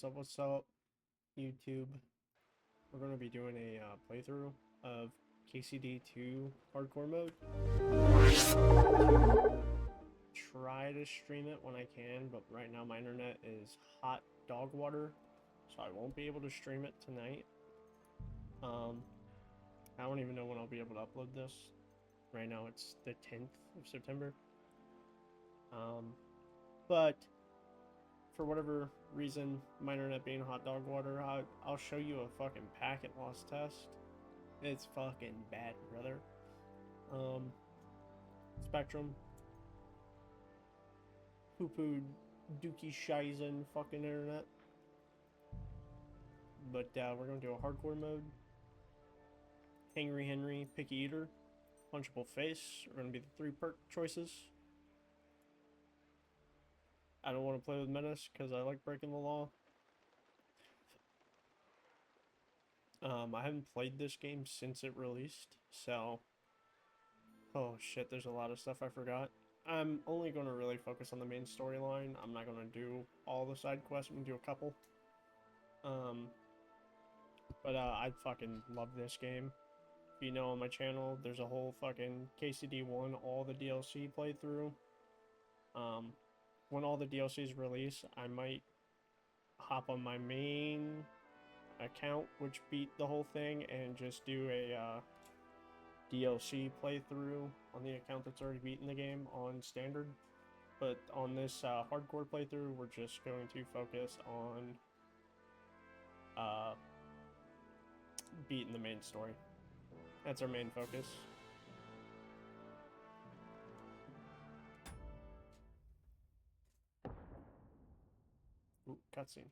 What's up, YouTube? We're going to be doing a playthrough of KCD 2 hardcore mode. Try to stream it when I can, but right now my internet is hot dog water, so I won't be able to stream it tonight. I don't even know when I'll be able to upload this. Right now it's the 10th of September. But for whatever reason, my internet being hot dog water, I'll show you a fucking packet loss test. It's fucking bad, brother. Spectrum. Poo-poo dookie shizen fucking internet. But we're gonna do a hardcore mode. Hangry Henry, Picky Eater, Punchable Face are gonna be the 3 perk choices. I don't want to play with Menace because I like breaking the law. I haven't played this game since it released, so... Oh shit, there's a lot of stuff I forgot. I'm only going to really focus on the main storyline. I'm not going to do all the side quests. I'm going to do a couple. But I fucking love this game. If you know on my channel, there's a whole fucking KCD1, all the DLC playthrough. When all the DLCs release, I might hop on my main account, which beat the whole thing, and just do a DLC playthrough on the account that's already beaten the game on standard. But on this hardcore playthrough, we're just going to focus on beating the main story. That's our main focus. Ooh, cutscene.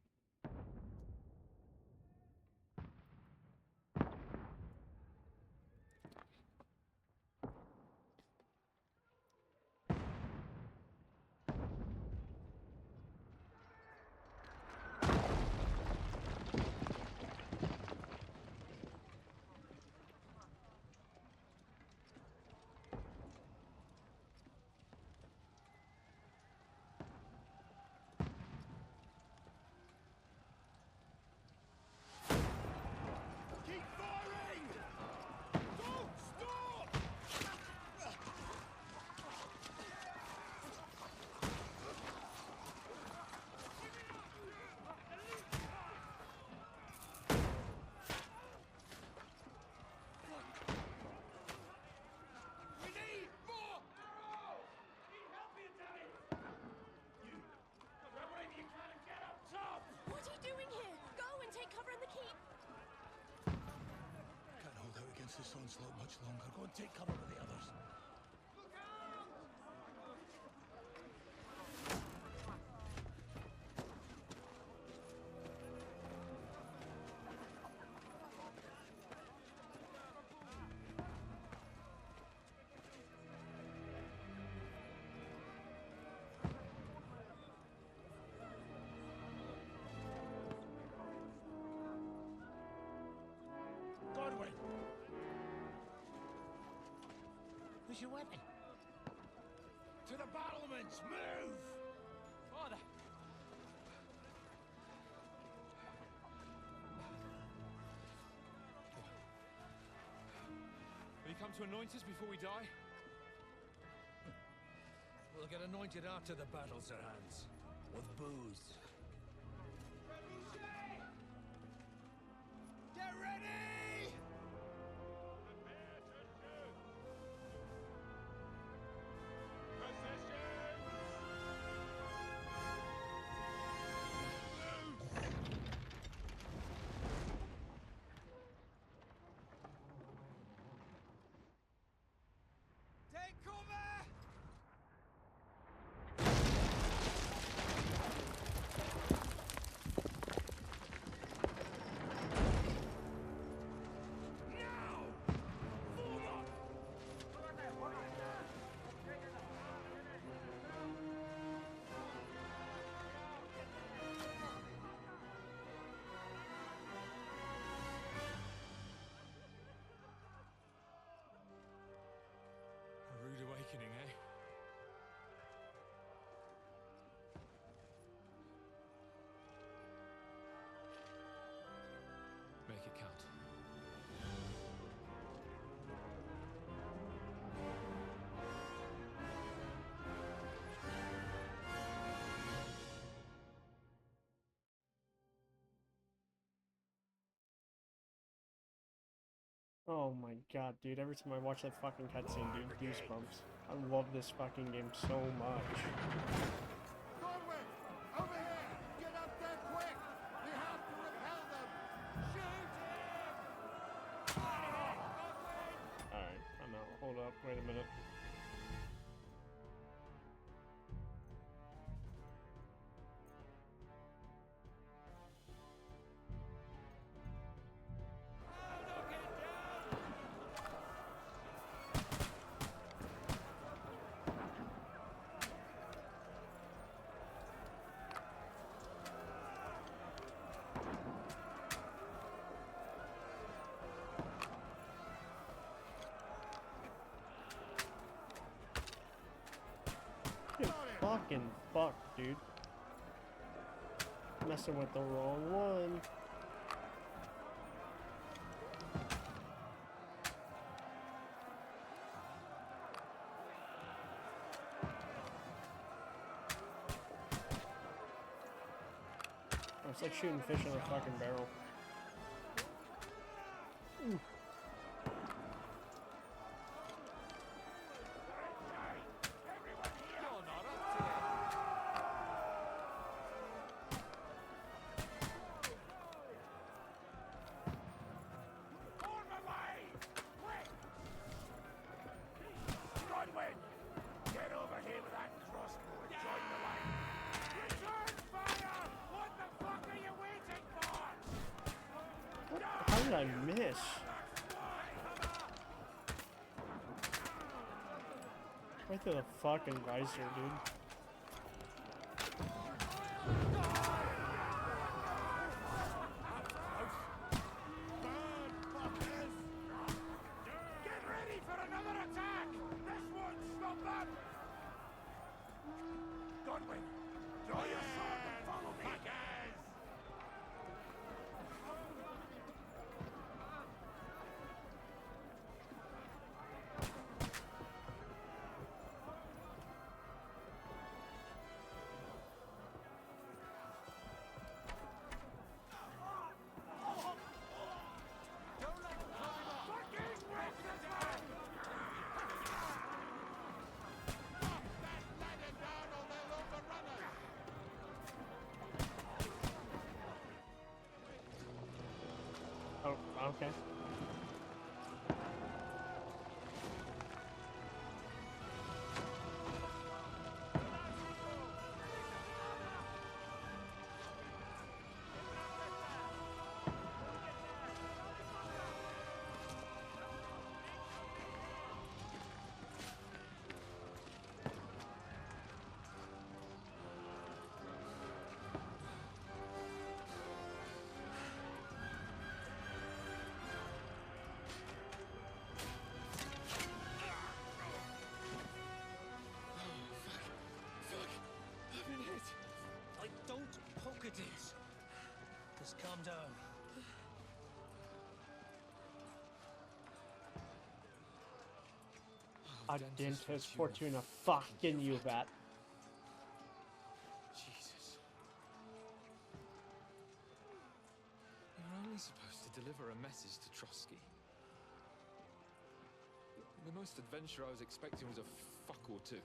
This onslaught much longer. Go and take cover with the others. Godwin! Where's your weapon? To the battlements! Move! Father! Will you come to anoint us before we die? We'll get anointed after the battles are hands. With booze. Get ready! Take cover! Oh my god, dude. Every time I watch that fucking cutscene, dude, goosebumps. I love this fucking game so much. Corwin! Over here! Get up there quick! We have to repel them! Shoot him! Alright, I'm out. Hold up. Wait a minute. Get fucking fucked, dude. Messing with the wrong one. Oh, it's like shooting fish in a fucking barrel. Ooh. Godwin! Get over here with that crossbow and join the line! Return fire! What the fuck are you waiting for? What? How did I miss? Right through the fucking visor, dude. Get ready for another attack! This won't stop them! Godwin, draw your sword and follow me! Oh, okay. Like, don't poke at it. Just calm down. Adentis Fortuna fucking you, bat. Jesus. You're only supposed to deliver a message to Trotsky. The most adventure I was expecting was a fuck or two.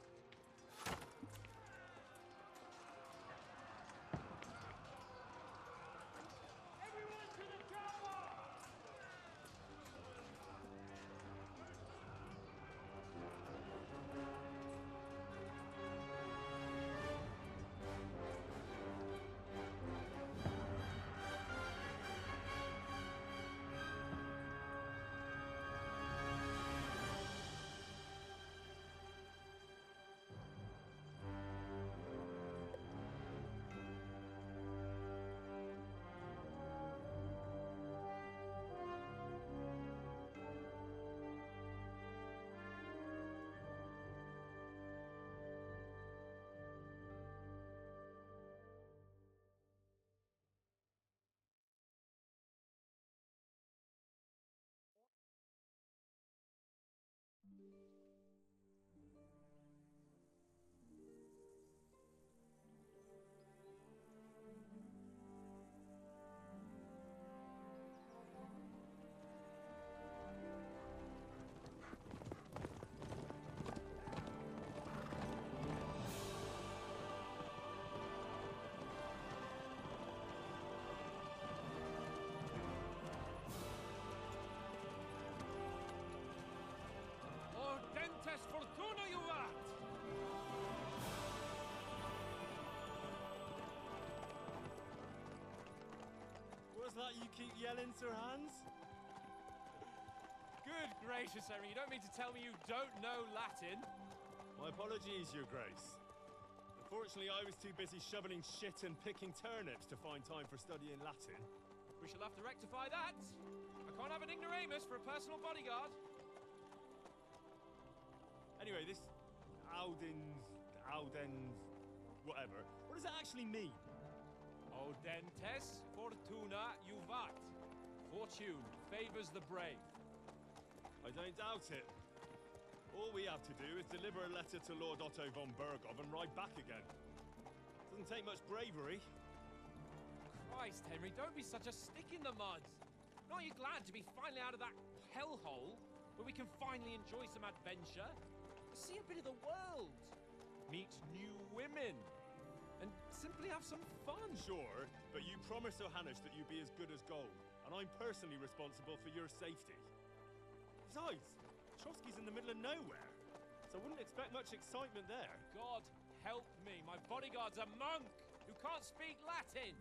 that you keep yelling, Sir Hans? Good gracious, Henry, you don't mean to tell me you don't know Latin? My apologies, Your Grace. Unfortunately, I was too busy shoveling shit and picking turnips to find time for studying Latin. We shall have to rectify that. I can't have an ignoramus for a personal bodyguard. Anyway, this Audens, whatever. What does it actually mean? Audentes fortuna juvat. Fortune favors the brave. I don't doubt it. All we have to do is deliver a letter to Lord Otto von Bergov and ride back again. Doesn't take much bravery. Christ, Henry, don't be such a stick in the mud. Aren't you glad to be finally out of that hellhole where we can finally enjoy some adventure? See a bit of the world. Meet new women. And simply have some fun. Sure, but you promised Johannes that you'd be as good as gold, and I'm personally responsible for your safety. Besides, Trotsky's in the middle of nowhere, so I wouldn't expect much excitement there. God help me, my bodyguard's a monk who can't speak Latin.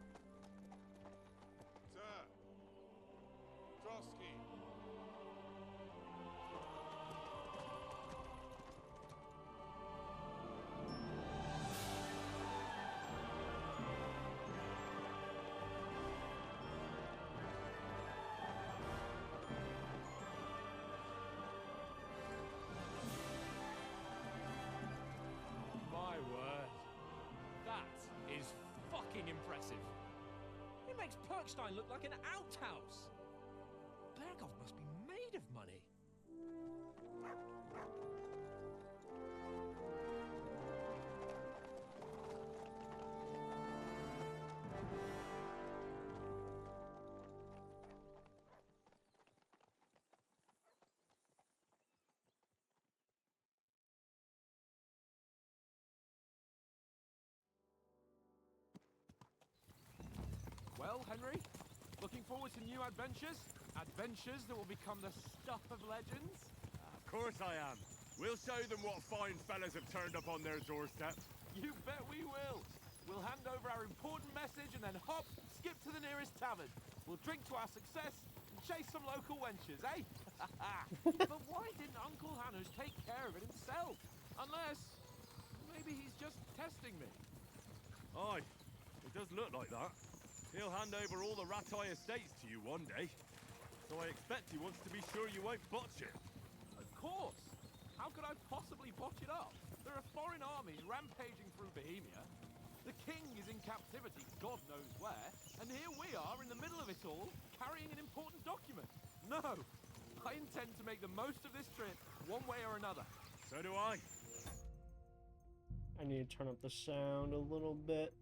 Sir. Trotsky. My word. That is fucking impressive. It makes Perkstein look like an outhouse. Bergov must be made of money. Well, Henry, looking forward to new adventures? Adventures that will become the stuff of legends? Of course I am. We'll show them what fine fellas have turned up on their doorstep. You bet we will. We'll hand over our important message and then hop, skip to the nearest tavern. We'll drink to our success and chase some local wenches, eh? But why didn't Uncle Hanus take care of it himself? Unless, maybe he's just testing me. Aye, it does look like that. He'll hand over all the Ratai estates to you one day. So I expect he wants to be sure you won't botch it. Of course. How could I possibly botch it up? There are foreign armies rampaging through Bohemia. The king is in captivity, God knows where, and here we are in the middle of it all, carrying an important document. No, I intend to make the most of this trip, one way or another. So do I. I need to turn up the sound a little bit.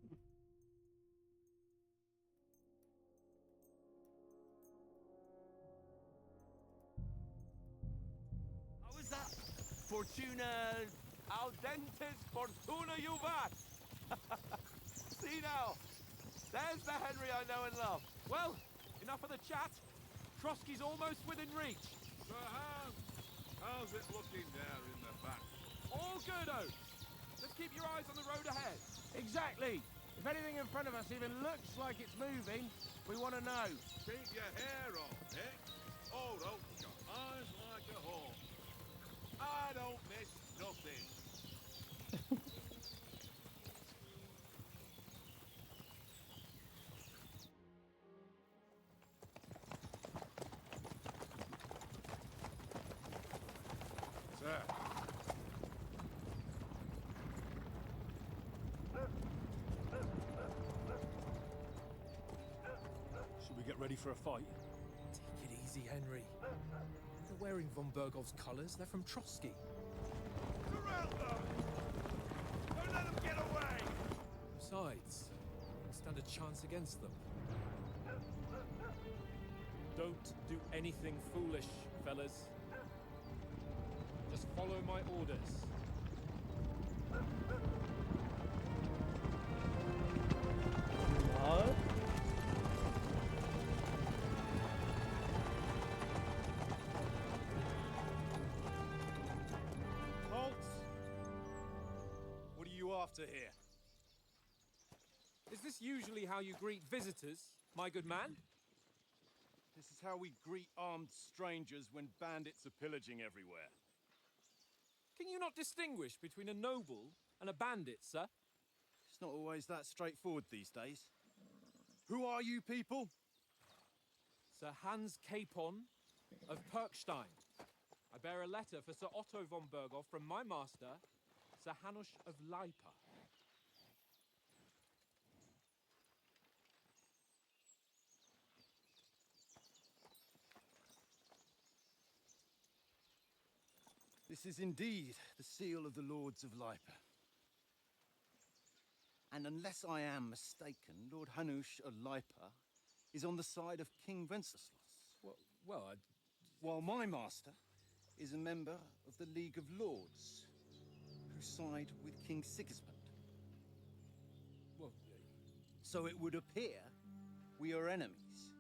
How was that? Fortuna... Al dentes fortuna juvat! See now, there's the Henry I know and love. Well, enough of the chat. Trotsky's almost within reach. Sir Hans, how's it looking there in the back? All good, Oaks. Just keep your eyes on the road ahead. Exactly. If anything in front of us even looks like it's moving, we want to know. Keep your hair on, eh? Oh, don't got eyes like a hawk. I don't miss nothing. Sir. Should we get ready for a fight? Take it easy, Henry. They're wearing von Bergov's colours. They're from Trotsky. Surround them! Don't let them get away! Besides, stand a chance against them. Don't do anything foolish, fellas. Just follow my orders. What? Halt! What are you after here? Is this usually how you greet visitors, my good man? This is how we greet armed strangers when bandits are pillaging everywhere. Can you not distinguish between a noble and a bandit, sir? It's not always that straightforward these days. Who are you people? Sir Hans Capon of Perkstein. I bear a letter for Sir Otto von Berghoff from my master, Sir Hanush of Lipa. This is indeed the seal of the Lords of Lipa. And unless I am mistaken, Lord Hanush of Lipa is on the side of King Wenceslas. Well, While my master is a member of the League of Lords, who side with King Sigismund. well, So it would appear we are enemies.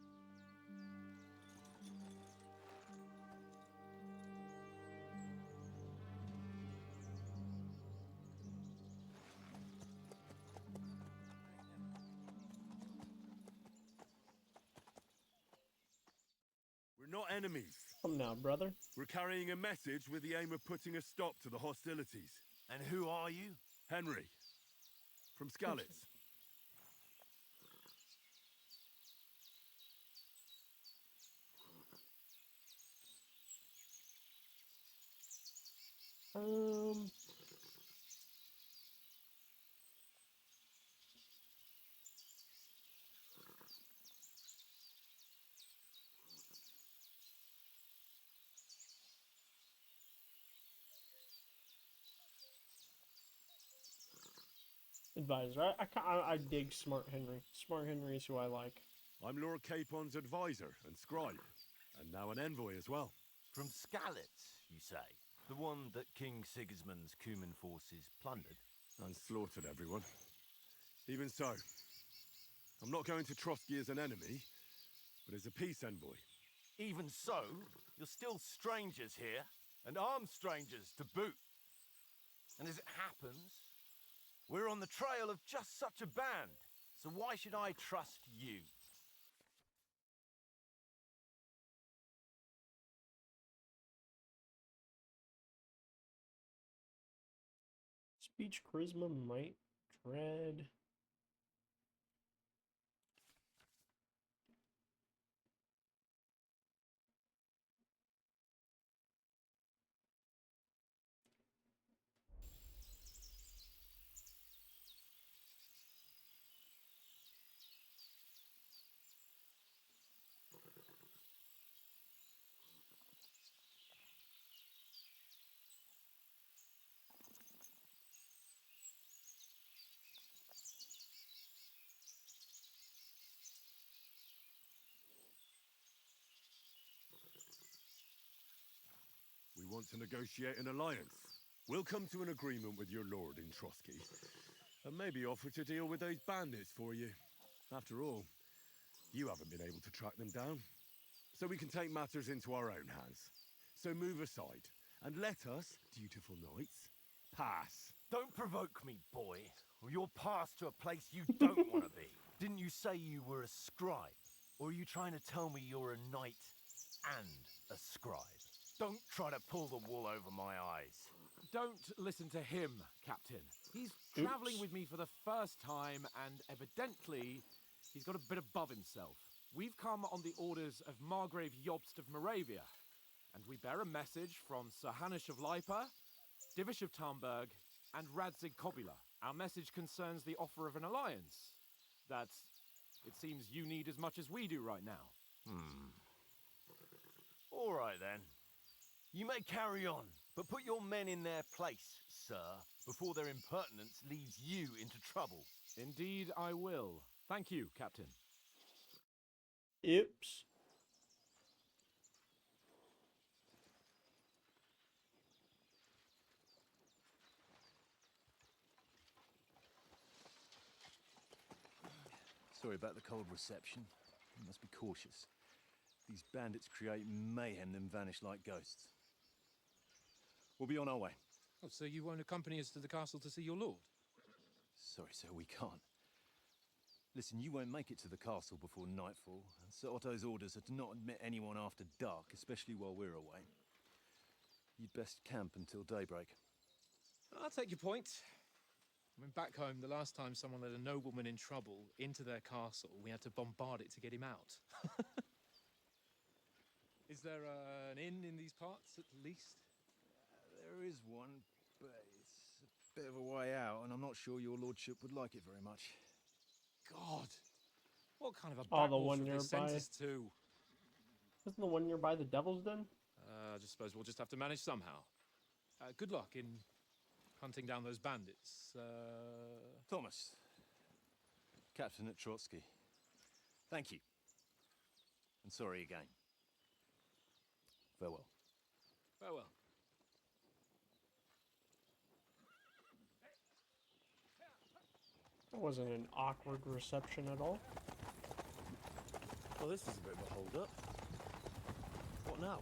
We're not enemies. Come now, brother. We're carrying a message with the aim of putting a stop to the hostilities. And who are you? Henry, from Skalitz. Advisor. I dig Smart Henry. Smart Henry is who I like. I'm Lord Capon's advisor and scribe, and now an envoy as well. From Skalitz, you say? The one that King Sigismund's Cuman forces plundered? And slaughtered everyone. Even so, I'm not going to Trotsky as an enemy, but as a peace envoy. Even so, you're still strangers here, and armed strangers to boot. And as it happens, we're on the trail of just such a band, so why should I trust you? Speech, charisma, might, dread. We want to negotiate an alliance. We'll come to an agreement with your lord in Trotsky, and maybe offer to deal with those bandits for you. After all, you haven't been able to track them down. So we can take matters into our own hands. So move aside, and let us, dutiful knights, pass. Don't provoke me, boy, or you'll pass to a place you don't want to be. Didn't you say you were a scribe? Or are you trying to tell me you're a knight and a scribe? Don't try to pull the wool over my eyes. don't listen to him, Captain. He's travelling with me for the first time, and evidently, he's got a bit above himself. We've come on the orders of Margrave Jobst of Moravia, and we bear a message from Sir Hanush of Lipa, Divish of Tarnberg, and Radzig Kobula. Our message concerns the offer of an alliance that it seems you need as much as we do right now. All right, then. You may carry on, but put your men in their place, sir, before their impertinence leads you into trouble. Indeed, I will. Thank you, Captain. Oops. Sorry about the cold reception. You must be cautious. These bandits create mayhem, then vanish like ghosts. We'll be on our way. Oh, so you won't accompany us to the castle to see your lord? Sorry, sir, we can't. Listen, you won't make it to the castle before nightfall, and Sir Otto's orders are to not admit anyone after dark, especially while we're away. You'd best camp until daybreak. I'll take your point. I mean, back home, the last time someone led a nobleman in trouble into their castle, we had to bombard it to get him out. Is there an inn in these parts, at least? There is one, but it's a bit of a way out, and I'm not sure your lordship would like it very much. God! What kind of a Oh, the backwater one have they sent nearby. us to? Isn't the one nearby the Devil's Den? I just suppose we'll just have to manage somehow. Good luck in hunting down those bandits. Thomas, Captain at Trotsky. Thank you. And sorry again. Farewell. Farewell. That wasn't an awkward reception at all. Well, this is a bit of a hold-up. What now?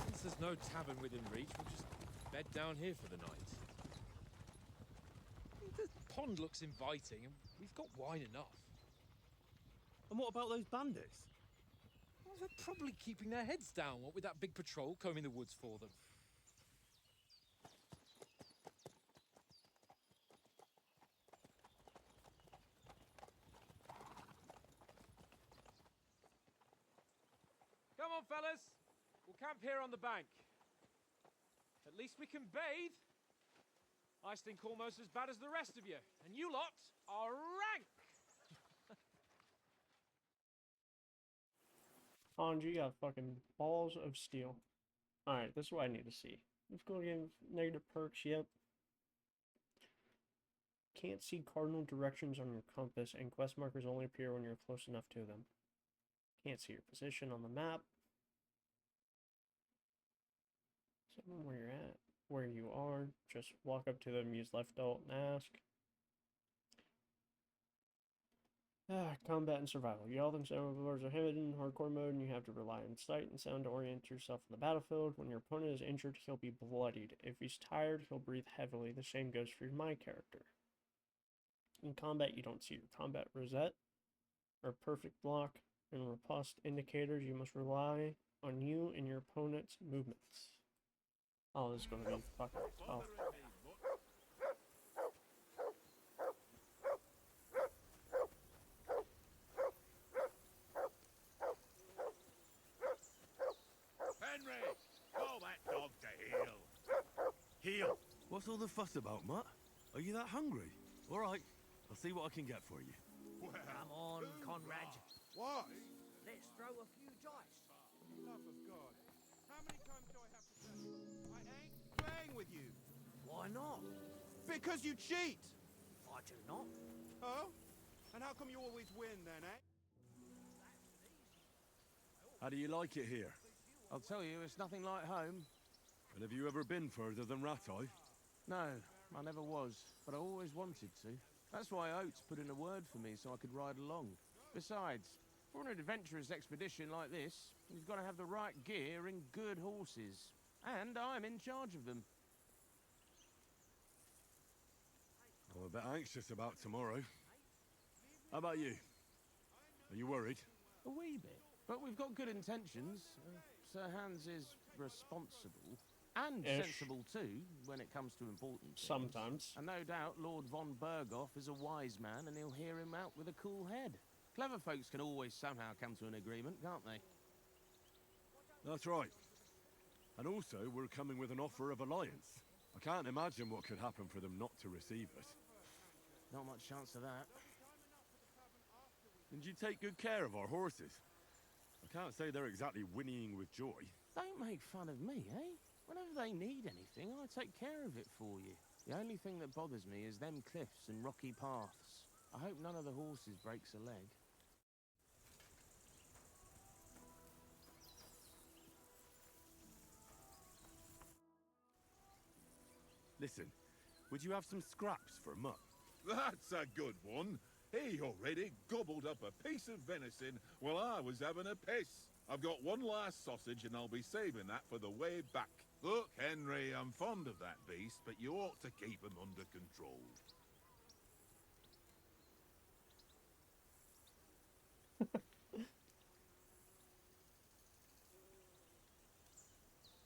Since there's no tavern within reach, we'll just bed down here for the night. The pond looks inviting, and we've got wine enough. And what about those bandits? Well, they're probably keeping their heads down, what with that big patrol combing the woods for them. Come on, fellas. We'll camp here on the bank. At least we can bathe. I stink almost as bad as the rest of you, and you lot are rank. Hans, you got fucking balls of steel. Alright, this is what I need to see. Let's go give negative perks, yep. Can't see cardinal directions on your compass, and quest markers only appear when you're close enough to them. Can't see your position on the map. Someone where you're at, where you are, just walk up to them, use left alt and ask. Combat and survival. You all think survivors are hidden in hardcore mode, and you have to rely on sight and sound to orient yourself in the battlefield. When your opponent is injured, he'll be bloodied. If he's tired, he'll breathe heavily. The same goes for my character. In combat, you don't see your combat rosette or perfect block and riposte indicators. You must rely on you and your opponent's movements. Oh, this is going to be fucking tough. Henry, call that dog to heel. Heel? What's all the fuss about, Mutt? Are you that hungry? All right, I'll see what I can get for you. Come on, Conrad. What? Let's throw a few dice. For the love of God. How many times do I have to tell you? I ain't playing with you. Why not? Because you cheat! I do not. Oh? And how come you always win then, eh? How do you like it here? I'll tell you, it's nothing like home. And have you ever been further than Rattay? No, I never was, but I always wanted to. That's why Oates put in a word for me so I could ride along. Besides, for an adventurous expedition like this, you've got to have the right gear and good horses. And I'm in charge of them. I'm a bit anxious about tomorrow. How about you? Are you worried? A wee bit. But we've got good intentions. Sir Hans is responsible. And Ish. sensible too, when it comes to important things. Sometimes. And no doubt Lord von Berghoff is a wise man and he'll hear him out with a cool head. Clever folks can always somehow come to an agreement, can't they? That's right. And also, we're coming with an offer of alliance. I can't imagine what could happen for them not to receive it. Not much chance of that. And you take good care of our horses. I can't say they're exactly whinnying with joy. Don't make fun of me, eh? Whenever they need anything, I take care of it for you. The only thing that bothers me is them cliffs and rocky paths. I hope none of the horses breaks a leg. Listen, would you have some scraps for Mutt? That's a good one. He already gobbled up a piece of venison while I was having a piss. I've got one last sausage and I'll be saving that for the way back. Look, Henry, I'm fond of that beast, but you ought to keep him under control.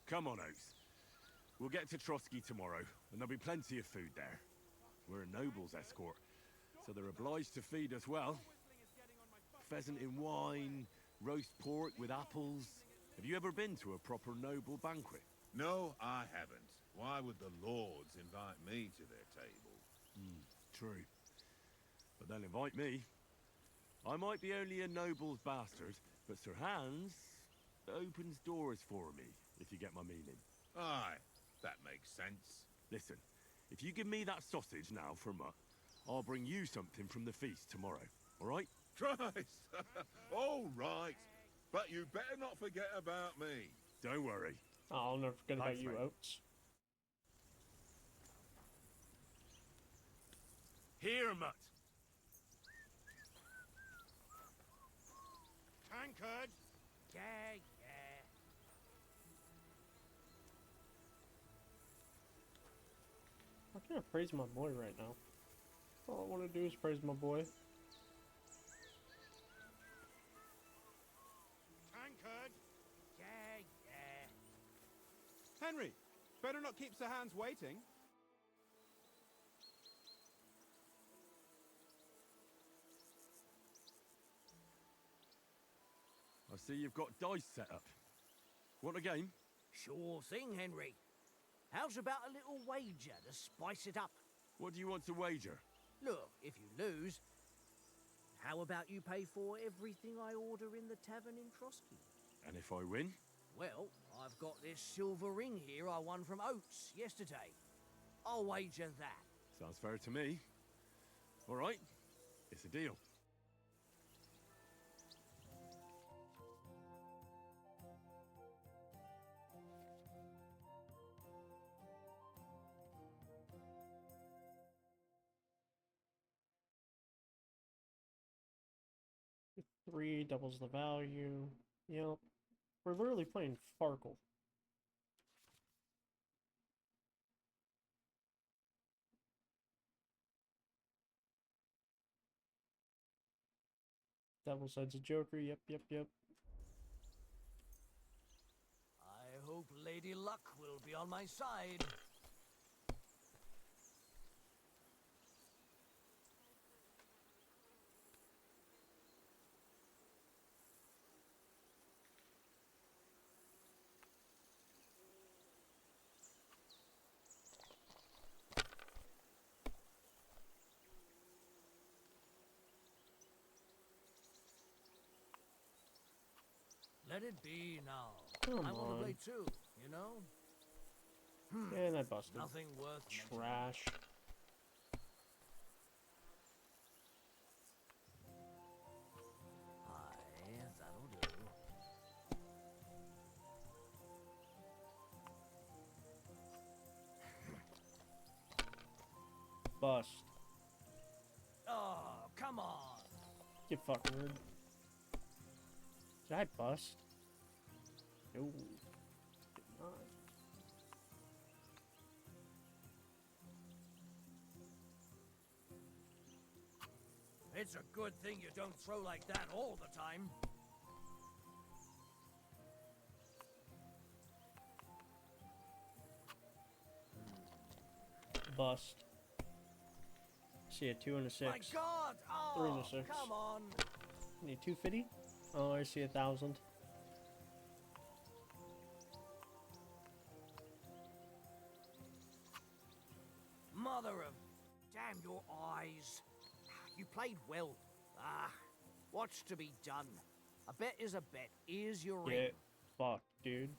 Come on, Oates. We'll get to Trotsky tomorrow, and there'll be plenty of food there. We're a noble's escort, so they're obliged to feed us well. Pheasant in wine, roast pork with apples. Have you ever been to a proper noble banquet? No, I haven't. Why would the lords invite me to their table? True. But they'll invite me. I might be only a noble's bastard, but Sir Hans opens doors for me, if you get my meaning. Aye, that makes sense. Listen, if you give me that sausage now for mutt, I'll bring you something from the feast tomorrow, all right? Christ! All right. But you better not forget about me. Don't worry. I'll never forget about Thanks, you, mate. Oates. Here, mutt. Tankard! Yeah, yeah. I can't praise my boy right now. All I want to do is praise my boy. Tankard! Yeah, yeah. Henry, better not keep Sir Hans waiting. I see you've got dice set up. Want a game? Sure thing, Henry. How's about a little wager to spice it up? What do you want to wager? Look, if you lose, how about you pay for everything I order in the tavern in Trotsky? And if I win? Well, I've got this silver ring here I won from Oates yesterday. I'll wager that. Sounds fair to me. All right, it's a deal. Three doubles the value. Yep. We're literally playing Farkle. Double sides of Joker. Yep, yep, yep. I hope Lady Luck will be on my side. Let it be now. Come I want on. to play too, you know? And I busted. Nothing worth mentioning. Trash. Aye, that'll do. Bust. Oh, come on. Get fucking rude. Did I bust? No. Did not. It's a good thing you don't throw like that all the time. Bust. See a 2 and a 6. My God! 3 and Oh, a 6. come on! Need 250? Oh, I see 1,000. Mother of... Damn your eyes. You played well. Ah, what's to be done? A bet is a bet. Here's your ring. Get fucked, dude.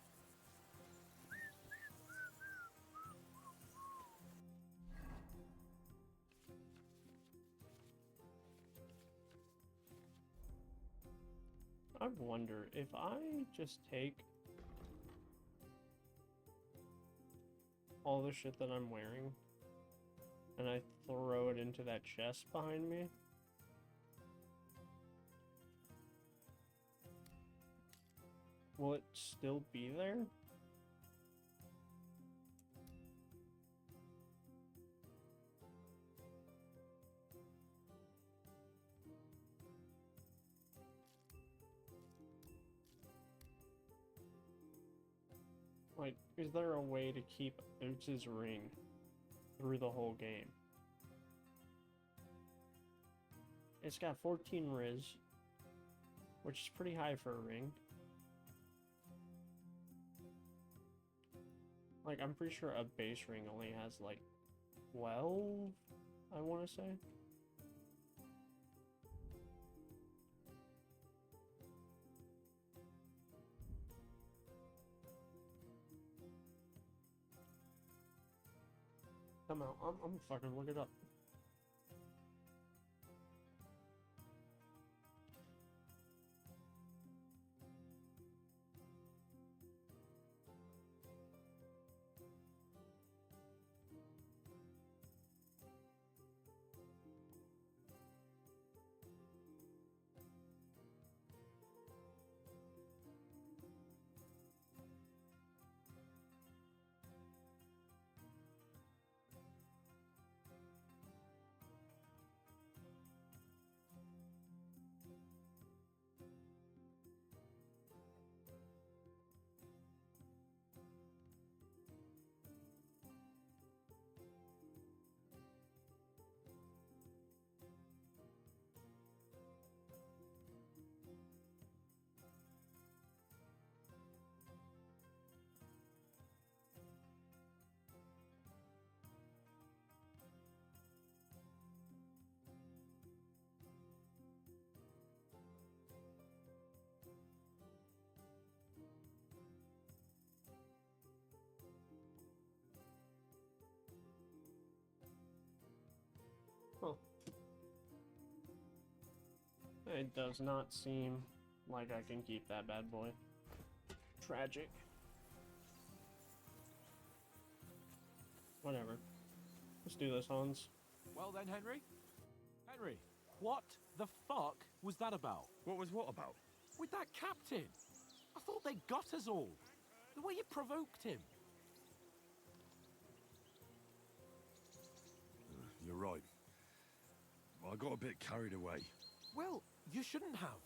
I wonder if I just take all the shit that I'm wearing and I throw it into that chest behind me. Will it still be there? Like, Is there a way to keep Oates' ring through the whole game? It's got 14 Riz, which is pretty high for a ring. Like, I'm pretty sure a base ring only has like 12, I want to say. Come out. I'm fucking look it up. Huh. It does not seem like I can keep that bad boy. Tragic. Whatever. Let's do this, Hans. Well then, Henry? Henry, what the fuck was that about? What was what about? With that captain? I thought they got us all. The way you provoked him. You're right. I got a bit carried away. Well, you shouldn't have.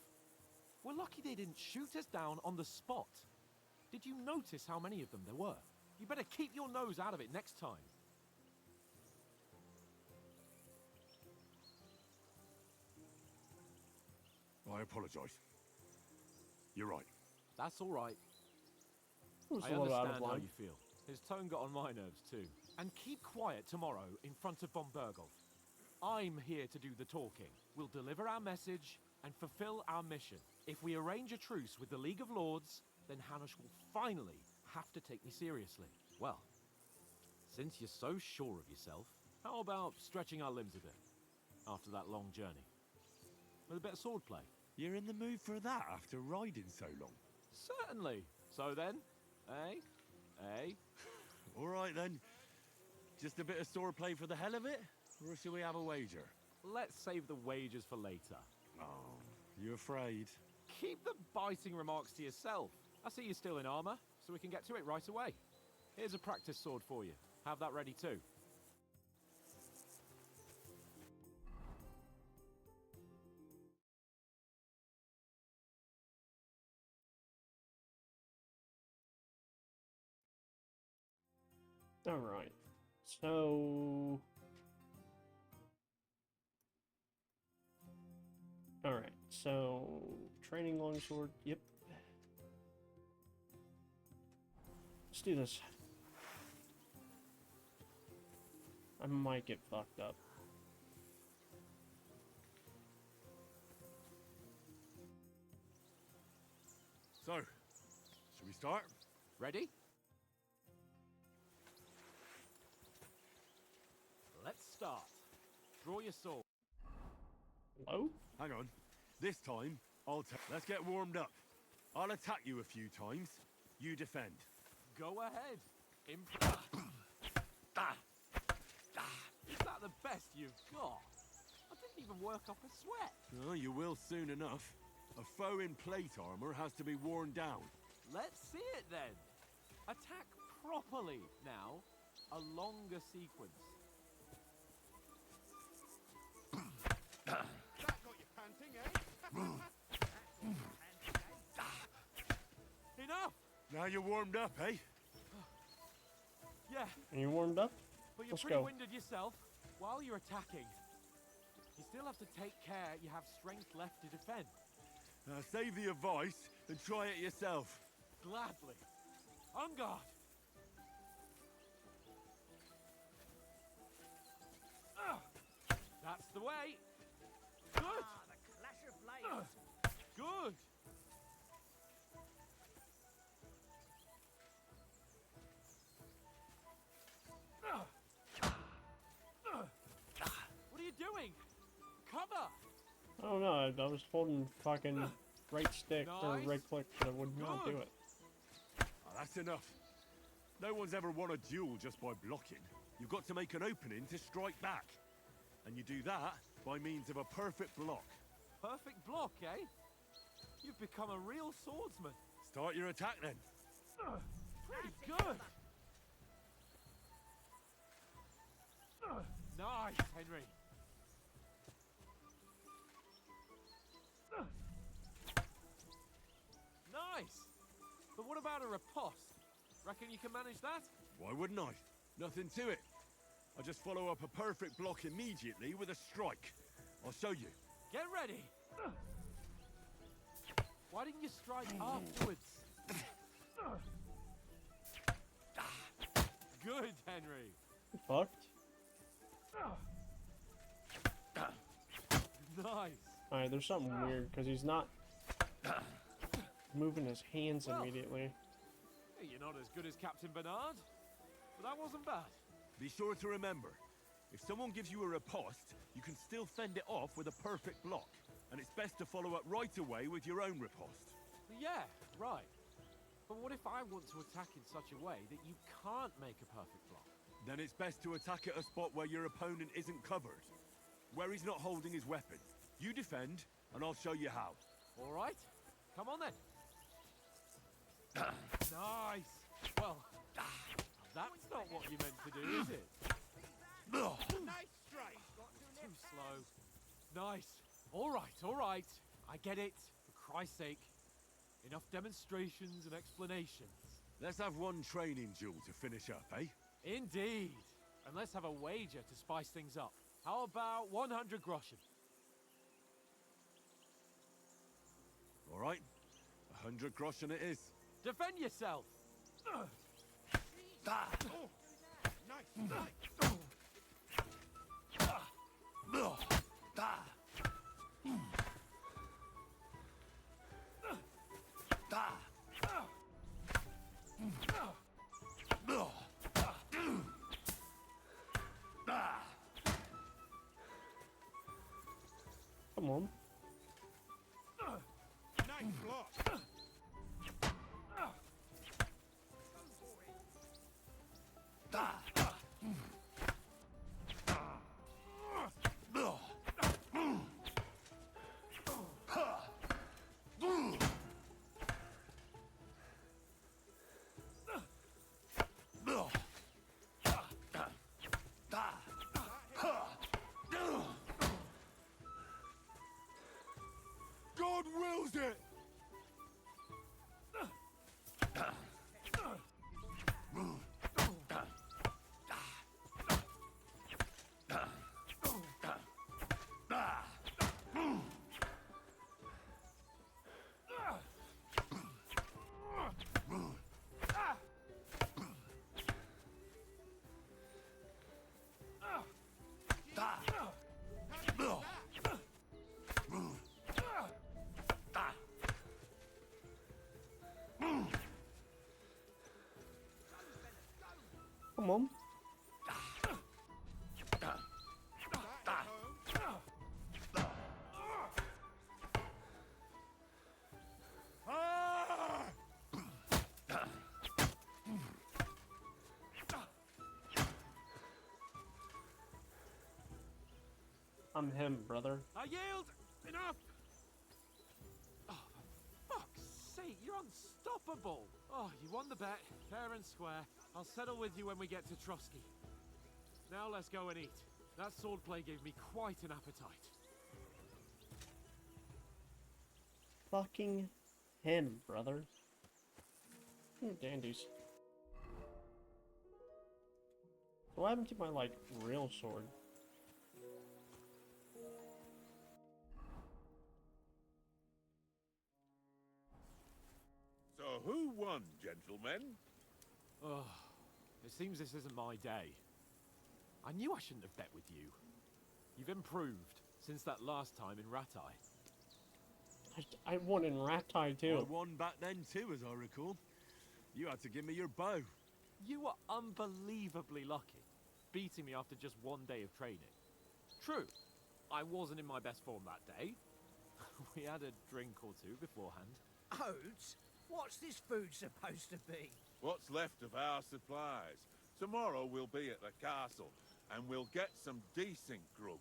We're lucky they didn't shoot us down on the spot. Did you notice how many of them there were? You better keep your nose out of it next time. I apologise. You're right. That's all right. It's I a little out of understand how line. you feel. His tone got on my nerves too. And keep quiet tomorrow in front of von Berghoff. I'm here to do the talking. We'll deliver our message and fulfill our mission. If we arrange a truce with the League of Lords, then Hanush will finally have to take me seriously. Well, since you're so sure of yourself, how about stretching our limbs a bit after that long journey? With a bit of swordplay. You're in the mood for that after riding so long? Certainly. So then, eh? Eh? All right then. Just a bit of swordplay for the hell of it? Or shall we have a wager? Let's save the wagers for later. Oh, you afraid? Keep the biting remarks to yourself. I see you're still in armor, so we can get to it right away. Here's a practice sword for you. Have that ready too. Alright. So... Alright, so... Training longsword, yep. Let's do this. I might get fucked up. So, shall we start? Ready? Let's start. Draw your sword. Hello? Hang on. This time, let's get warmed up. I'll attack you a few times. You defend. Go ahead. Is that the best you've got? I didn't even work up a sweat. Oh, you will soon enough. A foe in plate armor has to be worn down. Let's see it then. Attack properly now. A longer sequence. That got you panting, eh? Enough! Now you're warmed up, eh? Yeah, Are you warmed up? but you're Let's pretty go. winded yourself. While you're attacking, you still have to take care you have strength left to defend. Save the advice and try it yourself. Gladly. On guard. That's the way. Good. Ah, the clash of blades. Good. What are you doing? Cover. I don't know. I was holding fucking right stick or Nice. right click, but I would not do Good. it. That's enough. No one's ever won a duel just by blocking. You've got to make an opening to strike back. And you do that by means of a perfect block. Perfect block, eh? You've become a real swordsman. Start your attack then. Pretty good. Nice, Henry. Nice. But what about a riposte? Reckon you can manage that? Why wouldn't I? Nothing to it. I just follow up a perfect block immediately with a strike. I'll show you. Get ready. Why didn't you strike afterwards? Good, Henry. Fucked. Nice. Alright, there's something weird because he's not moving his hands Well. immediately. Hey, you're not as good as Captain Bernard, but that wasn't bad. Be sure to remember, if someone gives you a riposte, you can still fend it off with a perfect block. And it's best to follow up right away with your own riposte. Yeah, right. But what if I want to attack in such a way that you can't make a perfect block? Then it's best to attack at a spot where your opponent isn't covered. Where he's not holding his weapon. You defend, and I'll show you how. All right, come on then. Nice. Well, that's not what you meant to do, is it? Nice strike. Too slow. Nice. All right. I get it. For Christ's sake. Enough demonstrations and explanations. Let's have one training duel to finish up, eh? Indeed. And let's have a wager to spice things up. How about 100 groschen? All right, 100 groschen it is. Defend yourself. Come on. Nice block. God wills it! Come on. I'm him, brother. I yield! Enough! Oh, for fuck's sake, you're unstoppable! Oh, you won the bet, fair and square. I'll settle with you when we get to Trusky. Now let's go and eat. That swordplay gave me quite an appetite. Fucking him, brother. Dandies. What happened to my, like, real sword? So who won, gentlemen? Oh, it seems this isn't my day. I knew I shouldn't have bet with you. You've improved since that last time in Ratai. I won in Ratai too. I won back then too, as I recall. You had to give me your bow. You were unbelievably lucky, beating me after just one day of training. True, I wasn't in my best form that day. We had a drink or two beforehand. Oats? What's this food supposed to be? What's left of our supplies. Tomorrow we'll be at the castle, and we'll get some decent grub.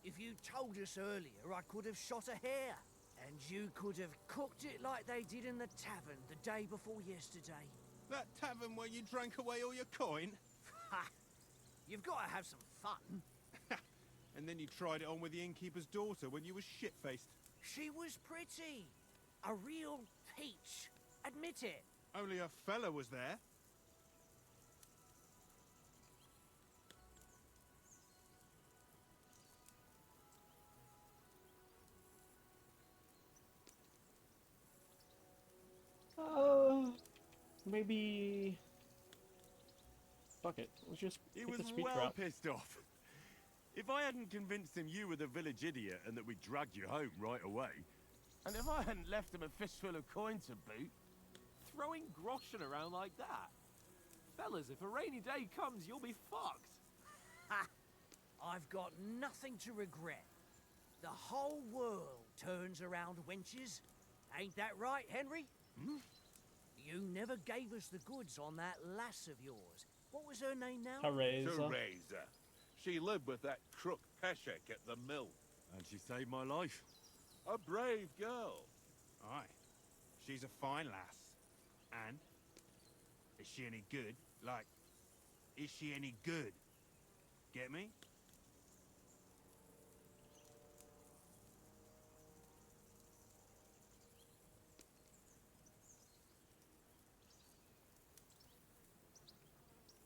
If you told us earlier, I could have shot a hare. And you could have cooked it like they did in the tavern the day before yesterday. That tavern where you drank away all your coin? Ha! You've got to have some fun. And then you tried it on with the innkeeper's daughter when you were shit-faced. She was pretty. A real peach. Admit it. Only a fella was there. Maybe... Fuck it. Let's just He take was the speed well drop. pissed off. If I hadn't convinced him you were the village idiot and that we dragged you home right away... And if I hadn't left him a fistful of coin to boot... Throwing groschen around like that? Fellas, if a rainy day comes, you'll be fucked. Ha! I've got nothing to regret. The whole world turns around wenches. Ain't that right, Henry? Hmm? You never gave us the goods on that lass of yours. What was her name now? Teresa. Teresa. She lived with that crook Peshek at the mill. And she saved my life. A brave girl. Aye. She's a fine lass. And? Is she any good? Like, is she any good? Get me?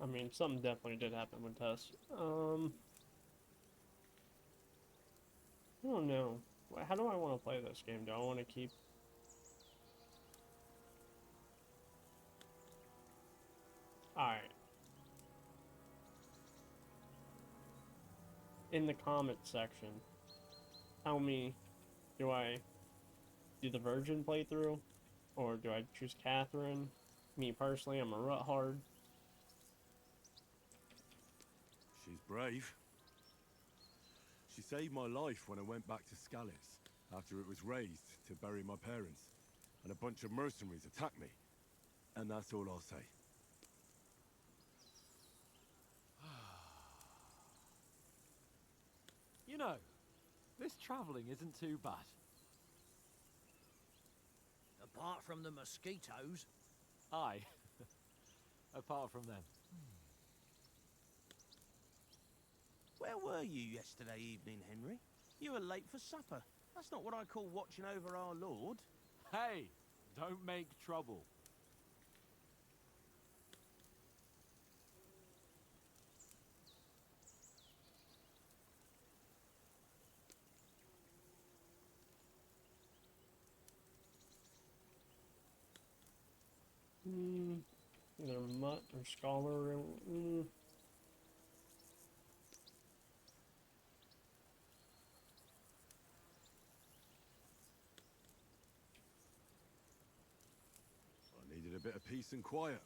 I mean, something definitely did happen with Tess. I don't know. How do I want to play this game? Do I want to keep... Alright. In the comment section, tell me, do I do the Virgin playthrough? Or do I choose Catherine? Me personally, I'm a Ruthard. She's brave. She saved my life when I went back to Scallis after it was razed to bury my parents, and a bunch of mercenaries attacked me. And that's all I'll say. You know, this travelling isn't too bad. Apart from the mosquitoes. Aye. Apart from them. Where were you yesterday evening, Henry? You were late for supper. That's not what I call watching over our Lord. Hey, don't make trouble. Either Mutt or Scholar. I needed a bit of peace and quiet.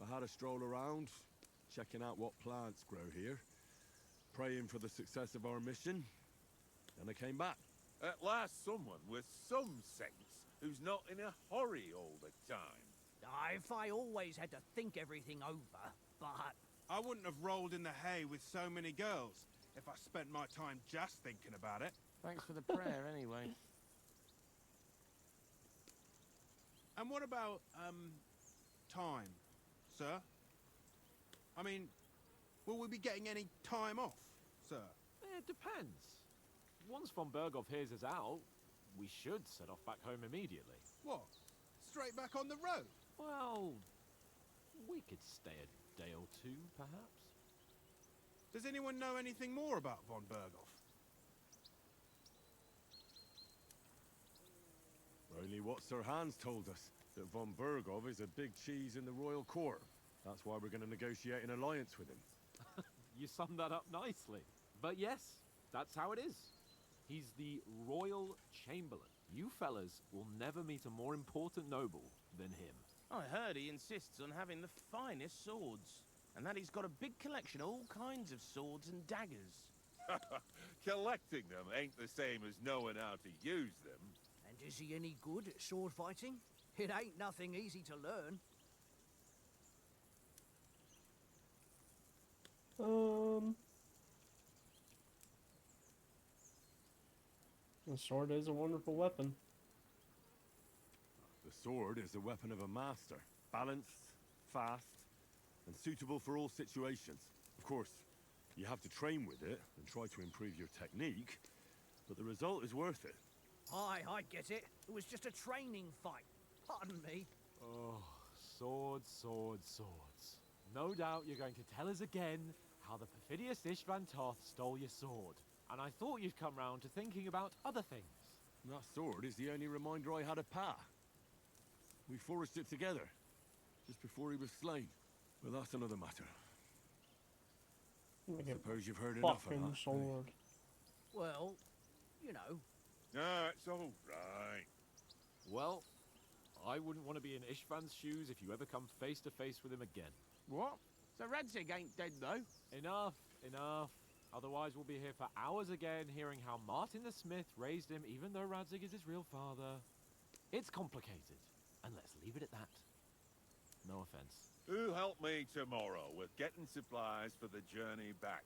I had a stroll around, checking out what plants grow here, praying for the success of our mission, and I came back. At last someone with some sense who's not in a hurry all the time. If I always had to think everything over, but... I wouldn't have rolled in the hay with so many girls if I spent my time just thinking about it. Thanks for the prayer, anyway. And what about, time, sir? I mean, will we be getting any time off, sir? It depends. Once von Berghoff hears us out, we should set off back home immediately. What? Straight back on the road? Well, we could stay a day or two, perhaps. Does anyone know anything more about von Berghoff? Only what Sir Hans told us, that von Bergov is a big cheese in the royal court. That's why we're going to negotiate an alliance with him. You summed that up nicely. But yes, that's how it is. He's the Royal Chamberlain. You fellas will never meet a more important noble than him. I heard he insists on having the finest swords, and that he's got a big collection of all kinds of swords and daggers. Collecting them ain't the same as knowing how to use them. And is he any good at sword fighting? It ain't nothing easy to learn. The sword is a wonderful weapon. The sword is the weapon of a master. Balanced, fast, and suitable for all situations. Of course, you have to train with it and try to improve your technique, but the result is worth it. Aye, I get it. It was just a training fight. Pardon me. Oh, swords, swords, swords. No doubt you're going to tell us again how the perfidious Ishvan Toth stole your sword. And I thought you'd come round to thinking about other things. That sword is the only reminder I had of Pa. We forged it together, just before he was slain. But that's another matter. Like I suppose you've heard enough of that. Sword. Well, you know. No, it's all right. Well, I wouldn't want to be in Ishvan's shoes if you ever come face to face with him again. What? So Radzig ain't dead, though? Enough, enough. Otherwise we'll be here for hours again, hearing how Martin the Smith raised him even though Radzig is his real father. It's complicated, and let's leave it at that. No offense. Who'll help me tomorrow with getting supplies for the journey back?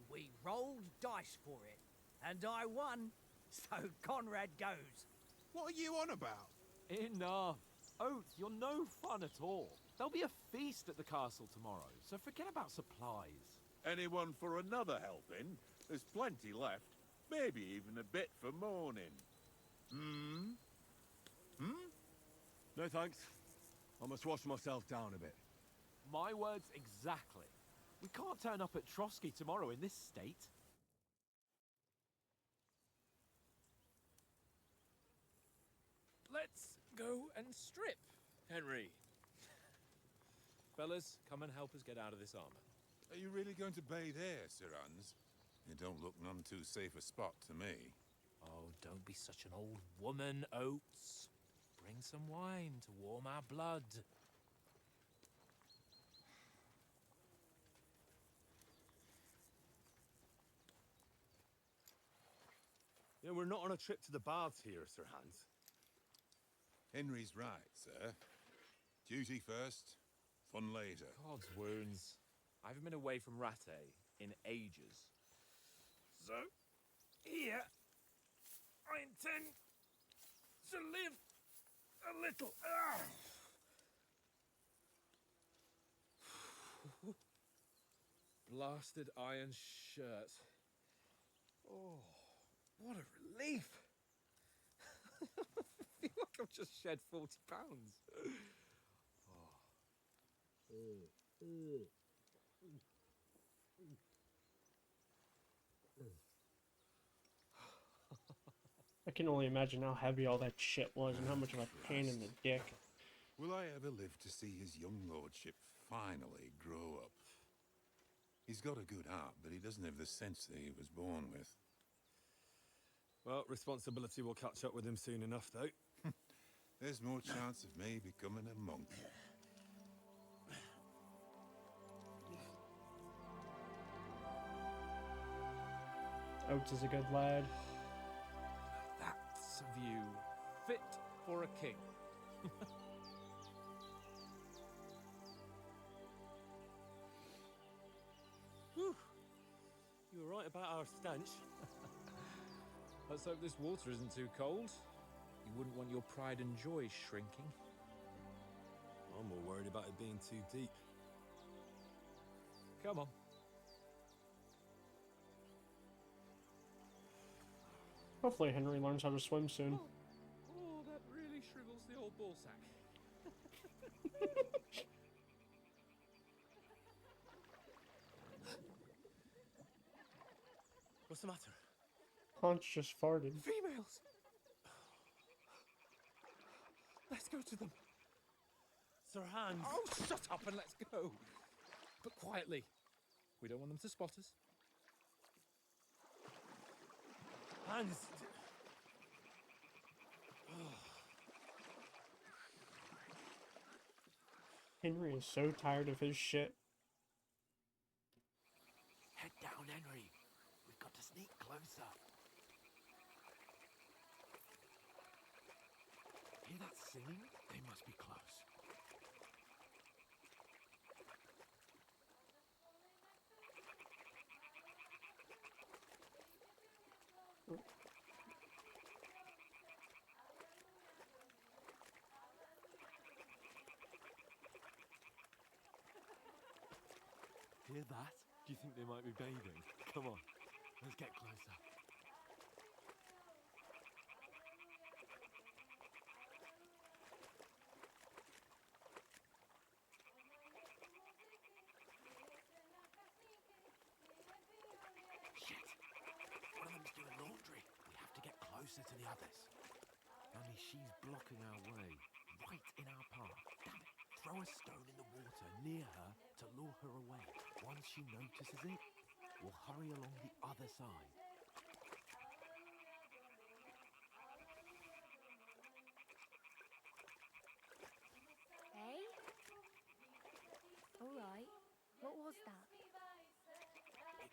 We rolled dice for it, and I won. So Conrad goes. What are you on about? Enough. Oath, you're no fun at all. There'll be a feast at the castle tomorrow, so forget about supplies. Anyone for another helping? There's plenty left. Maybe even a bit for morning. No thanks. I must wash myself down a bit. My words exactly. We can't turn up at Trotsky tomorrow in this state. Let's go and strip, Henry. Fellas, come and help us get out of this armor. Are you really going to bathe here, Sir Hans? It don't look none too safe a spot to me. Oh, don't be such an old woman, Oates. Bring some wine to warm our blood. Yeah, we're not on a trip to the baths here, Sir Hans. Henry's right, sir. Duty first, fun later. God's wounds. I haven't been away from Rattay in ages. So, here, I intend to live a little. Blasted iron shirt. Oh, what a relief. I feel like I've just shed 40 pounds. I can only imagine how heavy all that shit was and how much of a pain in the dick. Will I ever live to see his young lordship finally grow up? He's got a good heart, but he doesn't have the sense that he was born with. Well, responsibility will catch up with him soon enough, though. There's more chance of me becoming a monk. Oates is a good lad. That's a view fit for a king. Whew. You were right about our stench. Let's hope this water isn't too cold. You wouldn't want your pride and joy shrinking. I'm more worried about it being too deep. Come on. Hopefully Henry learns how to swim soon. Oh, that really shrivels the old ball sack. the matter? Hans just farted. Females! Let's go to them. Sir Hans. Oh, shut up and let's go. But quietly. We don't want them to spot us. Hans. Henry is so tired of his shit. Head down, Henry. We've got to sneak closer. Hear that singing? They must be close. Hear that? Do you think they might be bathing? Come on, let's get closer. Shit! One of them's doing laundry. We have to get closer to the others. Only she's blocking our way, right in our path. Damn it! Throw a stone in the water near her to lure her away. Once she notices it, we'll hurry along the other side. Hey? Alright. What was that?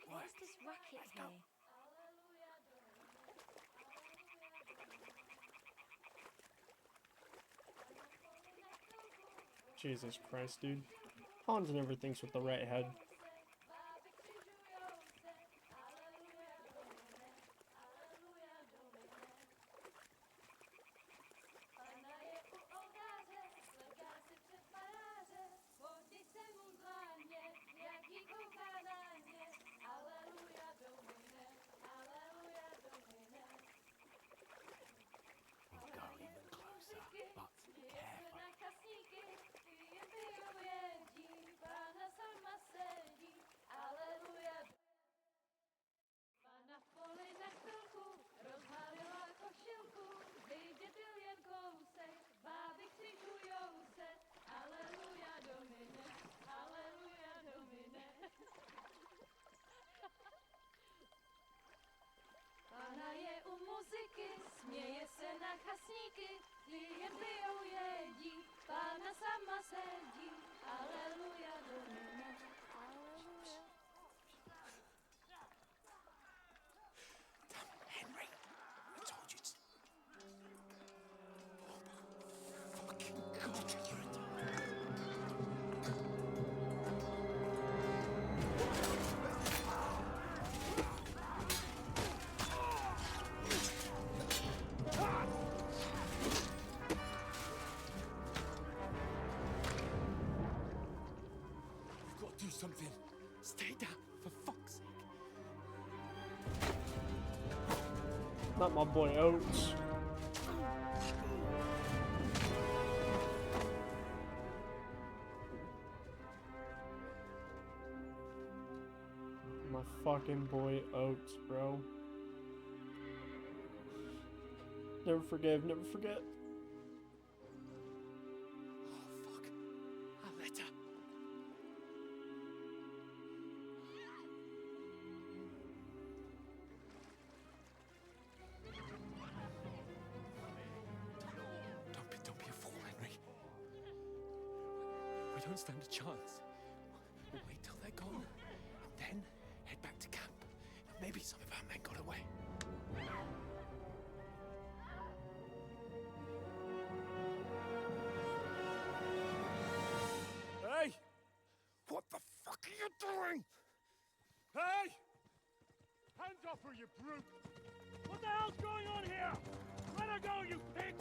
What's this racket here? Jesus Christ, dude. Hans never thinks with the right head. We'll go even closer, but careful. Pana je u muzyky, směje se na chasníky, ty jen pijou jedí, Pána sama sedí, aleluja, domine, aleluja. Henry, I told you to... Fucking God, you're a... You've got to do something. Stay down, for fuck's sake. Not my boy Oates. My fucking boy Oates, bro. Never forgive, never forget. Oh, fuck. A letter. Don't be a fool, Henry. We don't stand a chance. We'll wait till they're gone, and then head back to camp. Maybe some of our men got away. Hey! What the fuck are you doing? Hey! Hands off her, you brute! What the hell's going on here? Let her go, you pig!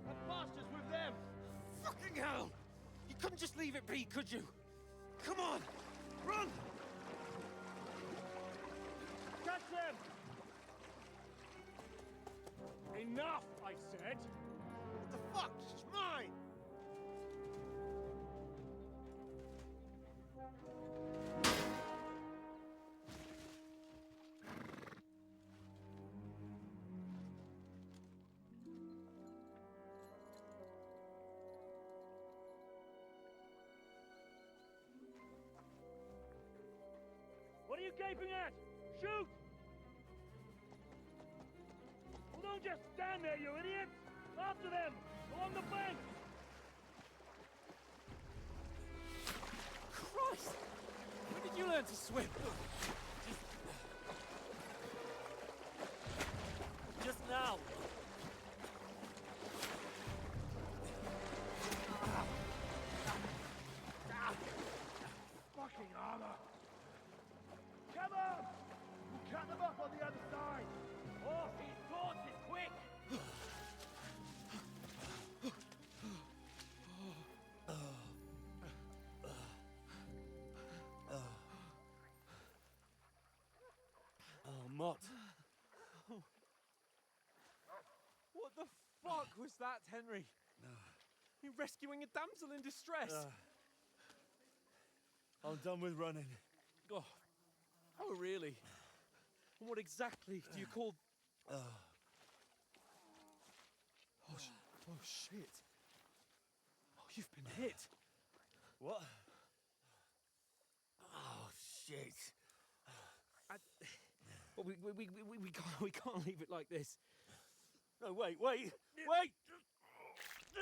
That bastard's with them! Fucking hell! You couldn't just leave it be, could you? Come on! Run! Catch them! Enough, I said! What the fuck? It's mine! you gaping at? Shoot! Well, don't just stand there, you idiots! After them! Along the bank! Christ! When did you learn to swim? Just now. Fucking armor! Come on! We'll cut them off on the other side! Off his torches, quick! Oh, Mott. What the fuck was that, Henry? You rescuing a damsel in distress? I'm done with running. Oh really? And what exactly do you call... Oh, shit. Oh, you've been hit. What? Oh, shit. Well, we can't leave it like this. No, wait! Wait!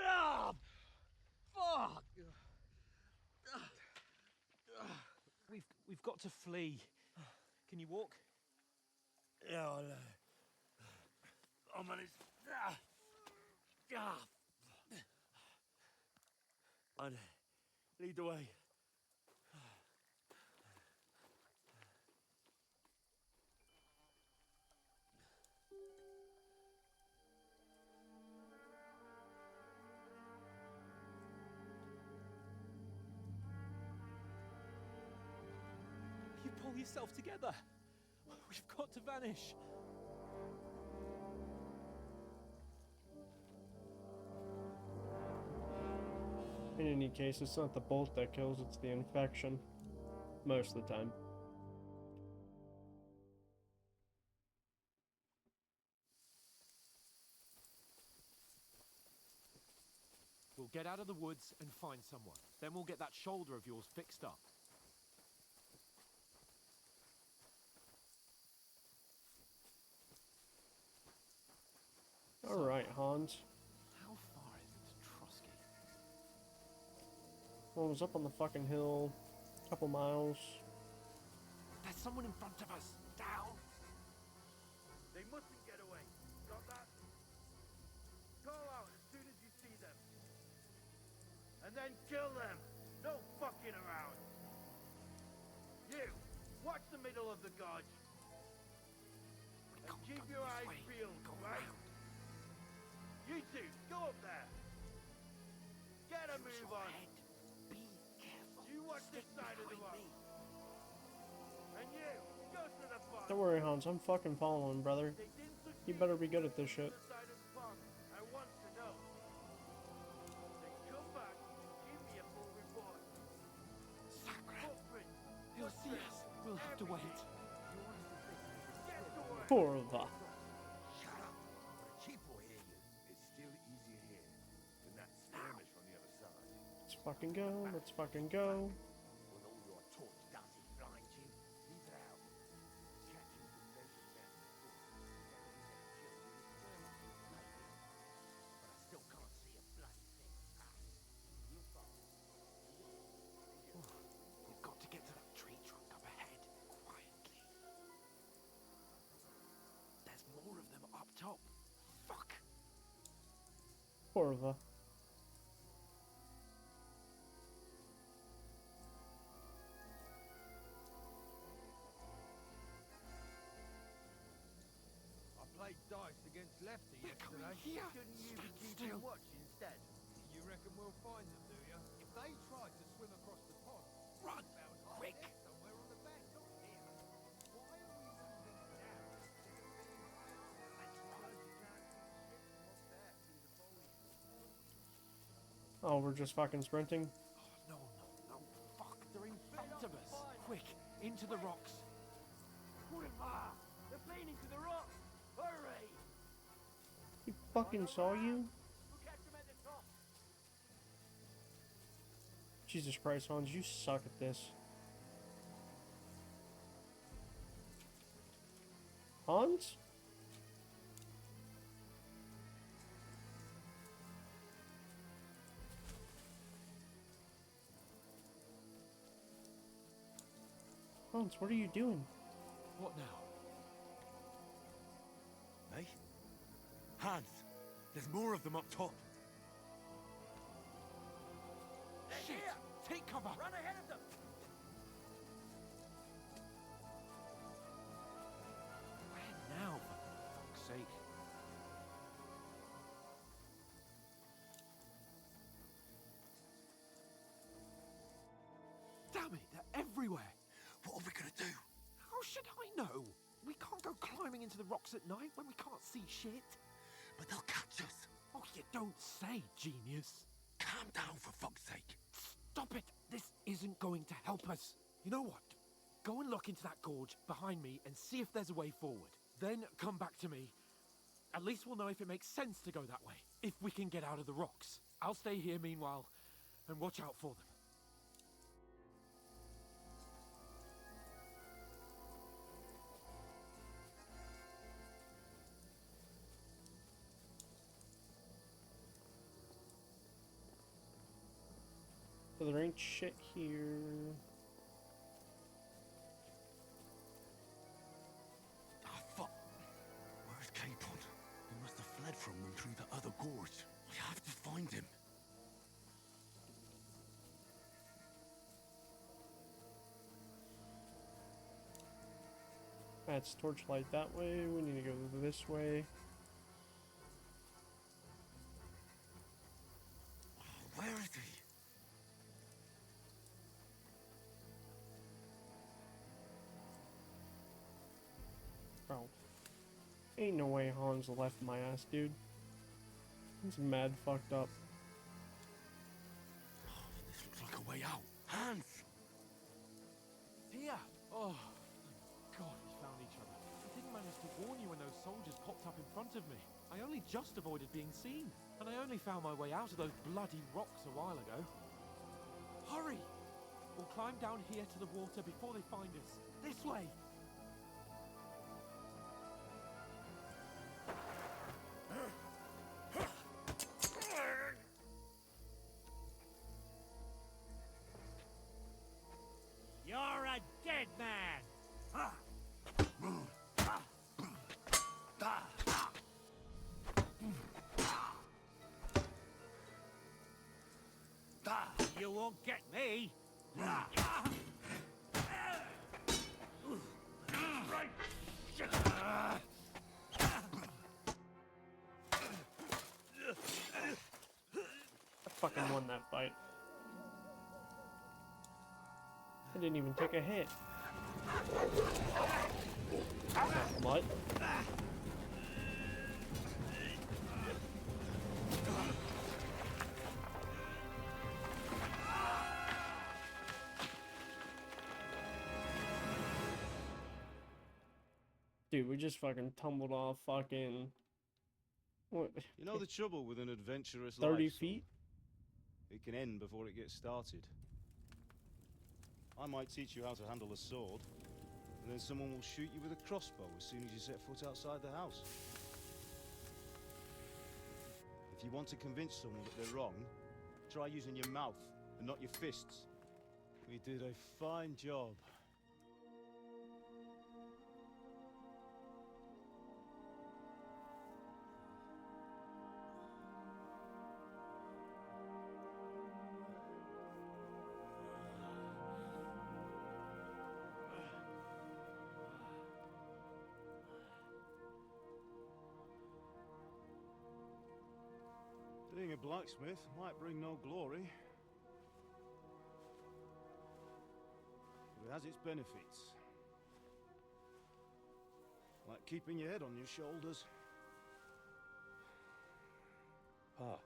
Ah, fuck! We've got to flee. Can you walk? Yeah, I'll manage. I'd lead the way. You pull yourself together. We've got to vanish. In any case, it's not the bolt that kills, it's the infection. Most of the time. We'll get out of the woods and find someone. Then we'll get that shoulder of yours fixed up. Alright, Hans. How far is it to Trotsky? Well, it was up on the fucking hill. Couple miles. There's someone in front of us. Down! They mustn't get away. Got that? Call out as soon as you see them. And then kill them. No fucking around. You, watch the middle of the gorge. And keep your eyes peeled, right? You two, go up there. Get a move on. Be careful. You watch this side of the rock. And you, go to the farm. Don't worry, Hans. I'm fucking following, brother. You better be good at this shit. Side of the farm. I want to know. Then come back and give me a full report. Footprints. He'll see us. We'll have to wait. Get to work. Poor the. Shut up. Cheap will hear you. It's still easier here than that skirmish on the other side. Let's fucking go. Let's fucking go. With all your talk, does it blind you? Leave it out. Catch you with measured men. But I still can't see a bloody thing. Look up. We've got to get to that tree trunk up ahead, quietly. There's more of them up top. Fuck. Poor the. I played dice against Lefty yesterday. Here. Shouldn't you be keeping watch instead? You reckon we'll find them, do you? If they try to swim across the pond, Run, quick. somewhere on the bank, not here. Why are we moving now? I suppose you can't see the ship from up there through the foliage. Oh, we're just fucking sprinting. No. Fuck. They're in front of us. Quick, into the rocks. They're playing into the rock. Hurry. He fucking saw you? We'll catch them at the top. Jesus Christ, Hans, you suck at this. Hans? Hans, what are you doing? What now? Hey? Hans! There's more of them up top! Shit! Take cover! Run ahead of them! Where now, for fuck's sake? Damn it, they're everywhere! What are we gonna do? How should I know? We can't go climbing into the rocks at night when we can't see shit. But they'll catch us! Oh, you don't say, genius. Calm down, for fuck's sake! Stop it! This isn't going to help us. You know what? Go and look into that gorge behind me and see if there's a way forward. Then come back to me. At least we'll know if it makes sense to go that way. If we can get out of the rocks. I'll stay here meanwhile and watch out for them. So there ain't shit here. Ah, fuck! Where's Capon? He must have fled from them through the other gorge. We have to find him. That's torchlight that way. We need to go this way. Where is he? Bro. Ain't no way Hans left my ass, dude. He's mad fucked up. This looks like a way out. Hans! Here! Oh, thank God we found each other. I didn't manage to warn you when those soldiers popped up in front of me. I only just avoided being seen. And I only found my way out of those bloody rocks a while ago. Hurry! We'll climb down here to the water before they find us. This way! You're a dead man! You won't get me! I fucking won that fight. I didn't even take a hit. What? Dude, we just fucking tumbled off fucking... What? You know the trouble with an adventurous 30 life, son? feet? It can end before it gets started. I might teach you how to handle a sword, and then someone will shoot you with a crossbow as soon as you set foot outside the house. If you want to convince someone that they're wrong, try using your mouth and not your fists. We did a fine job. Being a blacksmith might bring no glory, but it has its benefits. Like keeping your head on your shoulders. Ah,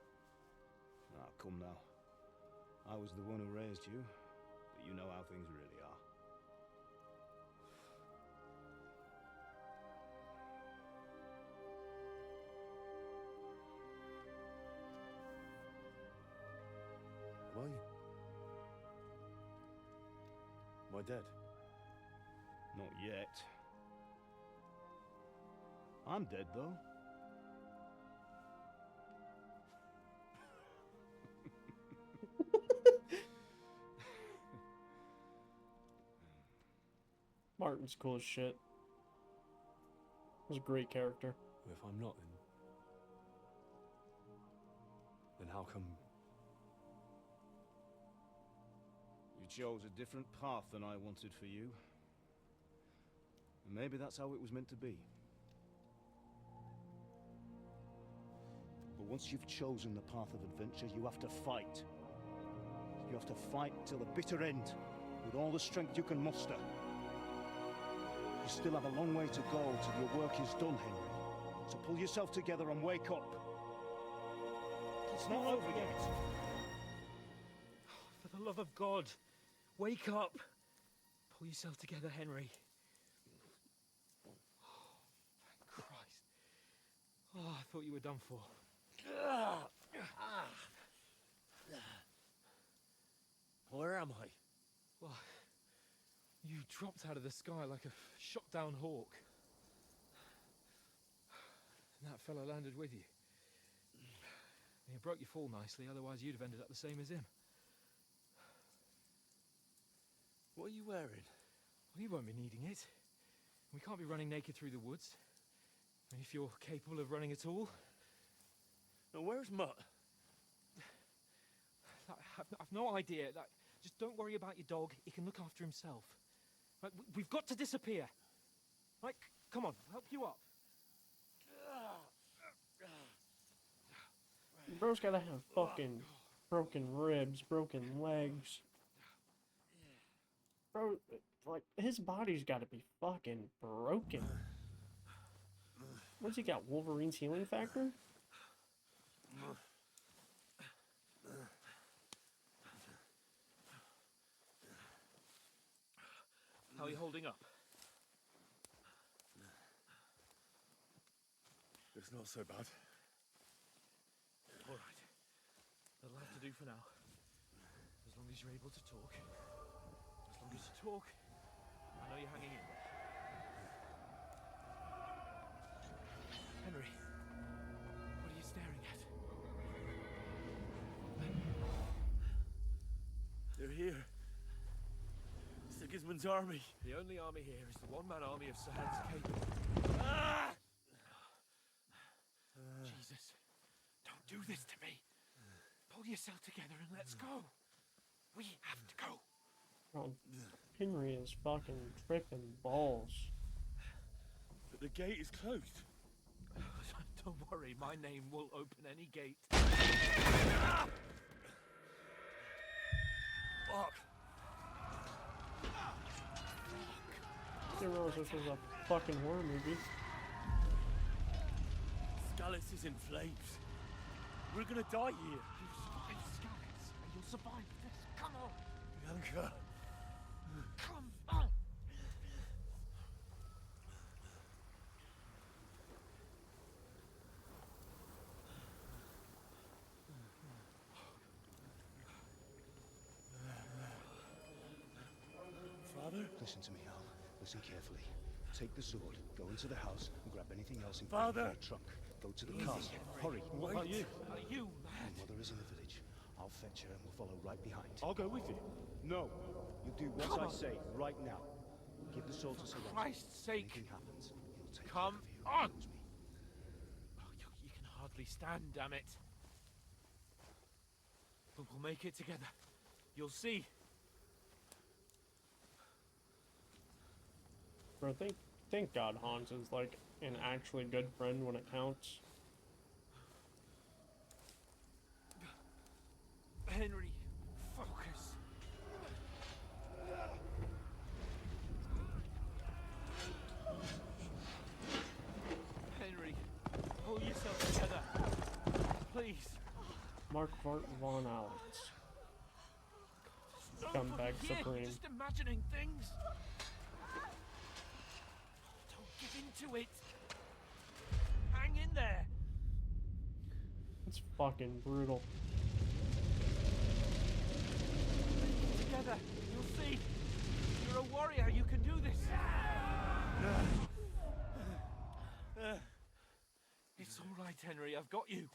come now. I was the one who raised you, but you know how things really are. Why? Am I dead? Not yet. I'm dead, though. Martin's cool as shit. He's a great character. Well, if I'm not, then how come? You chose a different path than I wanted for you. And maybe that's how it was meant to be. But once you've chosen the path of adventure, you have to fight. You have to fight till the bitter end, with all the strength you can muster. You still have a long way to go till your work is done, Henry. So pull yourself together and wake up. It's not over yet. For the love of God, wake up. Pull yourself together, Henry. Oh, thank Christ. Oh, I thought you were done for. Where am I? Well, you dropped out of the sky like a shot-down hawk. And that fellow landed with you. And he broke your fall nicely, otherwise you'd have ended up the same as him. What are you wearing? Well, you won't be needing it. We can't be running naked through the woods. And if you're capable of running at all. Now, where's Mutt? I've no idea. Just don't worry about your dog. He can look after himself. Right, we've got to disappear. Right, come on, I'll help you up. Bro's gotta have fucking broken ribs, broken legs. Bro, like, his body's gotta be fucking broken. What's he got, Wolverine's healing factor? How are you holding up? It's not so bad. All right. That'll have to do for now. As long as you're able to talk. As long as you talk, I know you're hanging in there. Henry, what are you staring at? They're here. Sigismund's army. The only army here is the one-man army of Sahed's Cape. Jesus, don't do this to me. Pull yourself together and let's go. We have to go. Oh, Henry is fucking tripping balls. But the gate is closed. Don't worry, my name will open any gate. Fuck. Didn't realize this was a fucking horror movie. Scallis is in flames. We're gonna die here. You survive Scallis, and you'll survive this. Come on. Bianca. Come on. Father? Listen to me, Al. Listen carefully. Take the sword, go into the house, and grab anything else in Father! your trunk. Go to the castle. Hurry. What about you? Are you mad? My mother is in the village. I'll fetch her and we'll follow right behind. I'll go with you. No. You do what Come I on. say right now. Give the sword to Sir Christ's sake. Anything happens, he'll take Come care on. of you. He knows me. Oh, you can hardly stand, damn it. But we'll make it together. You'll see. Bro, thank God Hans is like an actually good friend when it counts. Henry, focus. Henry, pull yourself together. Please. Mark Vart von Alex. Scumbag Supreme. Just imagining things. Don't give into it. Hang in there. It's fucking brutal. Together, you'll see. You're a warrior. You can do this. It's all right, Henry. I've got you.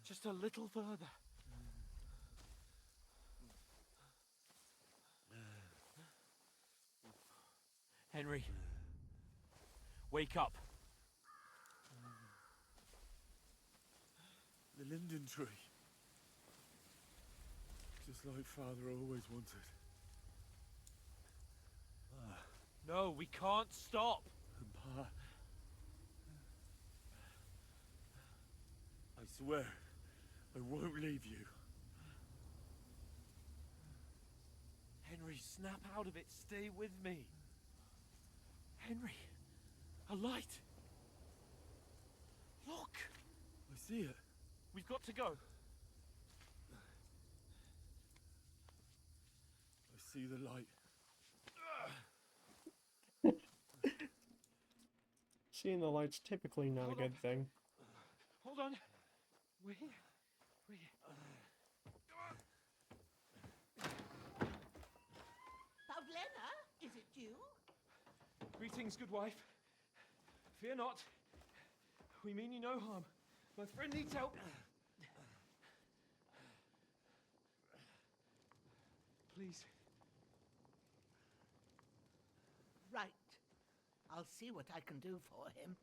Just a little further. Henry, wake up. The linden tree. Just like Father always wanted. No, we can't stop. Pa, I swear, I won't leave you. Henry, snap out of it. Stay with me. Henry, a light. Look. I see it. We've got to go. I see the light. Seeing the light's typically not a good thing. Hold on. We're here. We're here. Pavlena, is it you? Greetings, good wife. Fear not. We mean you no harm. My friend needs help. Please. Right. I'll see what I can do for him.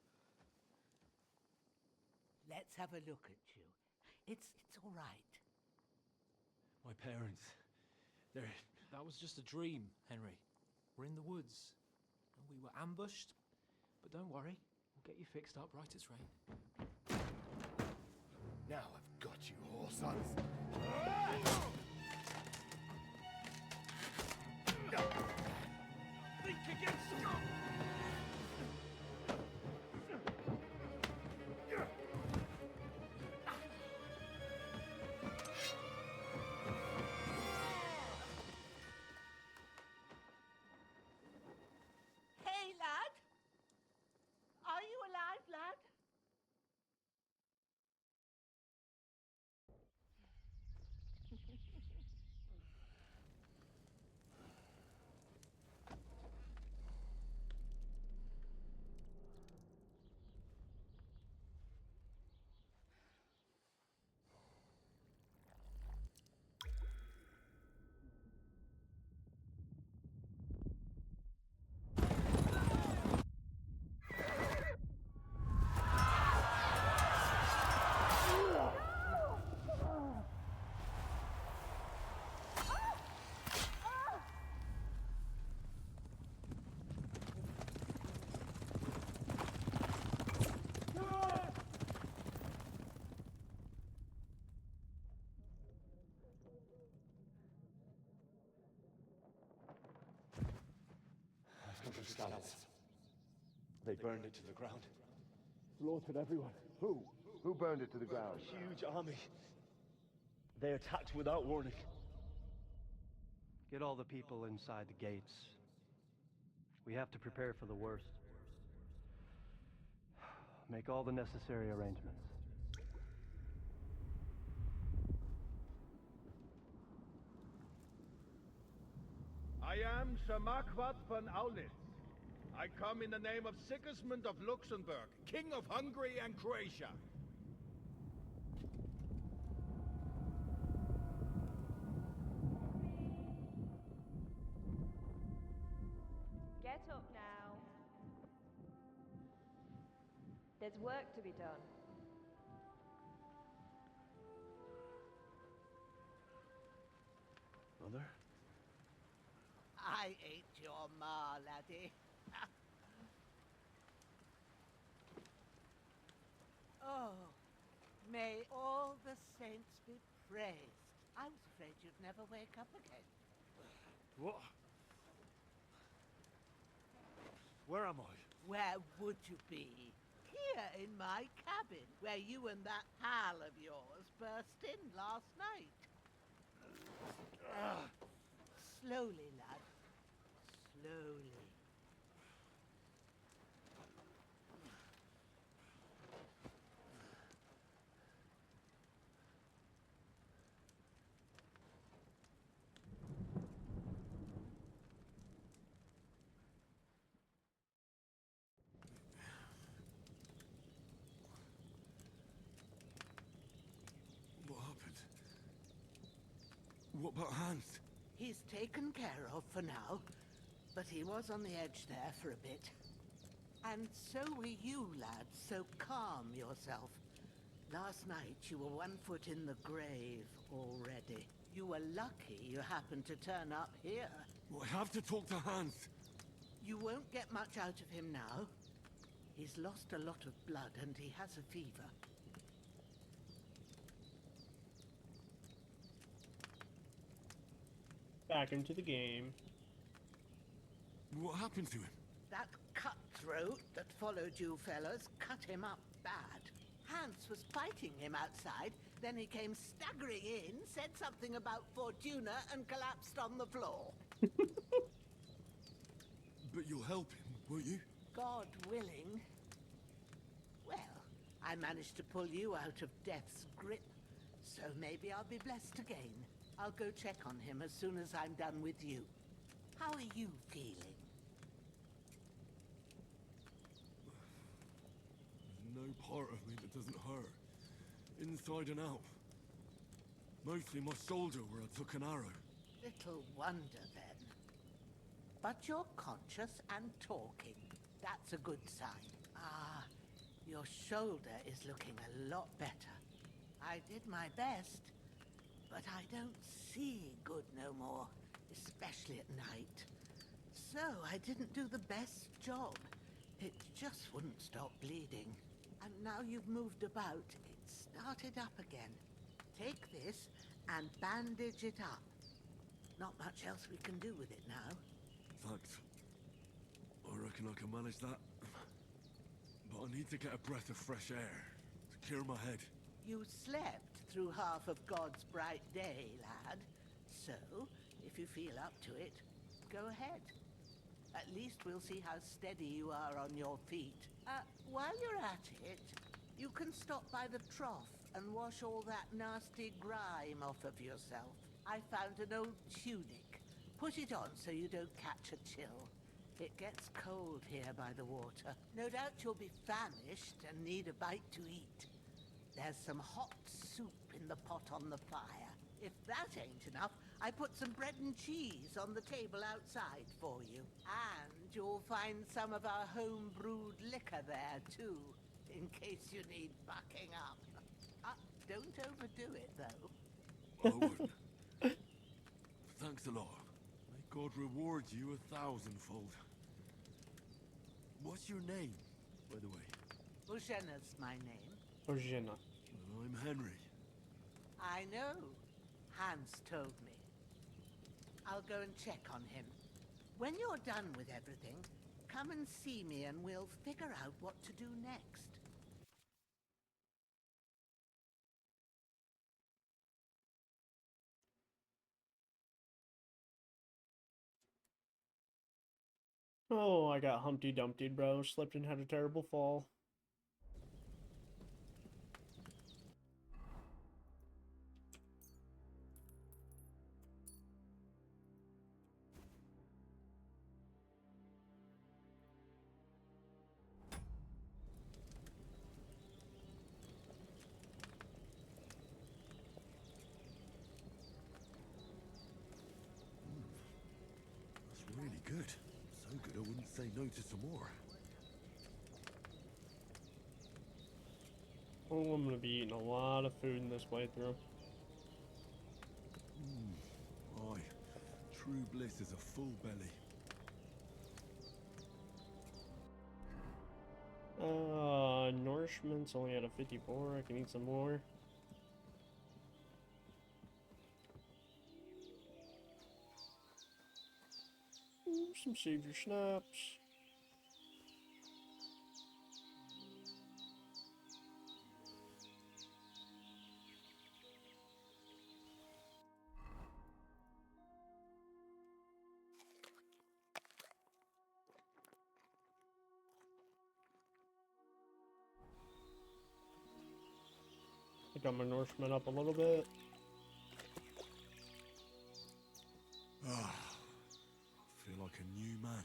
Let's have a look at you. It's all right. My parents. That was just a dream, Henry. We're in the woods. We were ambushed. But don't worry. We'll get you fixed up right as rain. Now I've got you, whore sons. Think again, scum! Hey, lad! Are you alive, lad? They burned it to the ground. Slaughtered everyone. Who? Who burned it to the ground? A huge army. They attacked without warning. Get all the people inside the gates. We have to prepare for the worst. Make all the necessary arrangements. I am Sir Marquardt von Aulitz. I come in the name of Sigismund of Luxembourg, King of Hungary and Croatia. Get up now. There's work to be done. Mother? I ain't your ma, laddie. Oh, may all the saints be praised. I was afraid you'd never wake up again. What? Where am I? Where would you be? Here in my cabin, where you and that pal of yours burst in last night. Slowly, lad. Slowly. about Hans? He's taken care of for now, but he was on the edge there for a bit. And so were you, lad, so calm yourself. Last night you were 1 foot in the grave already. You were lucky you happened to turn up here. Well, I have to talk to Hans. You won't get much out of him now. He's lost a lot of blood and he has a fever. Back into the game. What happened to him? That cutthroat that followed you fellas cut him up bad. Hans was fighting him outside, then he came staggering in, said something about Fortuna, and collapsed on the floor. But you'll help him, won't you? God willing. Well, I managed to pull you out of death's grip, so maybe I'll be blessed again. I'll go check on him as soon as I'm done with you. How are you feeling? There's no part of me that doesn't hurt. Inside and out. Mostly my shoulder where I took an arrow. Little wonder then. But you're conscious and talking. That's a good sign. Ah, your shoulder is looking a lot better. I did my best, but I don't see good no more, especially at night. So I didn't do the best job. It just wouldn't stop bleeding. And now you've moved about, it started up again. Take this and bandage it up. Not much else we can do with it now. Thanks. I reckon I can manage that. But I need to get a breath of fresh air to clear my head. You slept through half of God's bright day, lad. So, if you feel up to it, go ahead. At least we'll see how steady you are on your feet. While you're at it, you can stop by the trough and wash all that nasty grime off of yourself. I found an old tunic. Put it on so you don't catch a chill. It gets cold here by the water. No doubt you'll be famished and need a bite to eat. There's some hot soup in the pot on the fire. If that ain't enough, I put some bread and cheese on the table outside for you. And you'll find some of our home-brewed liquor there, too, in case you need bucking up. Don't overdo it, though. I wouldn't. Thanks a lot. May God reward you 1,000-fold. What's your name, by the way? Ujena's my name. Ojena. And I'm Henry. I know. Hans told me. I'll go and check on him. When you're done with everything, come and see me and we'll figure out what to do next. Oh, I got Humpty Dumpty, bro. Slipped and had a terrible fall. That's really good. So good I wouldn't say no to some more. Oh, I'm gonna be eating a lot of food in this playthrough. Aye. True bliss is a full belly. Nourishment's only at a 54. I can eat some more. Ooh, some savior snaps. I got my nourishment up a little bit. Ah, I feel like a new man.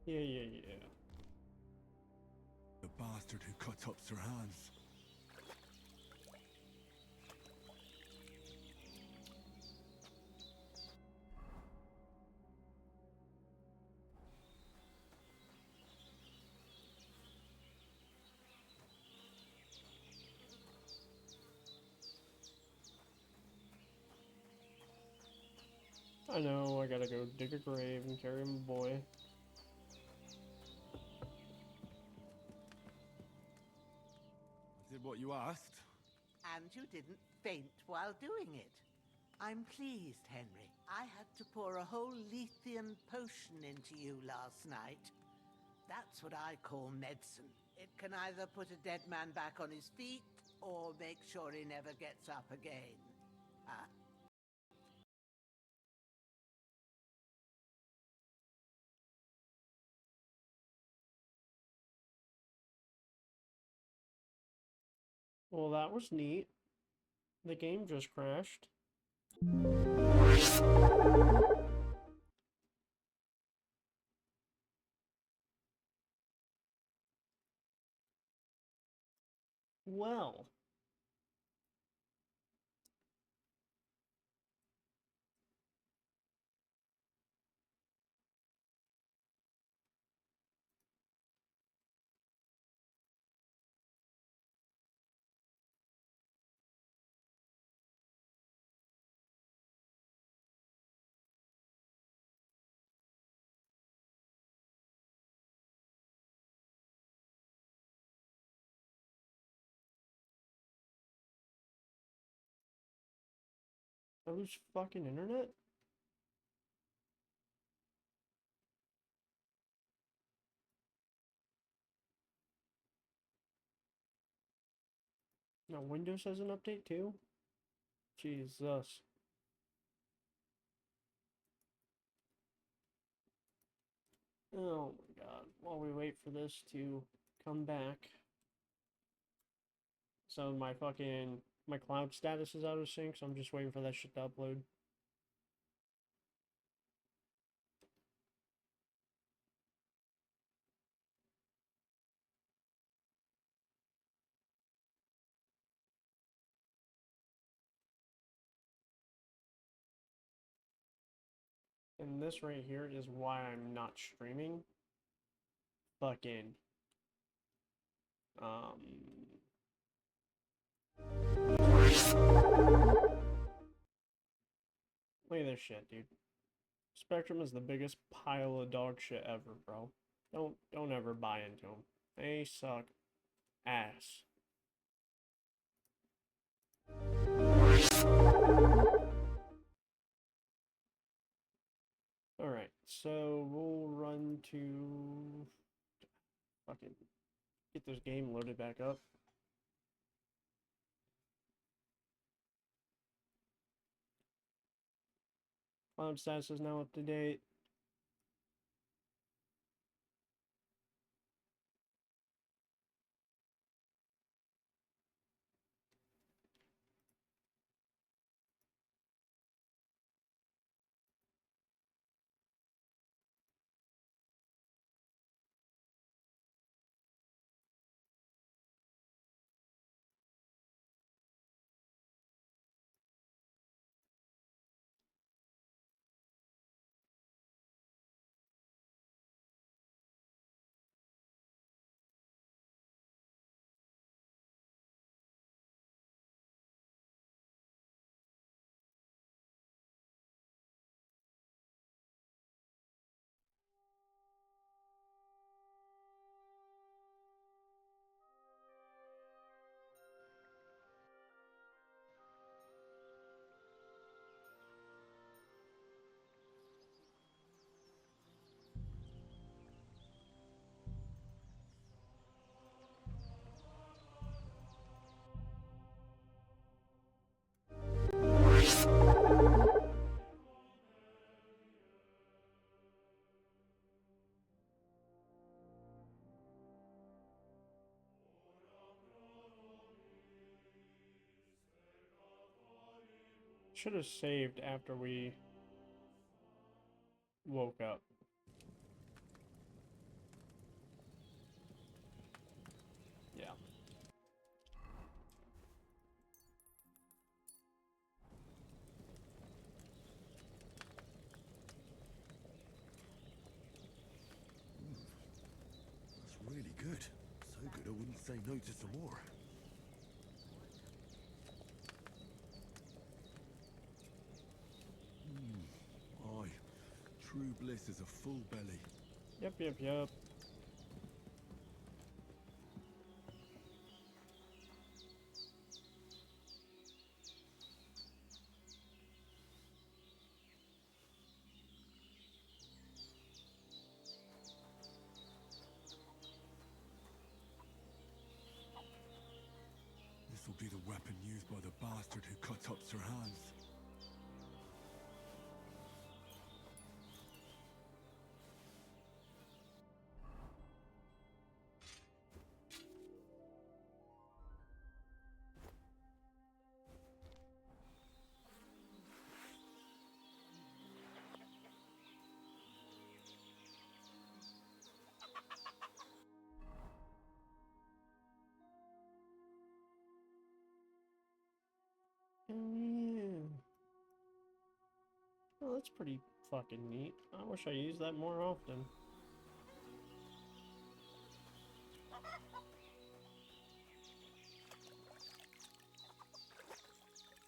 Yeah. The bastard who cut up Sir Hans. I know, I gotta go dig a grave and carry my boy. I did what you asked. And you didn't faint while doing it. I'm pleased, Henry. I had to pour a whole Lethean potion into you last night. That's what I call medicine. It can either put a dead man back on his feet, or make sure he never gets up again. Ah. Well, that was neat. The game just crashed. Well. Whose fucking internet? No, Windows has an update too? Jesus. Oh my god. While we wait for this to come back. So my cloud status is out of sync, so I'm just waiting for that shit to upload. And this right here is why I'm not streaming. Fucking. Look at this shit, dude. Spectrum is the biggest pile of dog shit ever, bro. Don't ever buy into them. They suck ass. Alright, so we'll run to fucking get this game loaded back up. Cloud status is now up to date. Should have saved after we woke up. wouldn't say no to some more. Aye. True bliss is a full belly. Yep, yep, yep. This will be the weapon used by the bastard who cut up Sir Hans. Yeah. Well, that's pretty fucking neat. I wish I used that more often.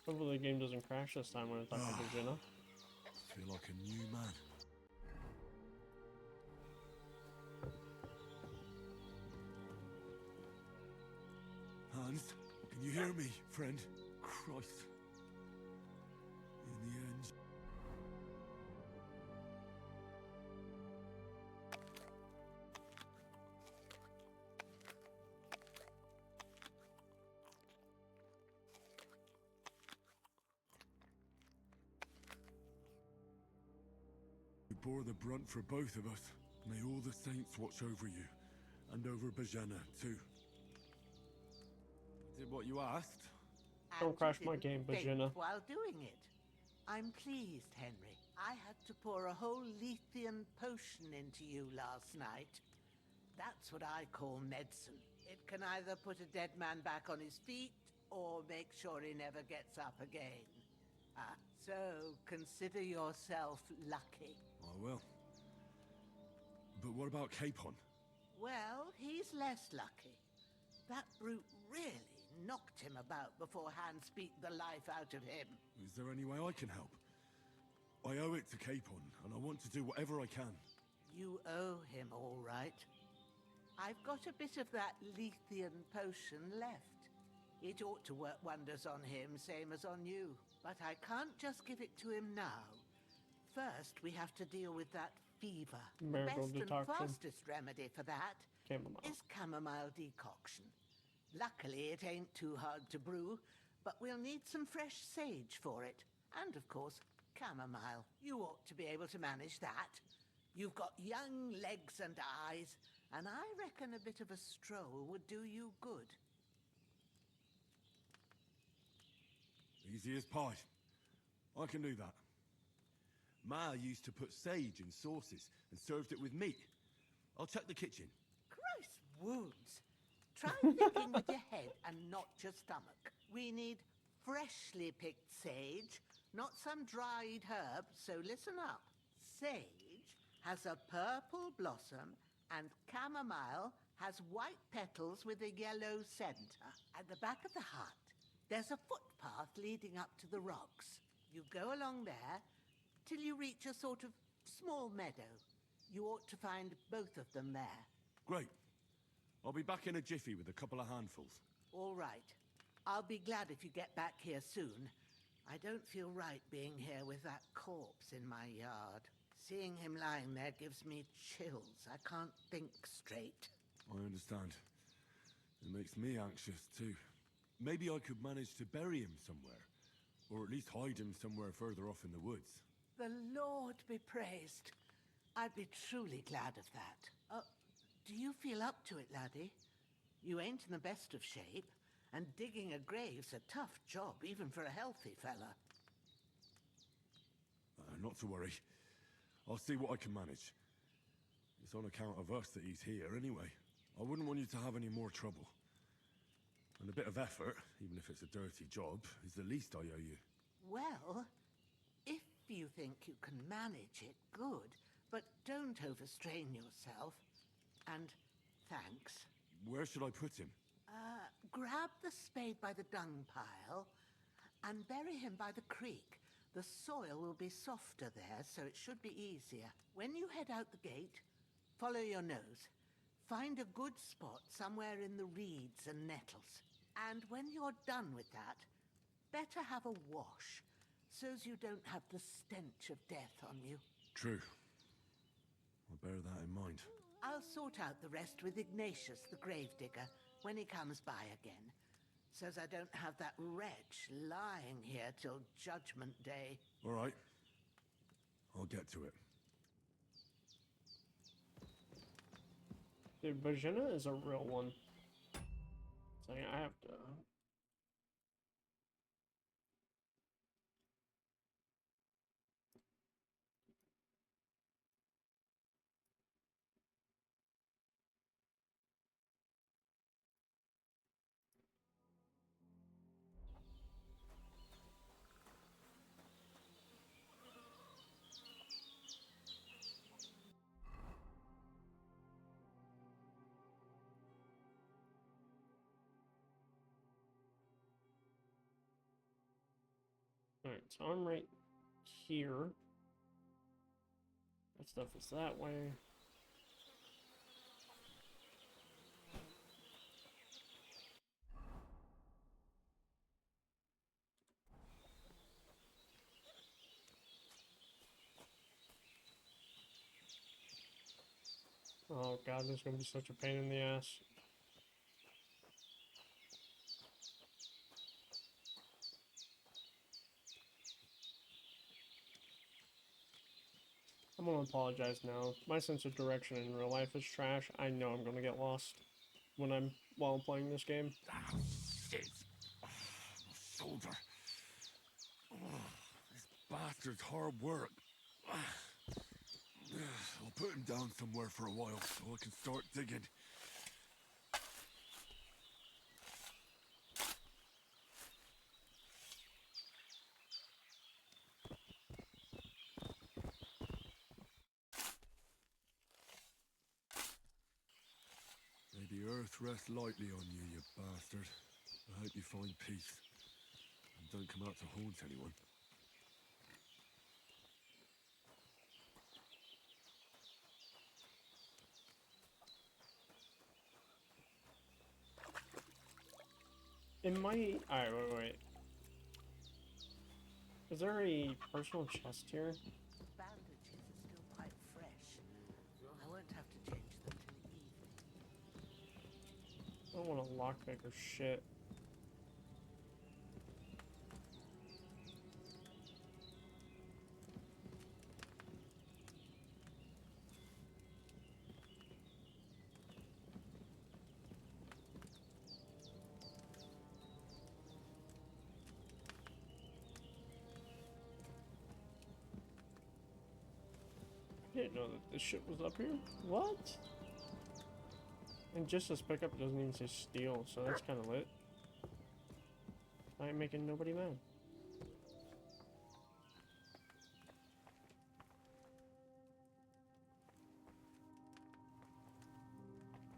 Hopefully the game doesn't crash this time when it's on Virginia. Feel like a new man. Hans, can you hear me, friend? Christ. In the end... You bore the brunt for both of us. May all the saints watch over you. And over Bajana, too. Did what you asked? Don't crash my didn't game, faint Bajina. while doing it. I'm pleased, Henry. I had to pour a whole Lethean potion into you last night. That's what I call medicine. It can either put a dead man back on his feet, or make sure he never gets up again. So consider yourself lucky. I will. But what about Capon? Well, he's less lucky. That brute really knocked him about before Hans beat the life out of him. Is there any way I can help? I owe it to Capon, and I want to do whatever I can. You owe him, all right. I've got a bit of that Lethean potion left. It ought to work wonders on him, same as on you. But I can't just give it to him now. First, we have to deal with that fever. Marital The best decoction. and fastest remedy for that Chamomile. is chamomile decoction. Luckily, it ain't too hard to brew, but we'll need some fresh sage for it. And, of course, chamomile. You ought to be able to manage that. You've got young legs and eyes, and I reckon a bit of a stroll would do you good. Easy as pie. I can do that. Ma used to put sage in sauces and served it with meat. I'll check the kitchen. Christ wounds! Try thinking with your head and not your stomach. We need freshly picked sage, not some dried herb, so listen up. Sage has a purple blossom and chamomile has white petals with a yellow center. At the back of the hut, there's a footpath leading up to the rocks. You go along there till you reach a sort of small meadow. You ought to find both of them there. Great. I'll be back in a jiffy with a couple of handfuls. All right. I'll be glad if you get back here soon. I don't feel right being here with that corpse in my yard. Seeing him lying there gives me chills. I can't think straight. I understand. It makes me anxious, too. Maybe I could manage to bury him somewhere. Or at least hide him somewhere further off in the woods. The Lord be praised. I'd be truly glad of that. Do you feel up to it, laddie? You ain't in the best of shape, and digging a grave's a tough job, even for a healthy fella. Not to worry. I'll see what I can manage. It's on account of us that he's here, anyway. I wouldn't want you to have any more trouble. And a bit of effort, even if it's a dirty job, is the least I owe you. Well, if you think you can manage it, good. But don't overstrain yourself. And thanks. Where should I put him? Grab the spade by the dung pile and bury him by the creek. The soil will be softer there, so it should be easier. When you head out the gate, follow your nose. Find a good spot somewhere in the reeds and nettles. And when you're done with that, better have a wash, so's you don't have the stench of death on you. True. I'll bear that in mind. I'll sort out the rest with Ignatius, the gravedigger, when he comes by again, so's I don't have that wretch lying here till Judgment Day. All right. I'll get to it. Dude, Bajina is a real one. So I have to... Alright, so I'm right here. That stuff is that way. Oh god, this is gonna be such a pain in the ass. I'm gonna apologize now. My sense of direction in real life is trash. I know I'm gonna get lost while I'm playing this game. Ah, shit. My shoulder. This bastard's hard work. I'll put him down somewhere for a while so I can start digging. May the earth rest lightly on you, you bastard. I hope you find peace and don't come out to haunt anyone. In my... Alright, wait. Is there a personal chest here? Bandages are still quite fresh. I won't have to change them till evening. I don't want a lockpick or shit. I didn't know that this shit was up here. What? And just this pickup doesn't even say steel, so that's kind of lit. I ain't making nobody mad.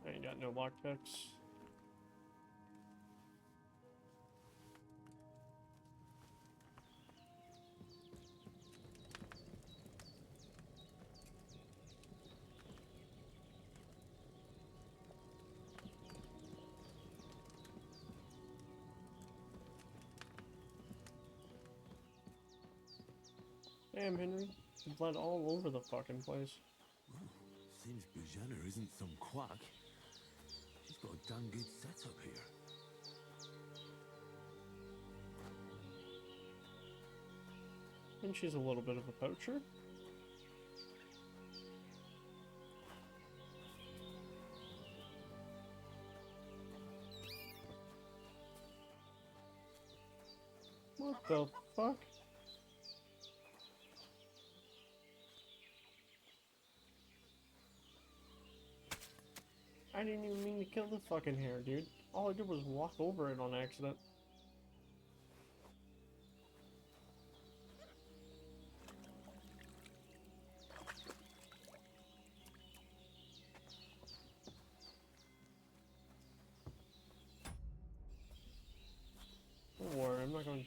I ain't got no lockpicks. Damn, Henry. There's blood all over the fucking place. Seems Bajana isn't some quack. She's got a damn good setup here. And she's a little bit of a poacher. What the fuck? I didn't even mean to kill the fucking hare, dude. All I did was walk over it on accident.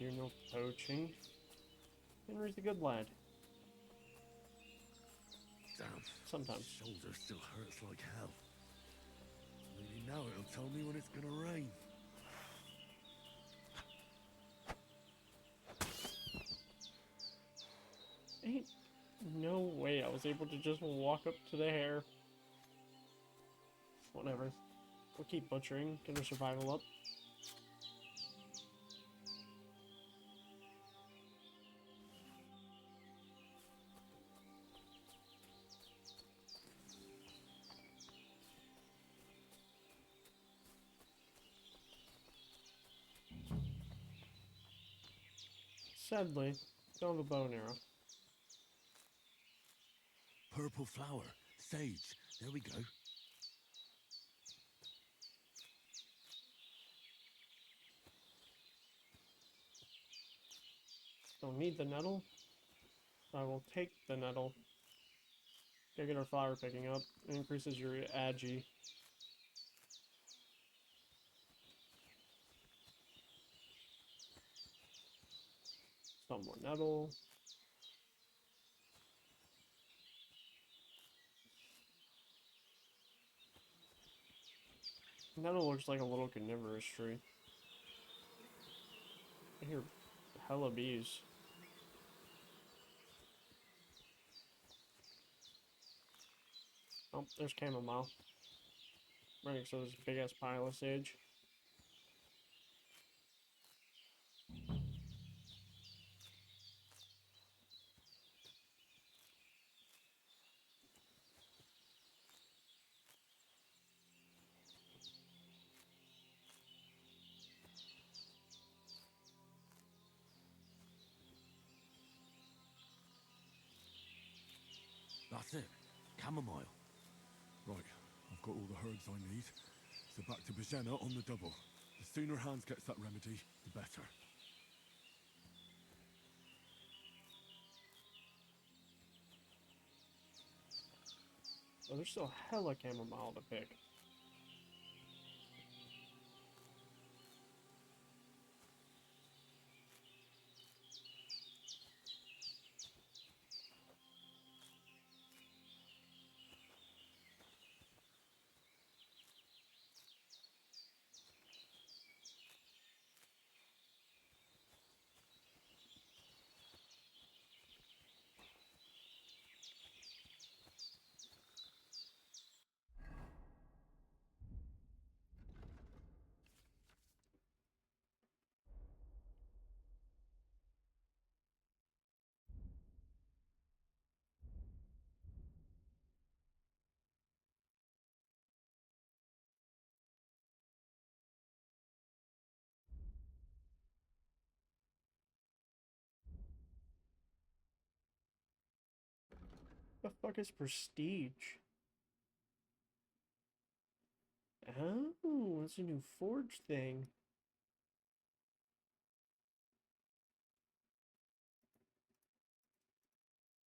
do no poaching. Henry's a good lad. Damn. Sometimes. Shoulder still hurts like hell. Maybe now it'll tell me when it's gonna rain. Ain't no way I was able to just walk up to the hare. Whatever. We'll keep butchering, get our survival up. Sadly, don't have a bow and arrow. Purple flower. Sage. There we go. Don't need the nettle. I will take the nettle. Gotta get our flower picking up. It increases your agi. Some more nettle. Nettle looks like a little carnivorous tree. I hear hella bees. Oh, there's chamomile. Right next to this big ass pile of sage. That's it. Chamomile. Right, I've got all the herbs I need. So back to Bajena on the double. The sooner Hans gets that remedy, the better. Oh, there's still hella chamomile to pick. The fuck is prestige? Oh, it's a new forge thing.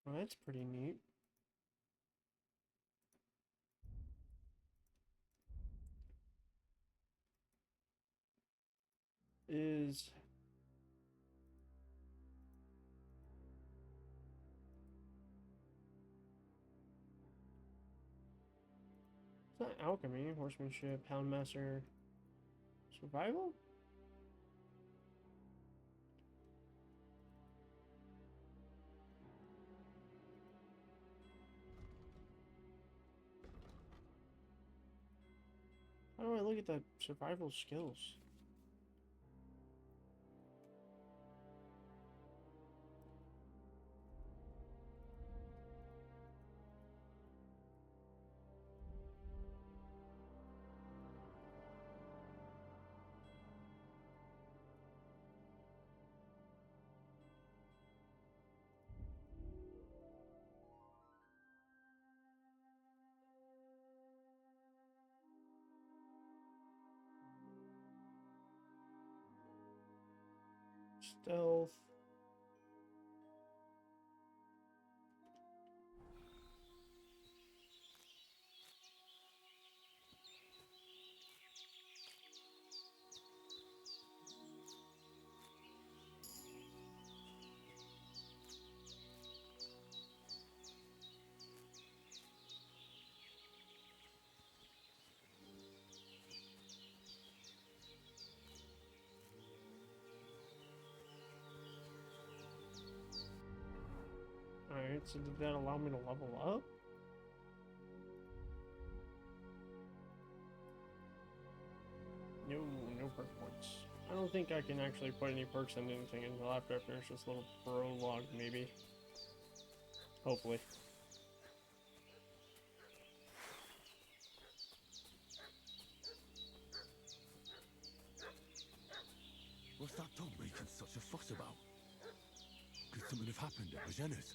Oh, that's pretty neat. Is it's not alchemy, horsemanship, houndmaster, survival? How do I look at the survival skills? Stealth. So did that allow me to level up? No, no perk points. I don't think I can actually put any perks on anything until after I finish this little prologue, maybe. Hopefully. What's that dog making such a fuss about? Could something have happened at Bajena's?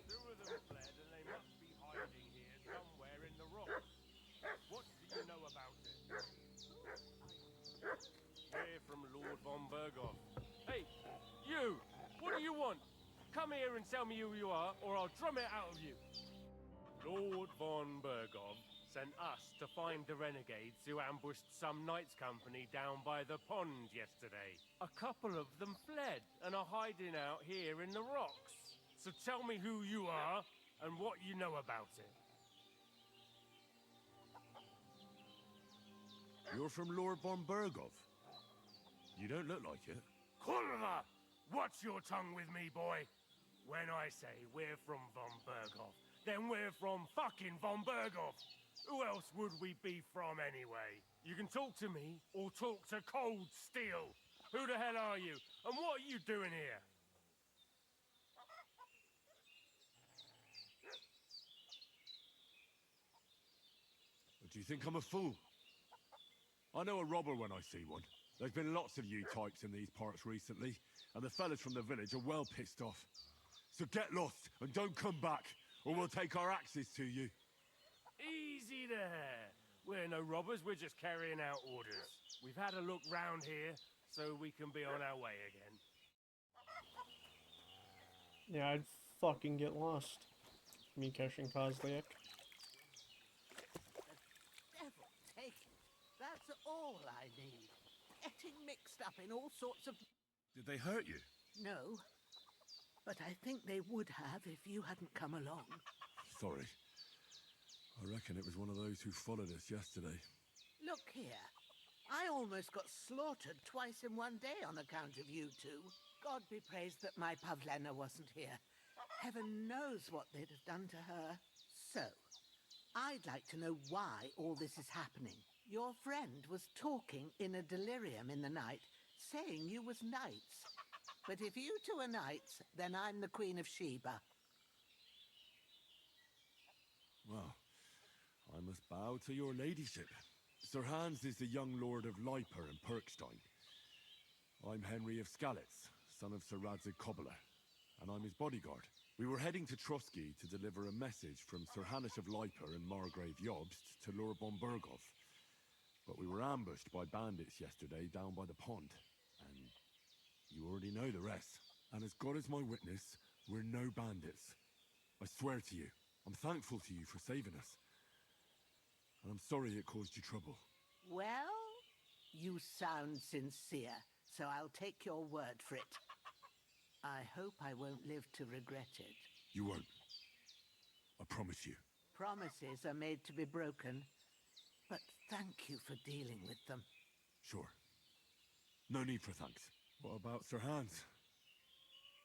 Two of them fled, and they must be hiding here somewhere in the rocks. What do you know about it? We're from Lord von Berghoff. Hey, you! What do you want? Come here and tell me who you are, or I'll drum it out of you. Lord von Berghoff sent us to find the renegades who ambushed some knights' company down by the pond yesterday. A couple of them fled and are hiding out here in the rocks. So tell me who you are and what you know about it. You're from Lord von Berghoff? You don't look like it. Kurva! Watch your tongue with me, boy. When I say we're from von Berghoff, then we're from fucking von Berghoff. Who else would we be from anyway? You can talk to me or talk to Cold Steel. Who the hell are you? And what are you doing here? Do you think I'm a fool? I know a robber when I see one. There's been lots of you types in these parts recently, and the fellas from the village are well pissed off. So get lost and don't come back, or we'll take our axes to you. Easy there. We're no robbers, we're just carrying out orders. We've had a look round here, so we can be on our way again. Yeah, I'd fucking get lost. Me catching Kozliak. Devil take it. That's all I need. Getting mixed up in all sorts of... Did they hurt you? No. But I think they would have if you hadn't come along. Sorry. I reckon it was one of those who followed us yesterday. Look here. I almost got slaughtered twice in one day on account of you two. God be praised that my Pavlena wasn't here. Heaven knows what they'd have done to her. So, I'd like to know why all this is happening. Your friend was talking in a delirium in the night, saying you was knights. But if you two are knights, then I'm the Queen of Sheba. Well, I must bow to your ladyship. Sir Hans is the young lord of Leiper and Perkstein. I'm Henry of Skalitz, son of Sir Radzig Cobbler, and I'm his bodyguard. We were heading to Trotsky to deliver a message from Sir Hanish of Leiper and Margrave Jobst to Lord von Berghoff. But we were ambushed by bandits yesterday down by the pond, and you already know the rest. And as God is my witness, we're no bandits. I swear to you, I'm thankful to you for saving us. And I'm sorry it caused you trouble. Well, you sound sincere, so I'll take your word for it. I hope I won't live to regret it. You won't. I promise you. Promises are made to be broken, but thank you for dealing with them. Sure. No need for thanks. What about Sir Hans?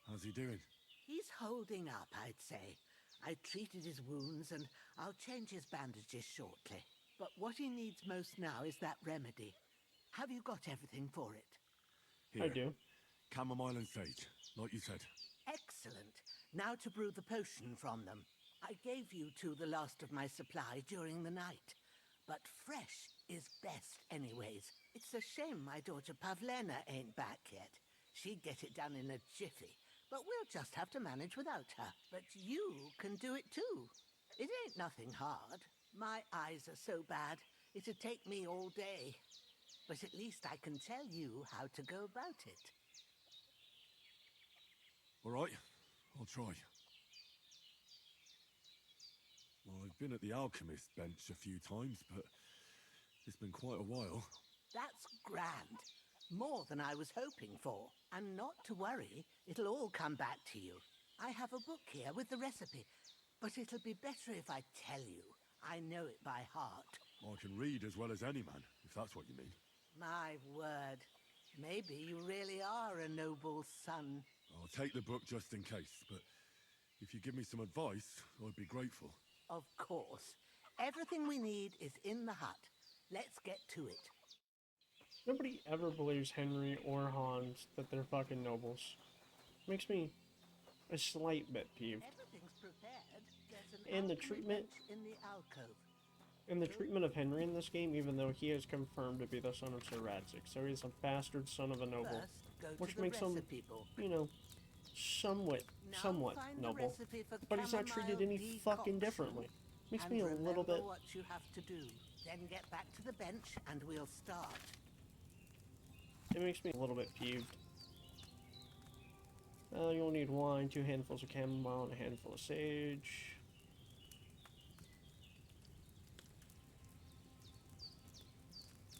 How's he doing? He's holding up, I'd say. I treated his wounds and I'll change his bandages shortly. But what he needs most now is that remedy. Have you got everything for it? Here. I do. Chamomile and sage, like you said. Excellent. Now to brew the potion from them. I gave you two the last of my supply during the night. But fresh is best anyways. It's a shame my daughter Pavlena ain't back yet. She'd get it done in a jiffy. But we'll just have to manage without her. But you can do it too. It ain't nothing hard. My eyes are so bad, it'd take me all day. But at least I can tell you how to go about it. All right, I'll try. Well, I've been at the alchemist bench a few times, but it's been quite a while. That's grand. More than I was hoping for. And not to worry, it'll all come back to you. I have a book here with the recipe, but it'll be better if I tell you. I know it by heart. I can read as well as any man, if that's what you mean. My word. Maybe you really are a noble son. I'll take the book just in case, but if you give me some advice, I'd be grateful. Of course. Everything we need is in the hut. Let's get to it. Nobody ever believes Henry or Hans that they're fucking nobles. Makes me a slight bit peeved. Everything's prepared. There's an And the alchemy treatment bench in the alcove. and the treatment of Henry in this game, even though he is confirmed to be the son of Sir Radzik, so he's a bastard son of a noble, which makes him, you know, somewhat noble. But he's not treated any fucking differently. Makes me a little bit. What you have to do. Then get back to the bench and we'll start. It makes me a little bit peeved. You'll need wine, 2 handfuls of chamomile, and a handful of sage.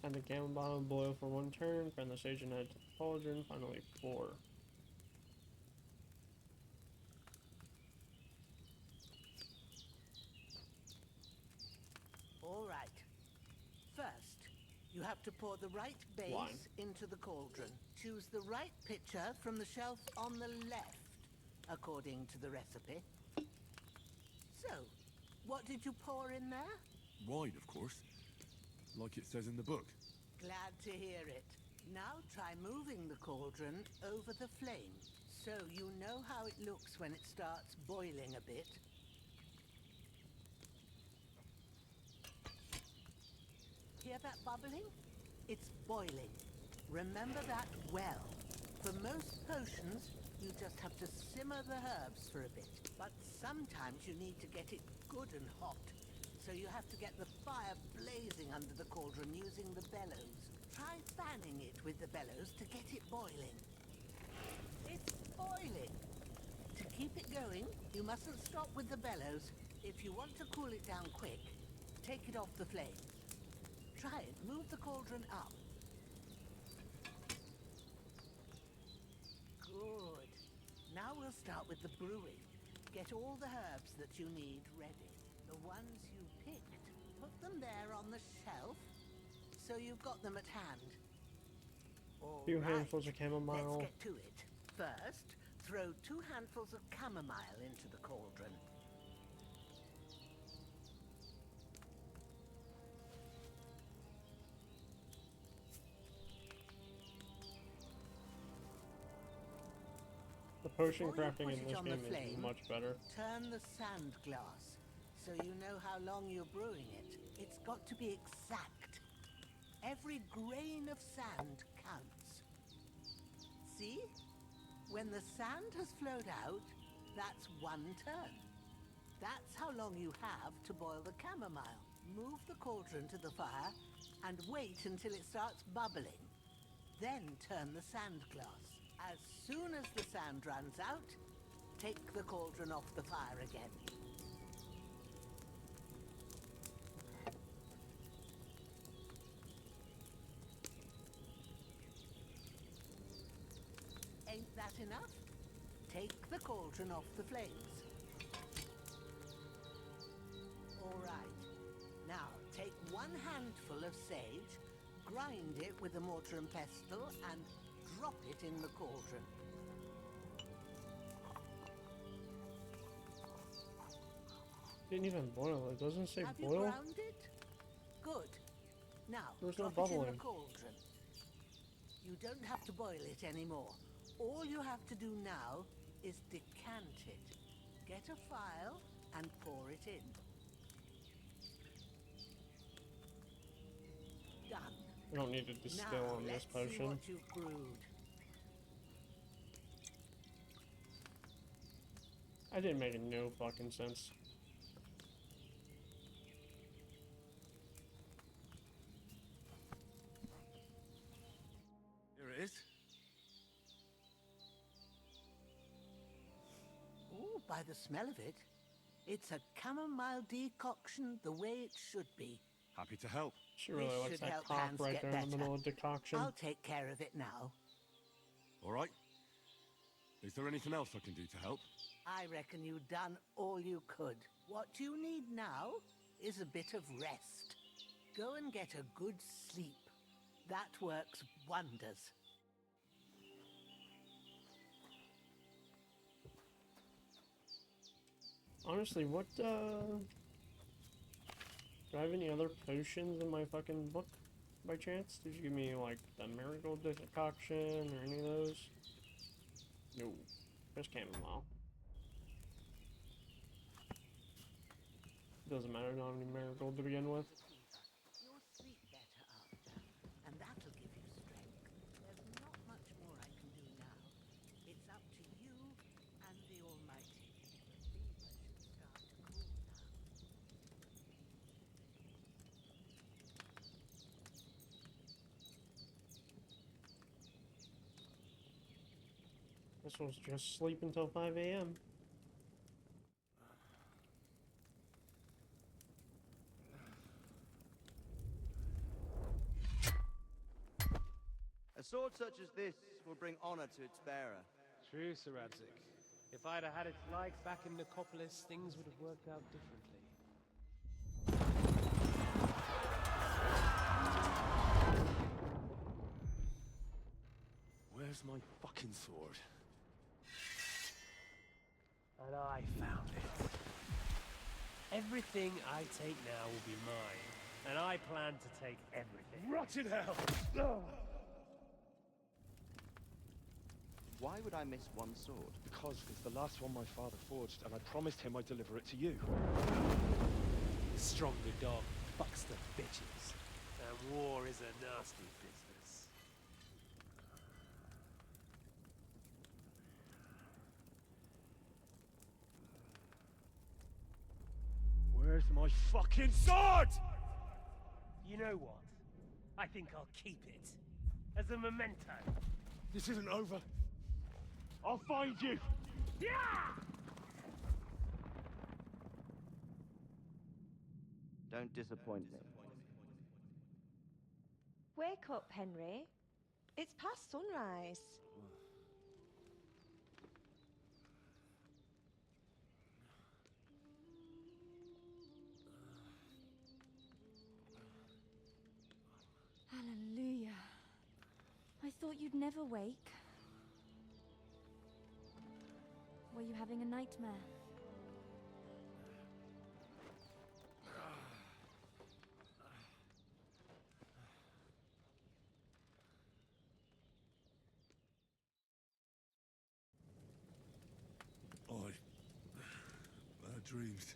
Add the chamomile and boil for 1 turn. Grind the sage and add to the cauldron. Finally, 4. All right. First, you have to pour the right base Wine. into the cauldron. Choose the right pitcher from the shelf on the left, according to the recipe. So, what did you pour in there? Wine, of course. Like it says in the book. Glad to hear it. Now try moving the cauldron over the flame, so you know how it looks when it starts boiling a bit. Hear that bubbling? It's boiling. Remember that well. For most potions, you just have to simmer the herbs for a bit. But sometimes you need to get it good and hot. So you have to get the fire blazing under the cauldron using the bellows. Try fanning it with the bellows to get it boiling. It's boiling. To keep it going, you mustn't stop with the bellows. If you want to cool it down quick, take it off the flame. Try it. Move the cauldron up. Good. Now we'll start with the brewing. Get all the herbs that you need ready. The ones you picked, put them there on the shelf, so you've got them at hand. All 2 right, handfuls of chamomile. let's get to it. First, throw 2 handfuls of chamomile into the cauldron. The potion Before you crafting put in it this on the game is flame, much better. Turn the sand glass, so you know how long you're brewing it. It's got to be exact. Every grain of sand counts. See? When the sand has flowed out, that's 1 turn. That's how long you have to boil the chamomile. Move the cauldron to the fire and wait until it starts bubbling. Then turn the sand glass. As soon as the sand runs out, take the cauldron off the fire again. Ain't that enough? Take the cauldron off the flames. All right. Now, take 1 handful of sage, grind it with a mortar and pestle, and drop it in the cauldron. Didn't even boil. It doesn't say Have you boil. ground it? Good. Now, There's no drop it in bubbling. the cauldron. You don't have to boil it anymore. All you have to do now is decant it. Get a phial and pour it in. Done. I don't need to distill Now, on this let's see potion. what you've brewed. I didn't make no fucking sense. Here it is. Ooh, by the smell of it, it's a chamomile decoction the way it should be. Happy to help. She really This likes should that help cock Hans right get there in the better. middle of decoction. I'll take care of it now. All right. Is there anything else I can do to help? I reckon you've done all you could. What you need now is a bit of rest. Go and get a good sleep. That works wonders. Honestly, what, do I have any other potions in my fucking book, by chance? Did you give me, like, the miracle decoction or any of those? No. Just chamomile. Doesn't matter, not any marigold to begin with. You'll sleep better after, and that'll give you strength. There's not much more I can do now. It's up to you and the Almighty. The fever should start to cool now. This was just sleep until 5 a.m. A sword such as this will bring honor to its bearer. True, Sir Radzik. If I'd have had its like back in Nicopolis, things would have worked out differently. Where's my fucking sword? And I found it. Everything I take now will be mine, and I plan to take everything. Rot in hell! Why would I miss one sword? Because it's the last one my father forged, and I promised him I'd deliver it to you. The stronger dog fucks the bitches, and war is a nasty business. Where's my fucking sword? You know what? I think I'll keep it. As a memento. This isn't over. I'll find you! Yeah! Don't disappoint me. Wake up, Henry. It's past sunrise. Hallelujah. I thought you'd never wake. Were you having a nightmare? Bad dreams.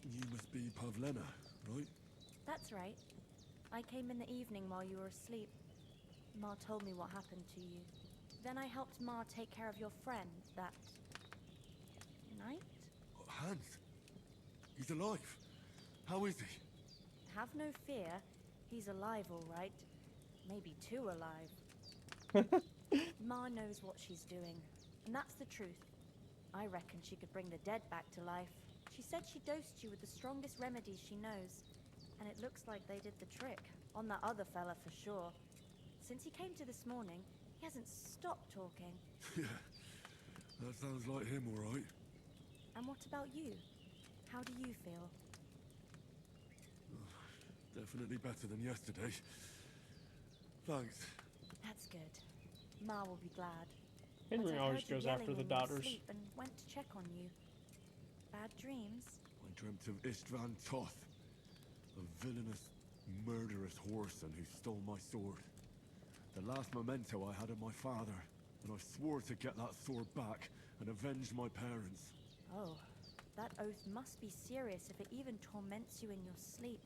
You must be Pavlena, right? That's right. I came in the evening while you were asleep. Ma told me what happened to you. Then I helped Ma take care of your friend that night? Hans? He's alive. How is he? Have no fear. He's alive, all right. Maybe too alive. Ma knows what she's doing, and that's the truth. I reckon she could bring the dead back to life. She said she dosed you with the strongest remedies she knows, and it looks like they did the trick. On that other fella for sure. Since he came to this morning, he hasn't stopped talking. Yeah, that sounds like him, all right. And what about you? How do you feel? Definitely better than yesterday. Thanks. That's good. Ma will be glad. Henry But I always heard you goes yelling after the in your daughters. sleep and went to check on you. Bad dreams? I dreamt of Istvan Toth, a villainous, murderous whoreson who stole my sword. The last memento I had of my father, and I swore to get that sword back and avenge my parents. Oh, that oath must be serious if it even torments you in your sleep.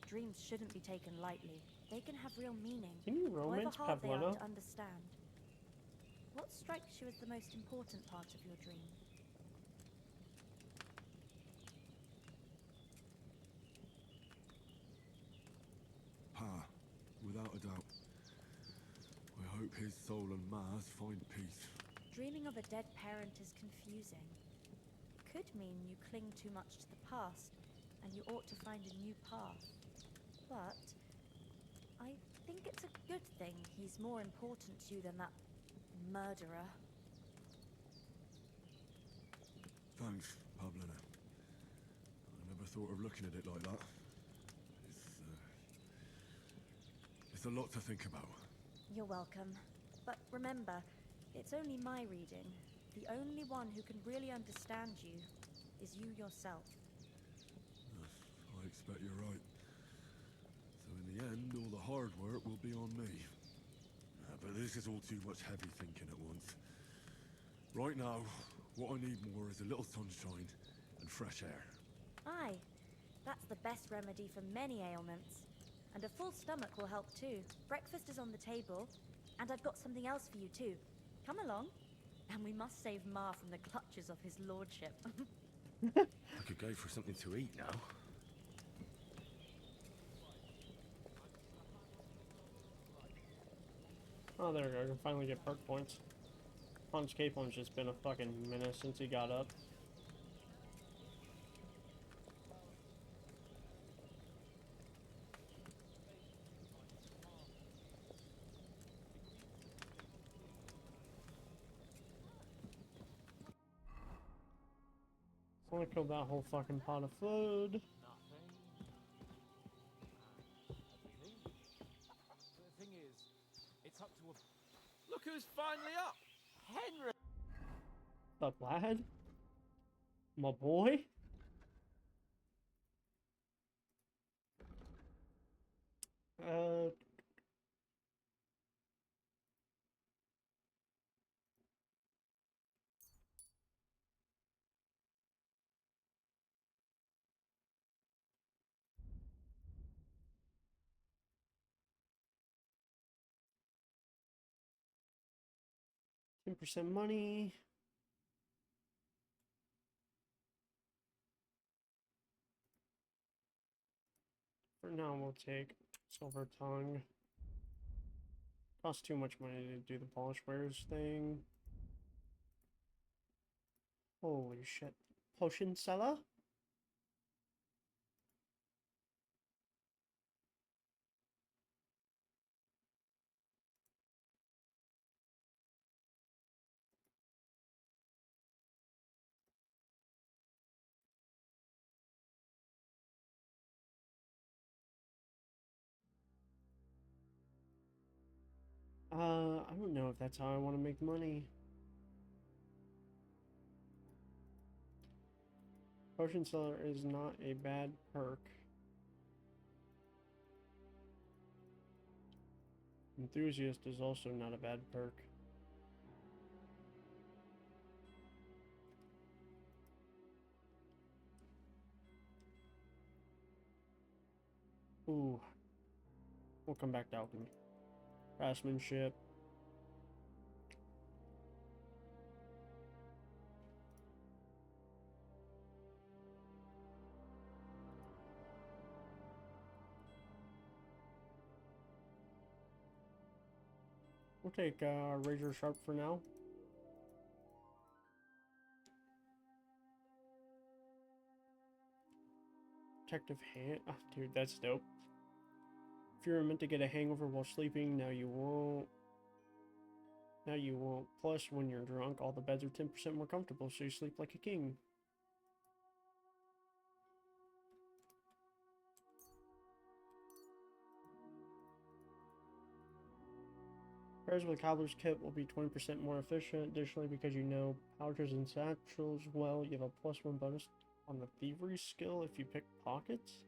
Dreams shouldn't be taken lightly. They can have real meaning, Can you however romance hard they are Pavlena? to understand. What strikes you as the most important part of your dream? Pa, without a doubt. I hope his soul and Ma's find peace. Dreaming of a dead parent is confusing. Could mean you cling too much to the past, and you ought to find a new path. But I think it's a good thing he's more important to you than that murderer. Thanks, Pavlena. I never thought of looking at it like that. It's a lot to think about. You're welcome. But remember, it's only my reading. The only one who can really understand you is you yourself. I expect you're right. So in the end, all the hard work will be on me. But this is all too much heavy thinking at once. Right now, what I need more is a little sunshine and fresh air. Aye, that's the best remedy for many ailments. And a full stomach will help too. Breakfast is on the table, and I've got something else for you too. Come along, and we must save Ma from the clutches of his lordship. I could go for something to eat now. Oh, there we go. I can finally get perk points. Punch Capeland's just been a fucking menace since he got up. I want to kill that whole fucking pot of food. The thing is, it's up to a... Look who's finally up! Henry! Up, lad? My boy? Uh... 10% money. For now, we'll take Silver Tongue. Costs too much money to do the polish wares thing. Holy shit. Potion seller? I don't know if that's how I want to make money. Potion seller is not a bad perk. Enthusiast is also not a bad perk. Ooh. We'll come back to alchemy. Craftsmanship. We'll take Razor Sharp for now. Protective hand. Oh, dude, that's dope. If you were meant to get a hangover while sleeping, now you won't. Now you won't. Plus, when you're drunk, all the beds are 10% more comfortable, so you sleep like a king. Prayers with Cobbler's Kit will be 20% more efficient. Additionally, because you know pouches and satchels well, you have a +1 bonus on the thievery skill if you pick pockets.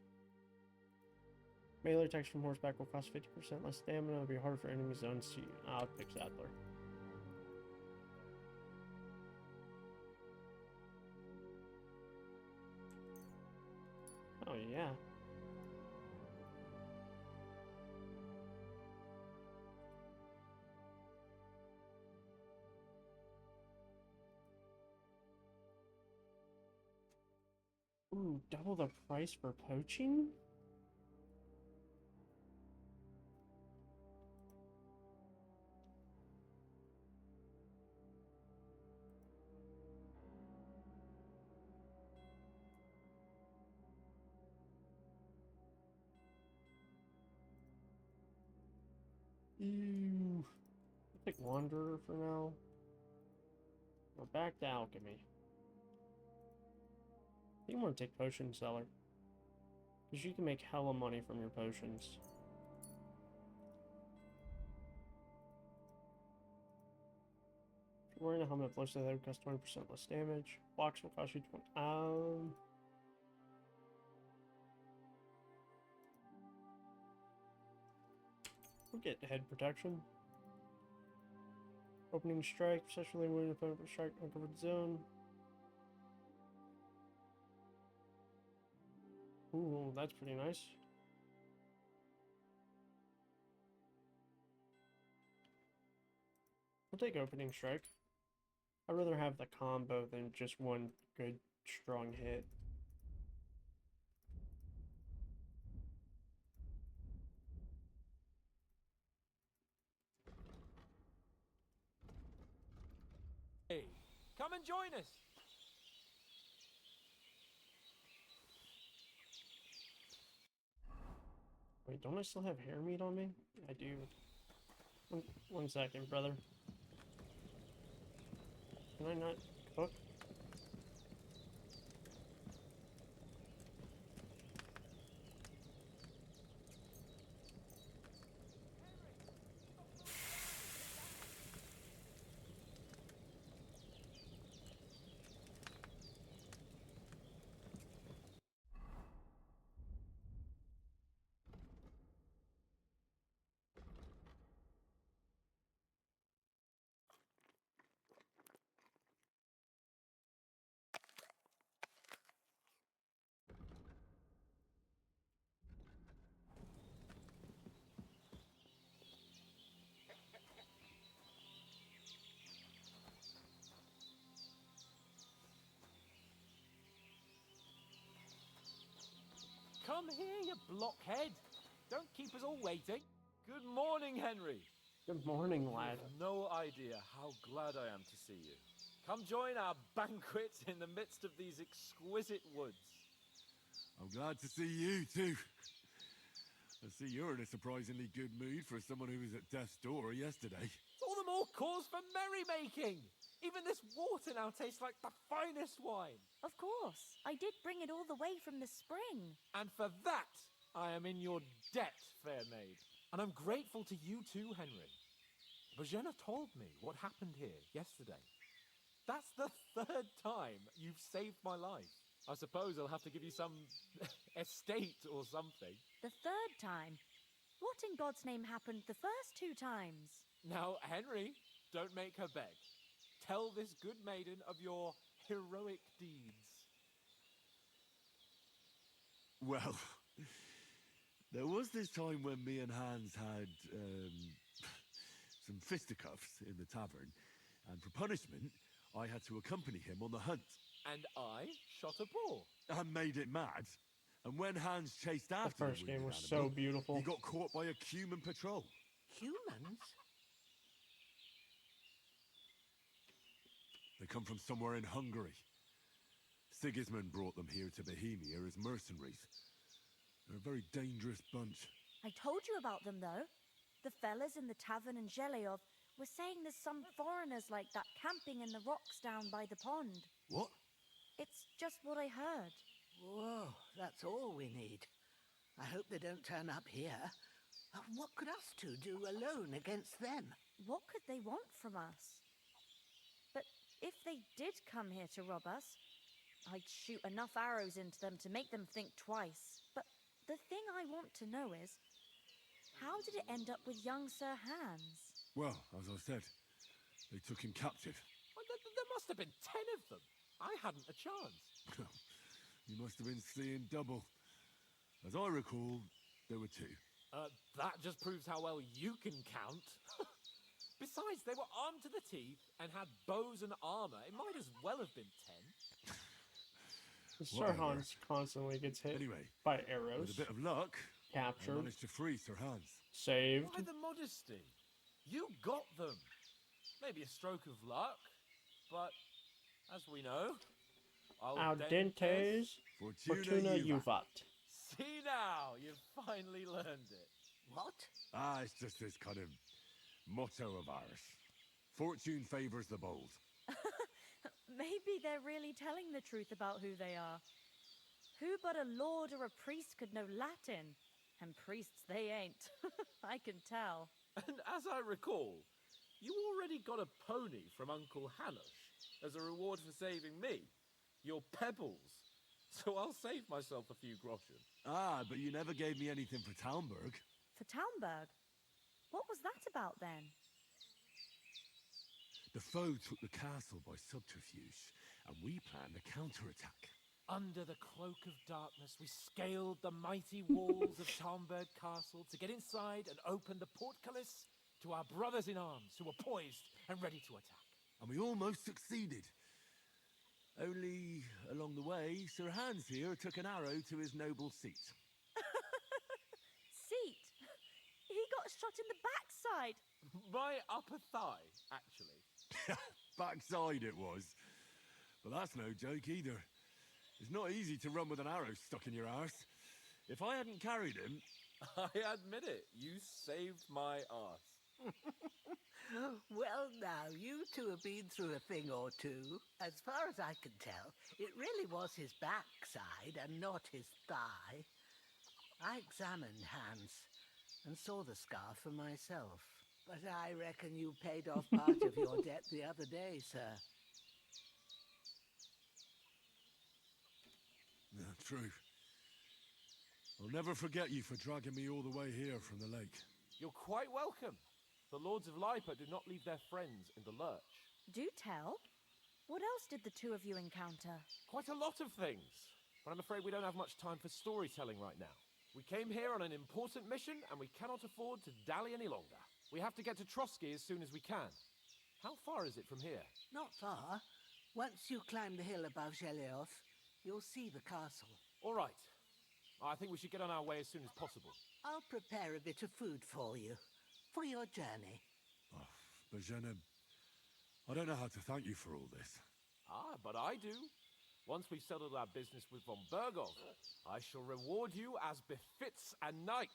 Melee attacks from horseback will cost 50% less stamina. It'll be harder for enemies to unsee. I'll pick Saddler. Oh yeah. Ooh, double the price for poaching? Ew. I'll pick Wanderer for now. We're back to alchemy. I think I'm gonna take Potion Seller. Because you can make hella money from your potions. Wearing a helmet blows to the head costs 20% less damage. Blocks will cost you 20. We'll get head protection. Opening strike, especially when you opponent strike uncovered zone. Ooh, that's pretty nice. We'll take opening strike. I'd rather have the combo than just one good, strong hit. Hey, come and join us. Wait, don't I still have hair meat on me? I do. One second, brother. Can I not cook? Come here, you blockhead. Don't keep us all waiting. Good morning, Henry. Good morning, lad. You have no idea how glad I am to see you. Come join our banquet in the midst of these exquisite woods. I'm glad to see you, too. I see you're in a surprisingly good mood for someone who was at death's door yesterday. It's all the more cause for merrymaking. Even this water now tastes like the finest wine. Of course. I did bring it all the way from the spring. And for that, I am in your debt, fair maid. And I'm grateful to you too, Henry. Bojena told me what happened here yesterday. That's the third time you've saved my life. I suppose I'll have to give you some estate or something. The third time? What in God's name happened the first 2 times? Now, Henry, don't make her beg. Tell this good maiden of your heroic deeds. Well, there was this time when me and Hans had some fisticuffs in the tavern, and for punishment, I had to accompany him on the hunt. And I shot a boar. And made it mad. And when Hans chased after the first game was so beautiful. He got caught by a human patrol. Humans? They come from somewhere in Hungary. Sigismund brought them here to Bohemia as mercenaries. They're a very dangerous bunch. I told you about them, though. The fellas in the tavern in Zheleov were saying there's some foreigners like that camping in the rocks down by the pond. What? It's just what I heard. Whoa, that's all we need. I hope they don't turn up here. What could us two do alone against them? What could they want from us? But if they did come here to rob us, I'd shoot enough arrows into them to make them think twice. But the thing I want to know is, how did it end up with young Sir Hans? Well, as I said, they took him captive. Well, there must have been 10 of them. I hadn't a chance. You must have been seeing double. As I recall, there were 2. That just proves how well you can count. Besides, they were armed to the teeth and had bows and armor. It might as well have been 10. Sir Hans constantly gets hit by arrows. With a bit of luck, captured. I managed to free Sir Hans. Saved. Why the modesty? You got them. Maybe a stroke of luck, but as we know, al dentes, fortuna juvat. See now, you've finally learned it. What? It's just this kind of motto of ours. Fortune favors the bold. Maybe they're really telling the truth about who they are. Who but a lord or a priest could know Latin? And priests they ain't. I can tell. And as I recall, You already got a pony from Uncle Hanush as a reward for saving me. Your pebbles. So I'll save myself a few groschen. Ah, but you never gave me anything for Townburg. For Townburg? What was that about then? The foe took the castle by subterfuge, and we planned a counterattack. Under the cloak of darkness, we scaled the mighty walls of Townburg Castle to get inside and open the portcullis to our brothers in arms who were poised and ready to attack. And we almost succeeded. Only, along the way, Sir Hans here took an arrow to his noble seat. Seat? He got shot in the backside. My upper thigh, actually. Backside it was. But that's no joke either. It's not easy to run with an arrow stuck in your arse. If I hadn't carried him... I admit it, you saved my arse. Well, now, you two have been through a thing or two. As far as I can tell, it really was his backside and not his thigh. I examined Hans and saw the scar for myself. But I reckon you paid off part of your debt the other day, sir. No, true. I'll never forget you for dragging me all the way here from the lake. You're quite welcome. The Lords of Lipa do not leave their friends in the lurch. Do tell. What else did the two of you encounter? Quite a lot of things. But I'm afraid we don't have much time for storytelling right now. We came here on an important mission, and we cannot afford to dally any longer. We have to get to Trotsky as soon as we can. How far is it from here? Not far. Once you climb the hill above Zhelioth, you'll see the castle. All right. I think we should get on our way as soon as possible. I'll prepare a bit of food for you, for your journey. Oh, Bajena, I don't know how to thank you for all this. Ah, but I do. Once we've settled our business with von Bergov, I shall reward you as befits a knight.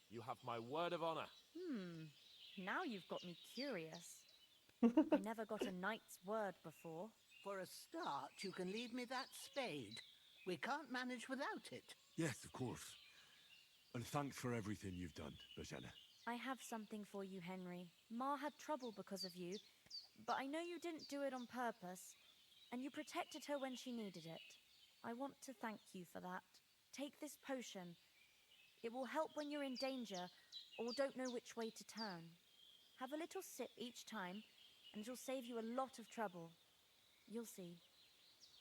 You have my word of honor. Now you've got me curious. I never got a knight's word before. For a start, you can leave me that spade. We can't manage without it. Yes, of course. And thanks for everything you've done, Bajena. I have something for you, Henry. Ma had trouble because of you, but I know you didn't do it on purpose, and you protected her when she needed it. I want to thank you for that. Take this potion. It will help when you're in danger or don't know which way to turn. Have a little sip each time, and it'll save you a lot of trouble. You'll see.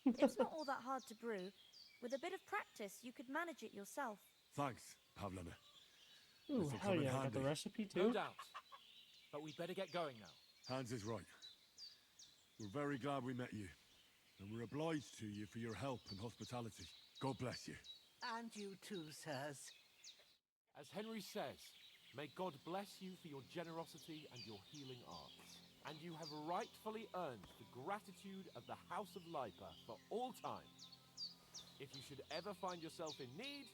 It's not all that hard to brew. With a bit of practice, you could manage it yourself. Thanks, Pavlena. Ooh, hell yeah, I got the recipe too. No doubt. But we'd better get going now. Hans is right. We're very glad we met you. And we're obliged to you for your help and hospitality. God bless you. And you too, sirs. As Henry says, may God bless you for your generosity and your healing arts. And you have rightfully earned the gratitude of the House of Lipa for all time. If you should ever find yourself in need,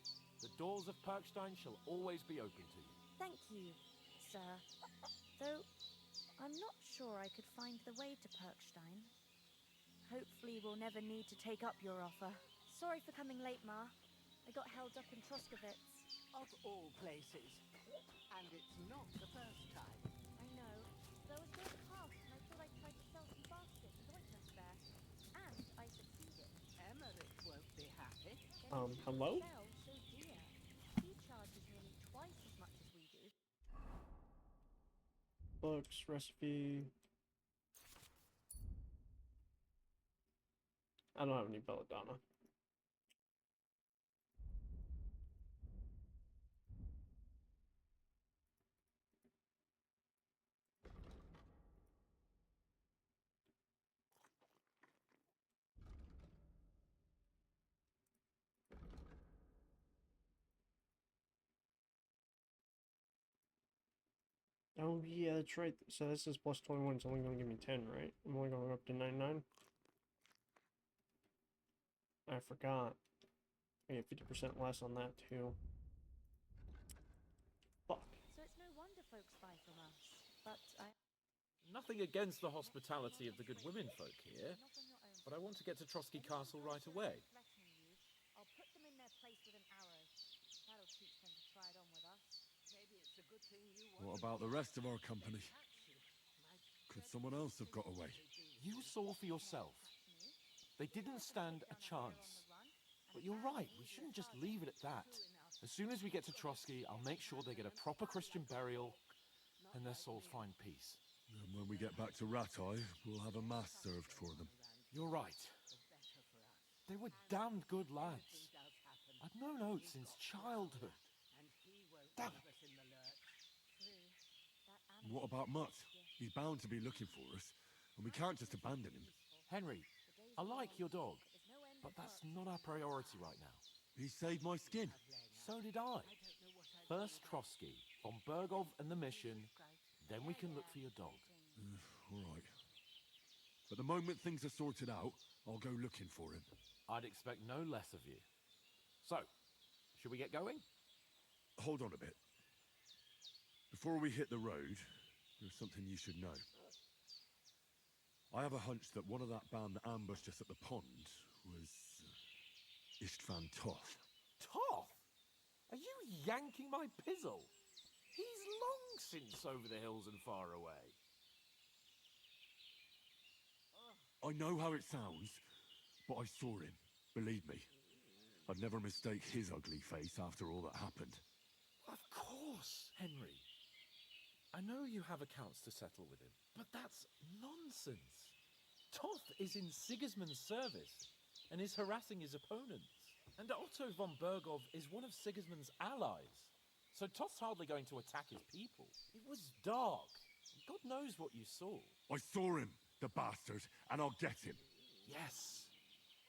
the doors of Perkstein shall always be open to you. Thank you, sir. Though, I'm not sure I could find the way to Perkstein. Hopefully we'll never need to take up your offer. Sorry for coming late, Ma. I got held up in Troskowitz. Of all places. And it's not the first time. I know. There was no past, and I thought I tried to sell some baskets and ointments there. And I succeeded. Emmerich won't be happy. Hello? Sell so dear. He charges nearly twice as much as we do. Books, recipe. I don't have any belladonna. Oh yeah, that's right. So this is plus 21, it's only going to give me 10, right? I'm only going up to 99. I forgot. I get 50% less on that too. Fuck. So it's no wonder folks buy from us. But Nothing against the hospitality of the good women folk here, but I want to get to Trotsky Castle right away. I'll put them in their place with an arrow. That'll teach them to try it on with us. Maybe it's a good thing you What about the rest of our company? Could someone else have got away? You saw for yourself. They didn't stand a chance. But you're right, we shouldn't just leave it at that. As soon as we get to Trotsky, I'll make sure they get a proper Christian burial and their souls find peace. And when we get back to Rattay, we'll have a mass served for them. You're right. They were damned good lads. I've known Oates since childhood. Damn it. What about Mutt? He's bound to be looking for us, and we can't just abandon him. Henry, I like your dog, but that's not our priority right now. He saved my skin. So did I. First Trotsky, von Bergov and the mission, then we can look for your dog. All right. But the moment things are sorted out, I'll go looking for him. I'd expect no less of you. So, should we get going? Hold on a bit. Before we hit the road, there's something you should know. I have a hunch that one of that band that ambushed us at the pond was Istvan Toth. Toth? Are you yanking my pizzle? He's long since over the hills and far away. I know how it sounds, but I saw him. Believe me. I'd never mistake his ugly face after all that happened. Of course, Henry. I know you have accounts to settle with him, but that's nonsense. Toth is in Sigismund's service and is harassing his opponents. And Otto von Bergov is one of Sigismund's allies. So Toth's hardly going to attack his people. It was dark. God knows what you saw. I saw him, the bastard, and I'll get him. Yes.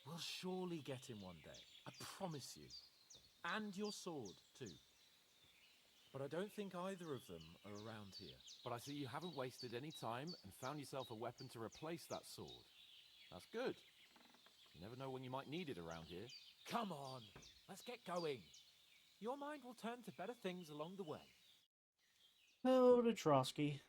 We'll surely get him one day. I promise you. And your sword, too. But I don't think either of them are around here. But I see you haven't wasted any time and found yourself a weapon to replace that sword. That's good. You never know when you might need it around here. Come on, let's get going. Your mind will turn to better things along the way. Oh, to Trotsky.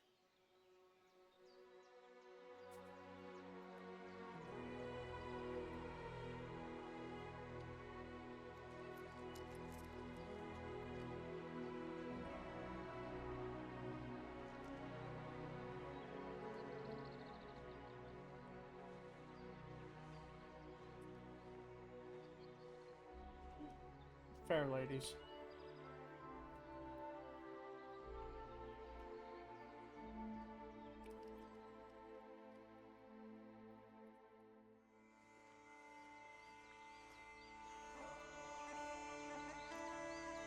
Fair ladies.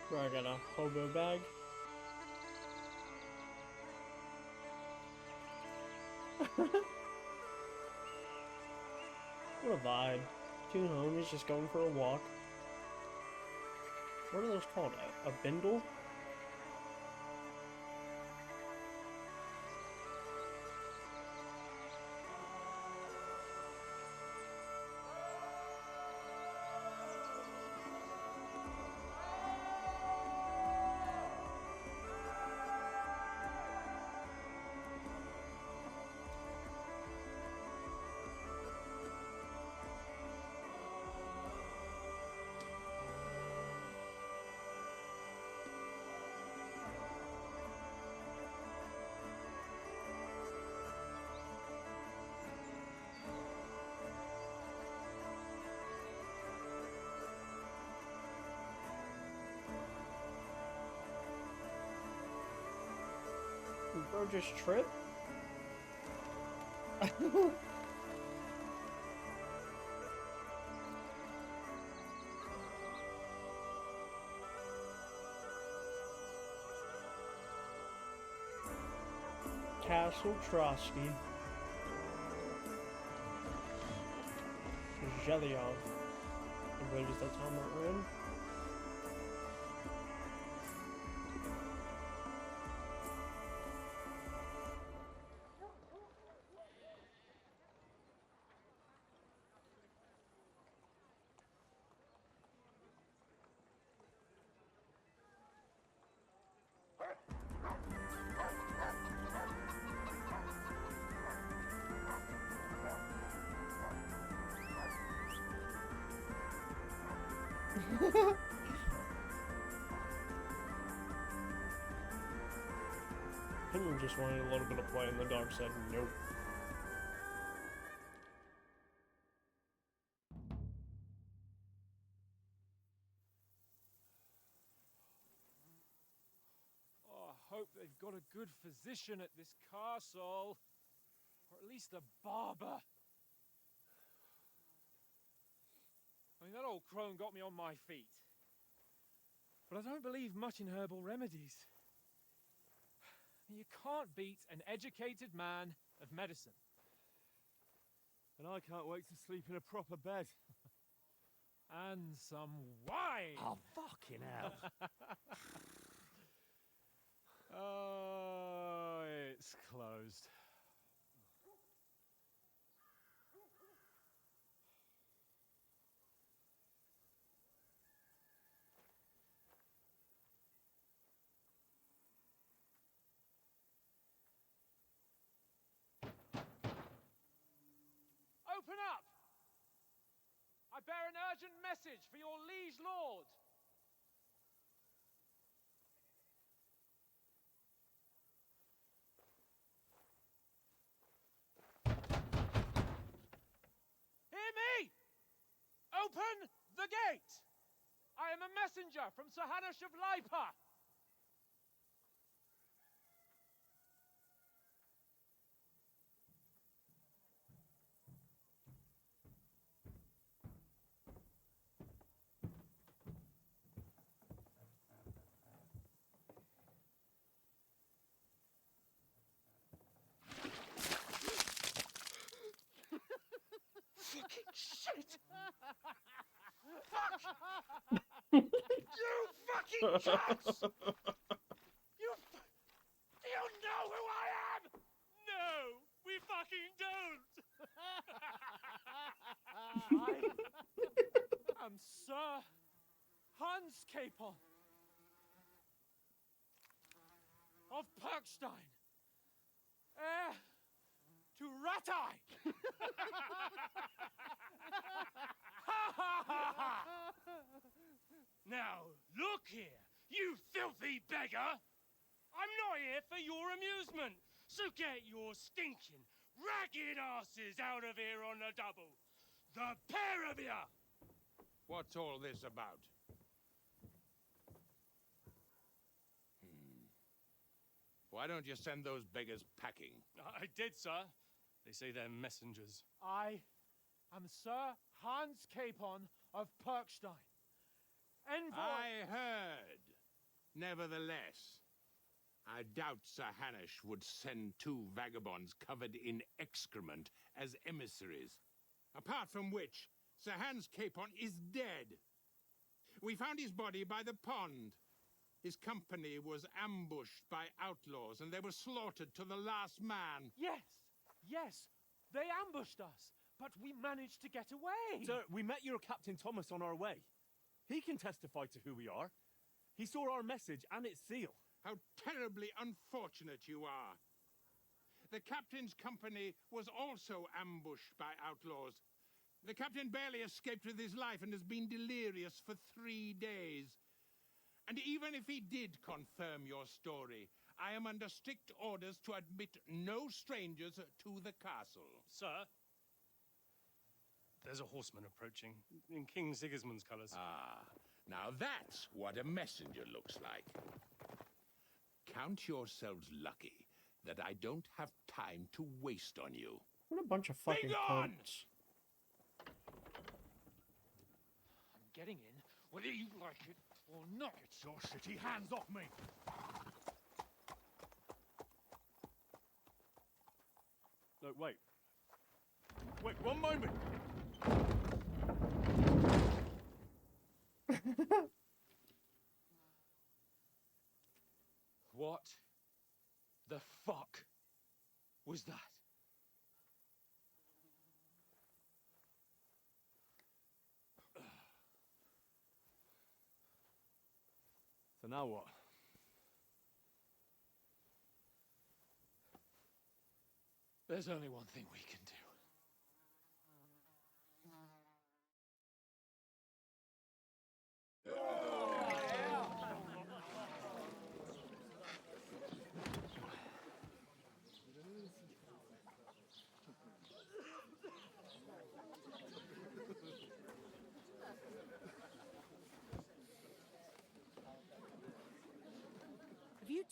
Where I got a hobo bag. What a vibe. Two homies just going for a walk. What are those called? A bindle? Bro, just trip? Castle Trotsky. Zhelyov. I believe that's how that ran. nothing? You just wanted a little bit of play, and the dog said nope. Oh, I hope they've got a good physician at this castle. Or at least a barber. I mean, that old crone got me on my feet. But I don't believe much in herbal remedies. You can't beat an educated man of medicine. And I can't wait to sleep in a proper bed. And some wine! Oh, fucking hell. Oh, it's closed. Open up! I bear an urgent message for your liege lord. Hear me! Open the gate! I am a messenger from Sir Hanush of Lipa. Fucking shit! Fuck! You fucking cunts! Do you know who I am? No, we fucking don't! I am Sir Hans Capon of Perkstein, heir to Ratai! Now, look here, you filthy beggar! I'm not here for your amusement, so get your stinking, ragged asses out of here on the double! The pair of you! What's all this about? Why don't you send those beggars packing? I did, sir. They say they're messengers. I am Sir Hans Capon of Perkstein. Envoy... I heard. Nevertheless, I doubt Sir Hanush would send two vagabonds covered in excrement as emissaries. Apart from which, Sir Hans Capon is dead. We found his body by the pond. His company was ambushed by outlaws, and they were slaughtered to the last man. Yes, they ambushed us, but we managed to get away. Sir, we met your Captain Thomas on our way. He can testify to who we are. He saw our message and its seal. How terribly unfortunate you are. The captain's company was also ambushed by outlaws. The captain barely escaped with his life and has been delirious for 3 days. And even if he did confirm your story, I am under strict orders to admit no strangers to the castle. Sir, there's a horseman approaching in King Sigismund's colours. Ah, now that's what a messenger looks like. Count yourselves lucky that I don't have time to waste on you. What a bunch of fucking cunts. I'm getting in, whether you like it or not. Get your shitty hands off me! Look, wait. Wait, one moment! What the fuck was that? So now what? There's only one thing we can do.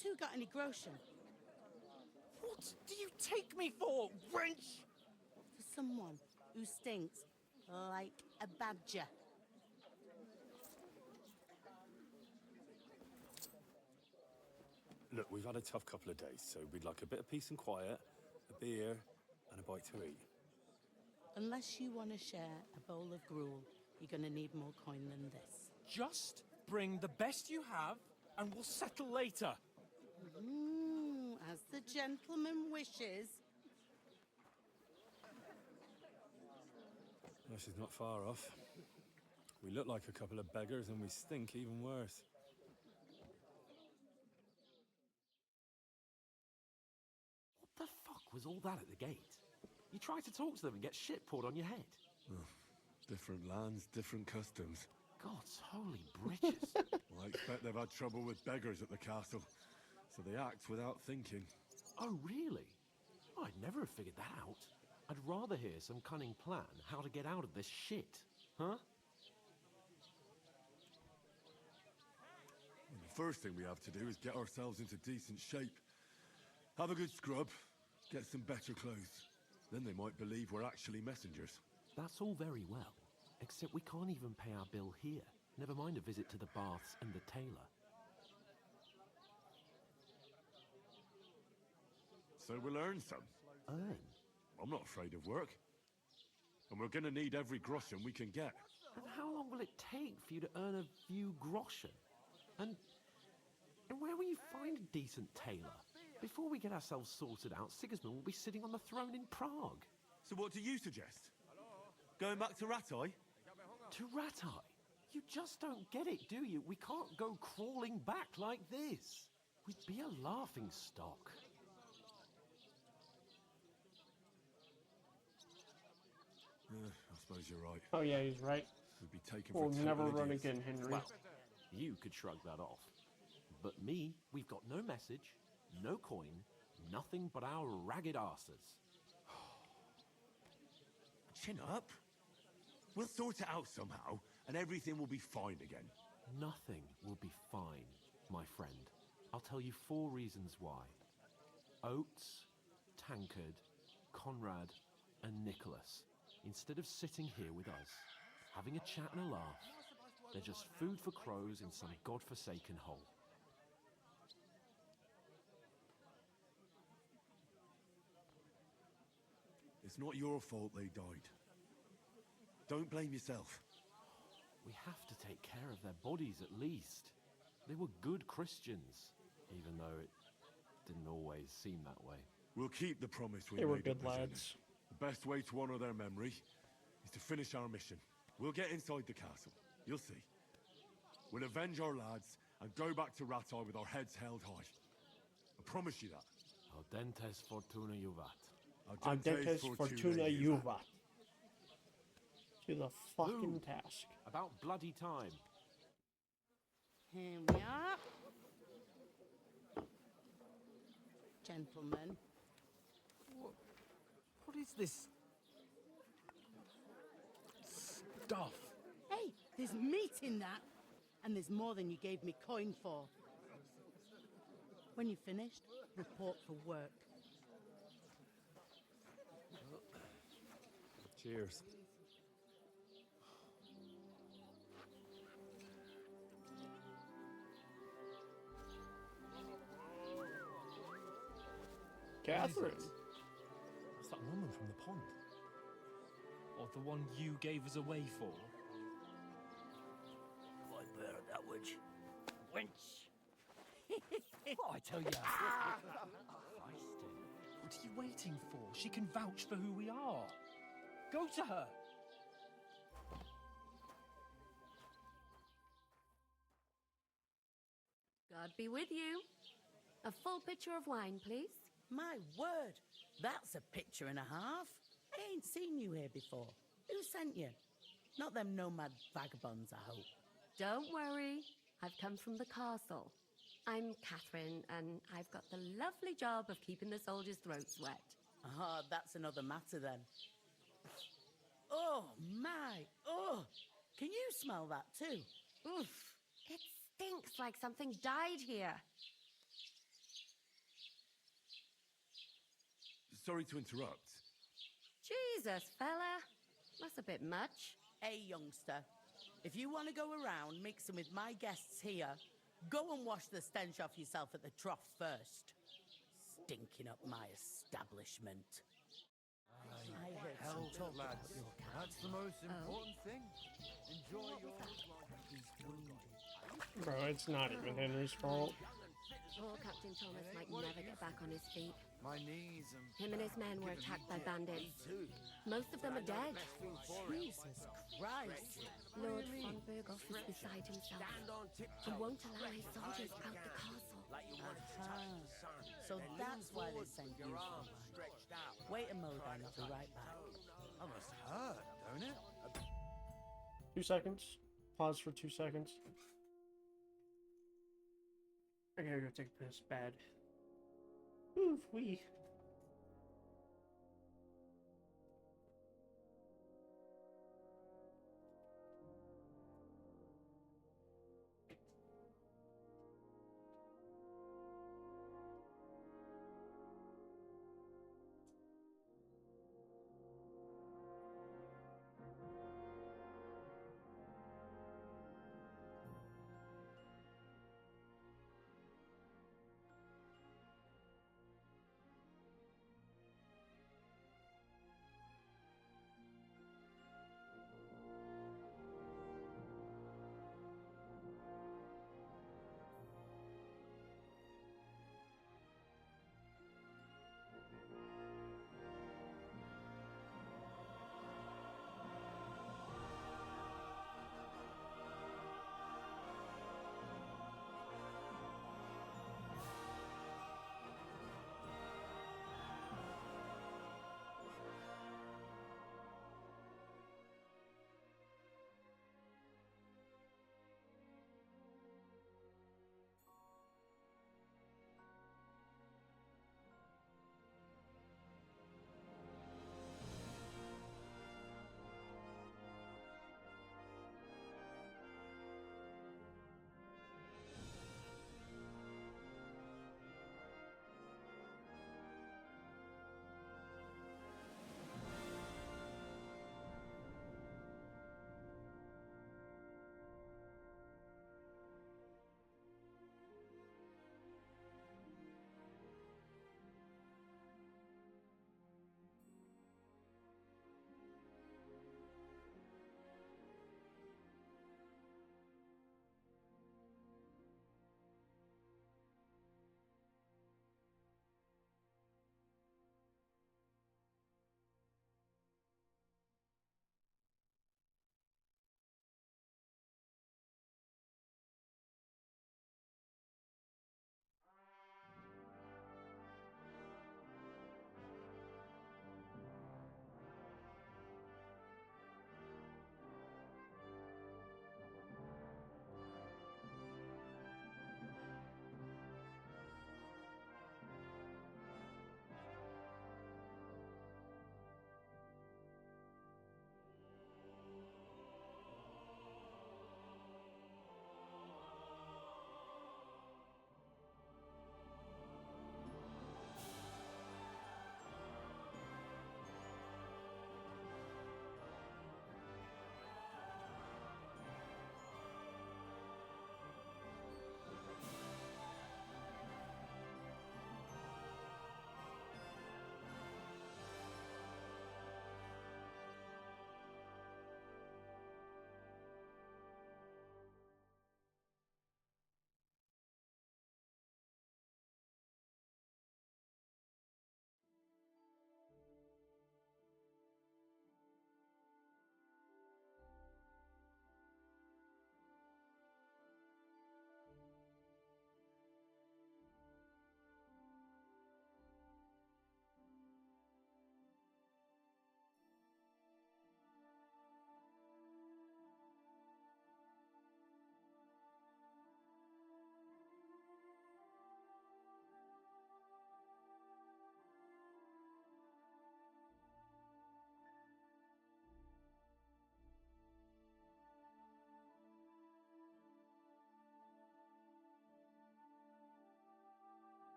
two got any groschen? What do you take me for, wench? For someone who stinks like a badger. Look, we've had a tough couple of days, so we'd like a bit of peace and quiet, a beer, and a bite to eat. Unless you want to share a bowl of gruel, you're going to need more coin than this. Just bring the best you have, and we'll settle later. As the gentleman wishes. This is not far off. We look like a couple of beggars, and we stink even worse. What the fuck was all that at the gate? You try to talk to them and get shit poured on your head. Oh, different lands, different customs. God's holy britches. Well, I expect they've had trouble with beggars at the castle, so they act without thinking. Oh, really? I'd never have figured that out. I'd rather hear some cunning plan how to get out of this shit. Huh? Well, the first thing we have to do is get ourselves into decent shape. Have a good scrub, get some better clothes. Then they might believe we're actually messengers. That's all very well, except we can't even pay our bill here. Never mind a visit to the baths and the tailor. So we'll earn some. Earn? I'm not afraid of work. And we're gonna need every groschen we can get. And how long will it take for you to earn a few groschen? And where will you find a decent tailor? Before we get ourselves sorted out, Sigismund will be sitting on the throne in Prague. So what do you suggest? Going back to Ratai? To Ratai? You just don't get it, do you? We can't go crawling back like this. We'd be a laughing stock. I suppose you're right. Oh yeah, he's right. We'd be taken We'll for never total run idiots. again, Henry. Well, you could shrug that off. But me, we've got no message, no coin, nothing but our ragged arses. Chin up. We'll sort it out somehow, and everything will be fine again. Nothing will be fine, my friend. I'll tell you 4 reasons why. Oates, Tankard, Conrad, and Nicholas, instead of sitting here with us, having a chat and a laugh, they're just food for crows in some godforsaken hole. It's not your fault they died. Don't blame yourself. We have to take care of their bodies at least. They were good Christians, even though it didn't always seem that way. We'll keep the promise we They were made good at the Zenith. lads. The best way to honor their memory is to finish our mission. We'll get inside the castle. You'll see. We'll avenge our lads and go back to Ratai with our heads held high. I promise you that. Audentes fortuna juvat. Audentes fortuna juvat. To the fucking task. About bloody time. Here we are. Gentlemen. What is this stuff? Hey, there's meat in that. And there's more than you gave me coin for. When you're finished, report for work. Cheers. Catherine. It's that woman from the pond. Or the one you gave us away for. I bear that witch. Wench. What I tell you. What are you waiting for? She can vouch for who we are. Go to her. God be with you. A full pitcher of wine, please. My word, that's a picture and a half. I ain't seen you here before. Who sent you? Not them nomad vagabonds, I hope. Don't worry. I've come from the castle. I'm Catherine, and I've got the lovely job of keeping the soldiers' throats wet. Ah, that's another matter then. Oh, my. Oh, can you smell that too? Oof. It stinks like something died here. sorry to interrupt. Jesus, fella. That's a bit much. Hey, youngster. If you want to go around mixing with my guests here, go and wash the stench off yourself at the trough first. Stinking up my establishment. I heard some Hell, talk about lads. your cat. That's the most important thing. Enjoy your He's wounded. Bro, it's not even Henry's fault. Poor Captain Thomas might never get back on his feet. My knees and Him and his men were attacked by bandits. Most of them are dead. Jesus Christ. Lord von Berghoff is beside himself. He won't allow his soldiers out the castle. So that's why they sent you for mine. Wait a moment, I'll be right back. That must hurt, don't it? 2 seconds. Pause for 2 seconds. I gotta go take a piss. Bad. Oof, wee.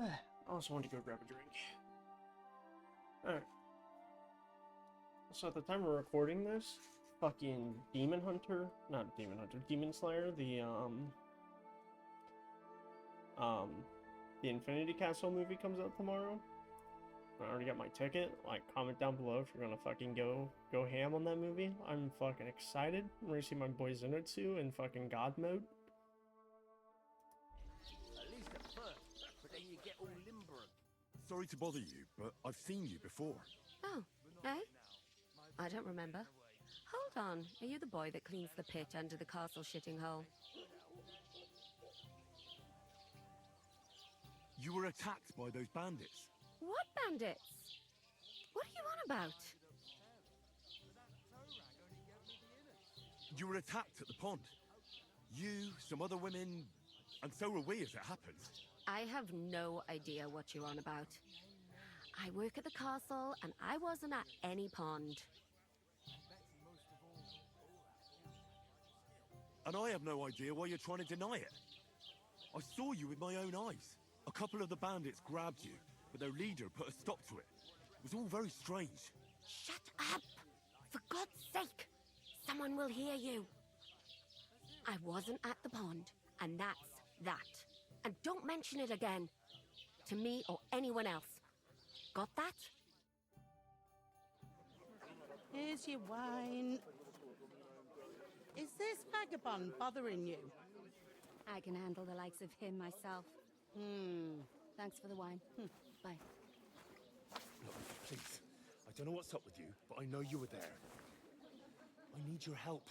I also want to go grab a drink. Alright. So at the time we're recording this, fucking Demon Slayer, the Infinity Castle movie comes out tomorrow. I already got my ticket. Like, comment down below if you're gonna fucking go ham on that movie. I'm fucking excited. I'm gonna see my boy Zenitsu in fucking God mode. At least at first, but then you get all limber. Sorry to bother you, but I've seen you before. Oh, eh? I don't remember. Hold on, are you the boy that cleans the pit under the castle shitting hole? You were attacked by those bandits. What bandits? What are you on about? You were attacked at the pond. You, some other women, and so were we as it happened. I have no idea what you're on about. I work at the castle, and I wasn't at any pond. And I have no idea why you're trying to deny it. I saw you with my own eyes. A couple of the bandits grabbed you, but their leader put a stop to it. It was all very strange. Shut up! For God's sake! Someone will hear you. I wasn't at the pond, and that's that. And don't mention it again. To me or anyone else. Got that? Here's your wine. Is this vagabond bothering you? I can handle the likes of him myself. Thanks for the wine. Bye. Look, please. I don't know what's up with you, but I know you were there. I need your help.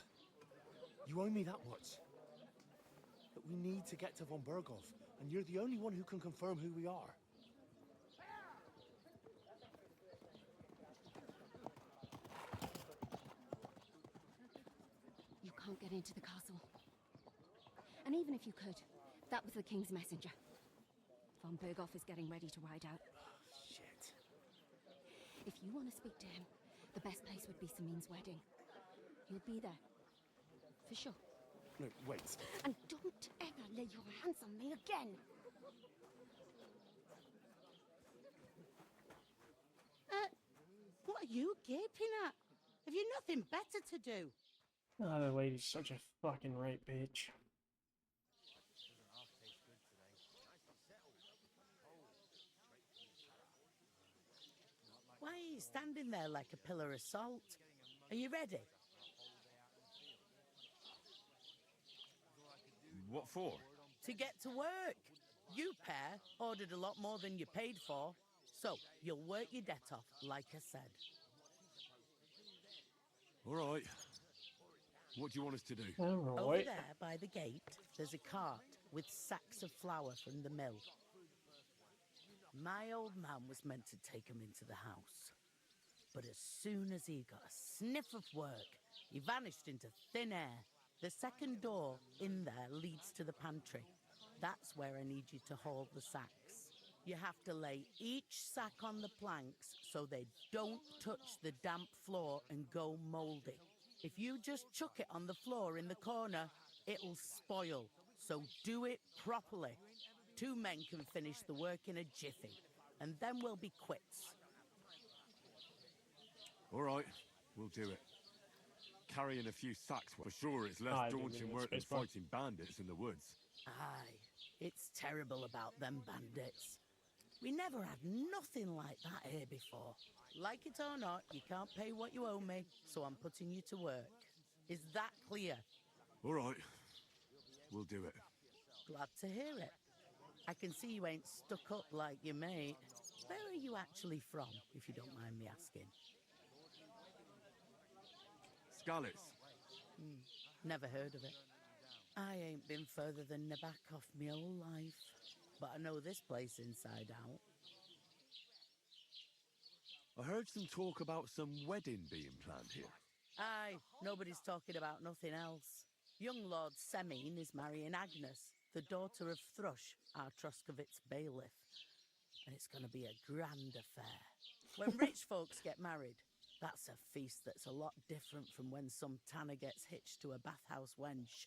You owe me that much. But we need to get to von Berghoff, and you're the only one who can confirm who we are. You can't get into the castle. And even if you could, that was the king's messenger. Von Berghoff is getting ready to ride out. Shit. If you want to speak to him, the best place would be Samin's wedding. You'll be there. For sure. No, wait. And don't ever lay your hands on me again! What are you gaping at? Have you nothing better to do? Oh, the lady's such a fucking right bitch. Why are you standing there like a pillar of salt? Are you ready? What for? To get to work. You pair ordered a lot more than you paid for, so you'll work your debt off, like I said. All right. What do you want us to do? Over there by the gate, there's a cart with sacks of flour from the mill. My old man was meant to take 'em into the house. But as soon as he got a sniff of work, he vanished into thin air. The second door in there leads to the pantry. That's where I need you to haul the sacks. You have to lay each sack on the planks so they don't touch the damp floor and go mouldy. If you just chuck it on the floor in the corner, it'll spoil. So do it properly. 2 men can finish the work in a jiffy, and then we'll be quits. All right, we'll do it. Carrying a few sacks, for sure it's less daunting work than fighting bandits in the woods. Aye, it's terrible about them bandits. We never had nothing like that here before. Like it or not, you can't pay what you owe me, so I'm putting you to work. Is that clear? All right, we'll do it. Glad to hear it. I can see you ain't stuck up like your mate. Where are you actually from, if you don't mind me asking? Skalitz. Never heard of it. I ain't been further than Nabakov my whole life, but I know this place inside out. I heard some talk about some wedding being planned here. Aye, nobody's talking about nothing else. Young Lord Semin is marrying Agnes, the daughter of Thrush, our Troskovitz bailiff. And it's going to be a grand affair. When rich folks get married, that's a feast that's a lot different from when some tanner gets hitched to a bathhouse wench.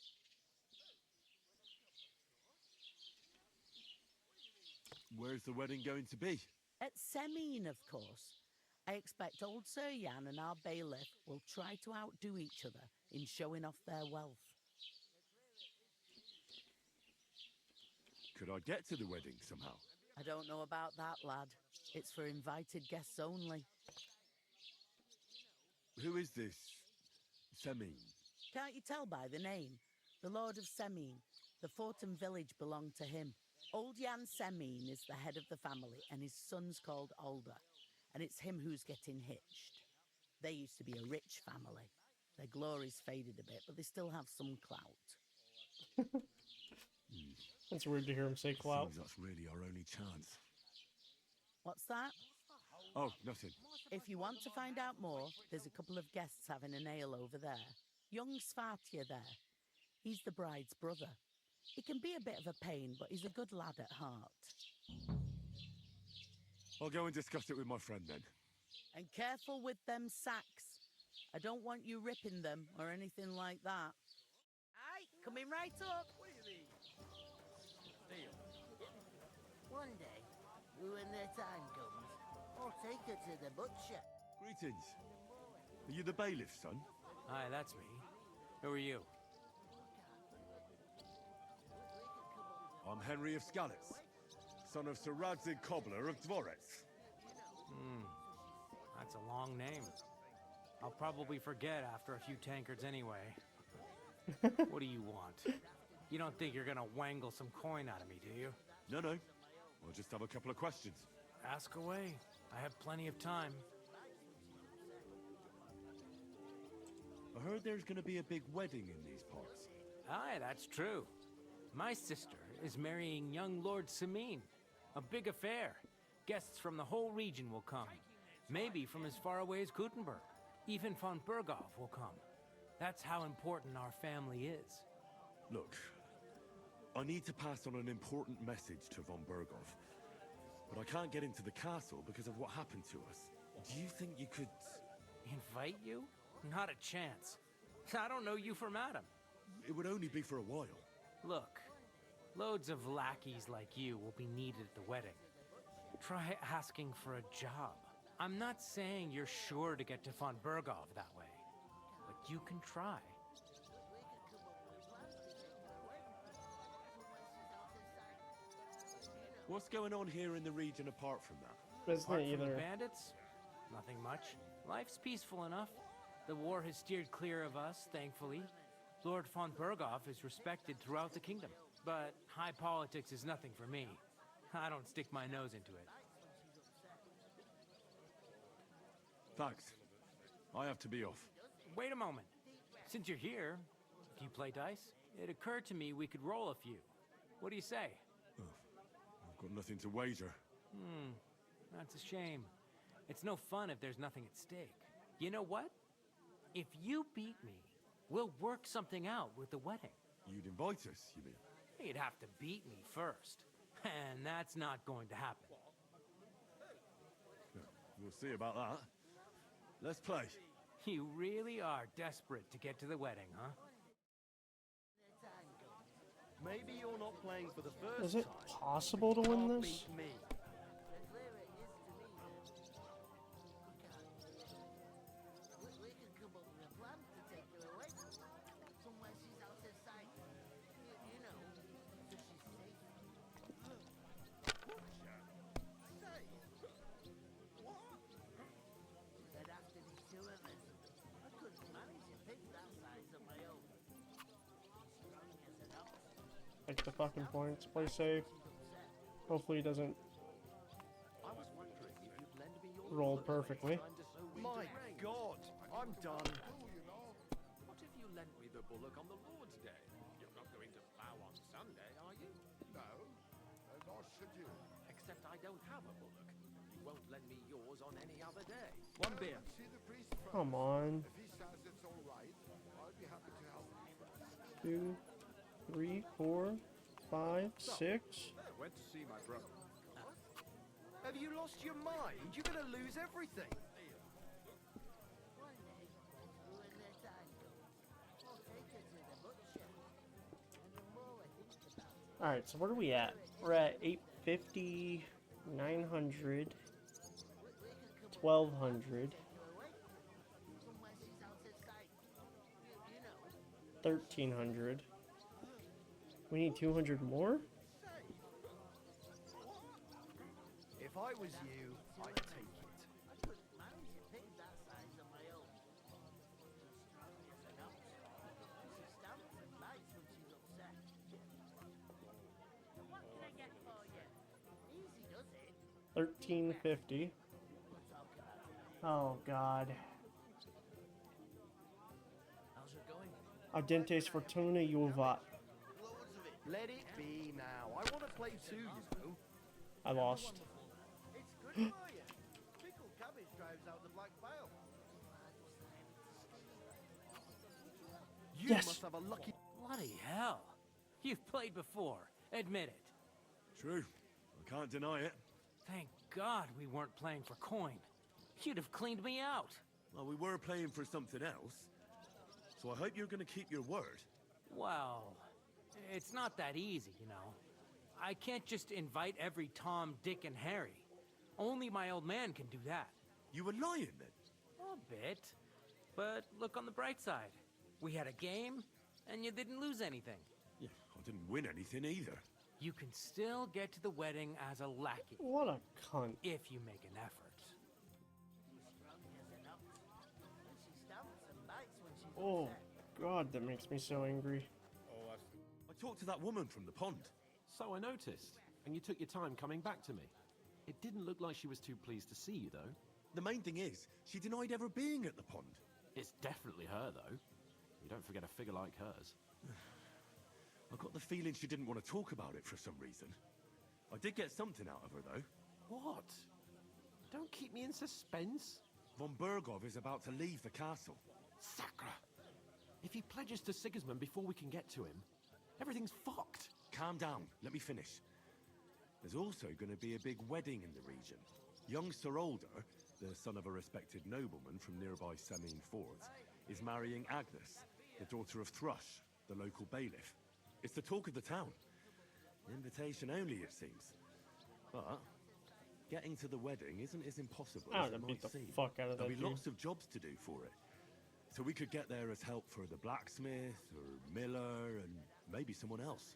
Where's the wedding going to be? At Semine, of course. I expect old Sir Yan and our bailiff will try to outdo each other in showing off their wealth. Could I get to the wedding somehow? I don't know about that, lad. It's for invited guests only. Who is this Semin? Can't you tell by the name? The Lord of Semine. The fort and village belong to him. Old Jan Semine is the head of the family, and his son's called Alder. And it's him who's getting hitched. They used to be a rich family. Their glory's faded a bit, but they still have some clout. That's weird to hear him say clout. Seems that's really our only chance. What's that? Oh, nothing. If you want to find out more, there's a couple of guests having an ale over there. Young Svartia there. He's the bride's brother. He can be a bit of a pain, but he's a good lad at heart. I'll go and discuss it with my friend then. And careful with them sacks. I don't want you ripping them or anything like that. Aye, coming right up. What do you mean? Deal. One day, when their time comes, I'll take her to the butcher. Greetings. Are you the bailiff, son? Hi, that's me. Who are you? I'm Henry of Skalitz, son of Sir Radzig Cobbler of Dvorets. That's a long name. I'll probably forget after a few tankards anyway. What do you want? You don't think you're gonna wangle some coin out of me, do you? No. I'll just have a couple of questions. Ask away. I have plenty of time. I heard there's gonna be a big wedding in these parts. Aye, that's true. My sister is marrying young Lord Semin. A big affair. Guests from the whole region will come. Maybe from as far away as Gutenberg. Even von Berghoff will come. That's how important our family is. Look, I need to pass on an important message to von Berghoff. But I can't get into the castle because of what happened to us. Do you think you could... Invite you? Not a chance. I don't know you from Adam. It would only be for a while. Look, loads of lackeys like you will be needed at the wedding. Try asking for a job. I'm not saying you're sure to get to von Berghoff that way, but you can try. What's going on here in the region apart from that? Isn't Apart it from the either? bandits? Nothing much. Life's peaceful enough. The war has steered clear of us, thankfully. Lord von Berghoff is respected throughout the kingdom. But high politics is nothing for me. I don't stick my nose into it. Thanks. I have to be off. Wait a moment. Since you're here, do you play dice? It occurred to me we could roll a few. What do you say? I've got nothing to wager. That's a shame. It's no fun if there's nothing at stake. You know what? If you beat me, we'll work something out with the wedding. You'd invite us, you mean? You'd have to beat me first. And that's not going to happen. We'll see about that. Let's play. You really are desperate to get to the wedding, huh? Maybe you're not playing for the first Is it time. possible to win Can't this? beat me. Take the fucking points. Play safe. Hopefully he doesn't roll perfectly. My God, I'm done. What if you lent me the bullock on the Lord's Day? You're not going to plough on Sunday, are you? No, nor should you. Except I don't have a bullock. You won't lend me yours on any other day. One beer. See the priest first. Come on. If he says it's all right, I'll be happy to help. 2, 3, 4, 5, 6. Went to see my brother. Have you lost your mind? You're gonna lose everything. Alright, so where are we at? We're at 50, 900, 1200, 1300. We need 200 more? If I was you, I'd take it. $13.50. Oh God. How's it going? Audentes Fortuna Juvat. Let it be now. I want to play too, you know. I lost. It's good for you. Pickled cabbage drives out the black bile. You Yes. must have a lucky... Bloody hell. You've played before. Admit it. True. I can't deny it. Thank God we weren't playing for coin. You'd have cleaned me out. Well, we were playing for something else. So I hope you're going to keep your word. Well, it's not that easy, you know. I can't just invite every Tom, Dick, and Harry. Only my old man can do that. You were lying then? A bit. But look on the bright side. We had a game, and you didn't lose anything. Yeah, I didn't win anything either. You can still get to the wedding as a lackey. What a cunt. If you make an effort. Oh God, that makes me so angry. I talked to that woman from the pond. So I noticed, and you took your time coming back to me. It didn't look like she was too pleased to see you, though. The main thing is, she denied ever being at the pond. It's definitely her, though. You don't forget a figure like hers. I got the feeling she didn't want to talk about it for some reason. I did get something out of her, though. What? Don't keep me in suspense. Von Bergov is about to leave the castle. Sacre! If he pledges to Sigismund before we can get to him, everything's fucked. Calm down. Let me finish. There's also going to be a big wedding in the region. Young Sir Older, the son of a respected nobleman from nearby Semine Fords, is marrying Agnes, the daughter of Thrush, the local bailiff. It's the talk of the town. Invitation only, it seems. But getting to the wedding isn't as impossible I as would it beat might the seem. fuck out of There'll that be dude. lots of jobs to do for it. So we could get there as help for the blacksmith, or miller, and maybe someone else.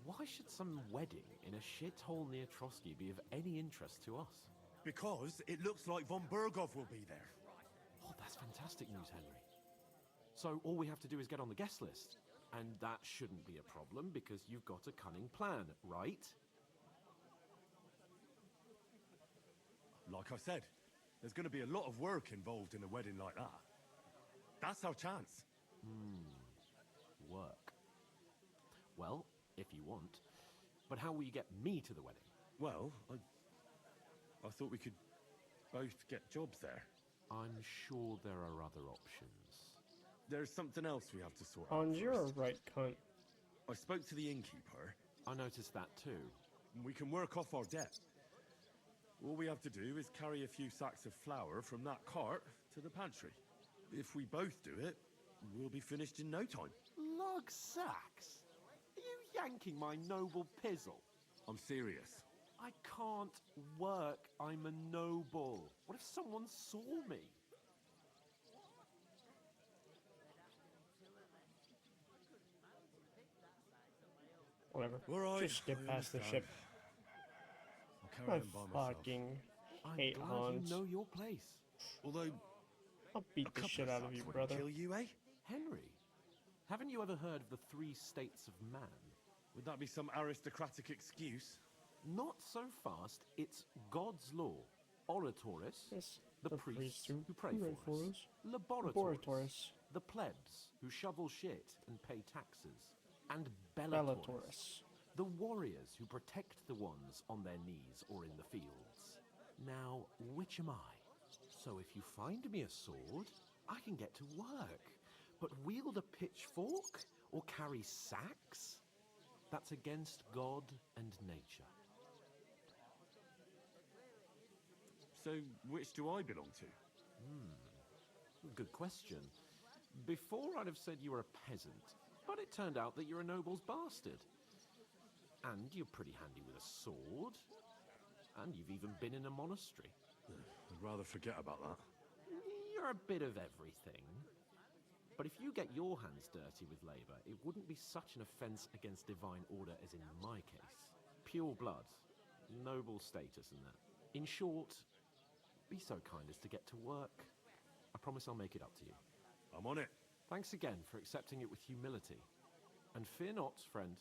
Why should some wedding in a shithole near Trotsky be of any interest to us? Because it looks like Von Bergov will be there. Oh, that's fantastic news, Henry. So all we have to do is get on the guest list. And that shouldn't be a problem because you've got a cunning plan, right? Like I said, there's going to be a lot of work involved in a wedding like that. That's our chance. Work. Well, if you want. But how will you get me to the wedding? Well, I thought we could both get jobs there. I'm sure there are other options. There's something else we have to sort out Hans, you're a first. right cunt. I spoke to the innkeeper. I noticed that too. We can work off our debt. All we have to do is carry a few sacks of flour from that cart to the pantry. If we both do it, we'll be finished in no time. Lug sacks? Are you yanking my noble pizzle? I'm serious. I can't work. I'm a noble. What if someone saw me? Whatever. All right, Just skip I past the understand. ship. I'll carry I on by myself. fucking I'm hate glad Hans. you know your place. Although, I'll beat the shit out of you, brother. kill you, eh? Henry, haven't you ever heard of the 3 states of man? Would that be some aristocratic excuse? Not so fast. It's God's law. Oratoris, Yes, the the priests priests who pray who for us. Laboratoris, Laboratoris. the plebs who shovel shit and pay taxes. And Bellatorus. Bellatorus, the warriors who protect the ones on their knees or in the fields. Now, which am I? So if you find me a sword, I can get to work. But wield a pitchfork or carry sacks? That's against God and nature. So, which do I belong to? Good question. Before I'd have said you were a peasant, but it turned out that you're a noble's bastard. And you're pretty handy with a sword. And you've even been in a monastery. I'd rather forget about that. You're a bit of everything. But if you get your hands dirty with labor, it wouldn't be such an offense against divine order as in my case. Pure blood, noble status and that. In short, be so kind as to get to work. I promise I'll make it up to you. I'm on it. Thanks again for accepting it with humility. And fear not, friend,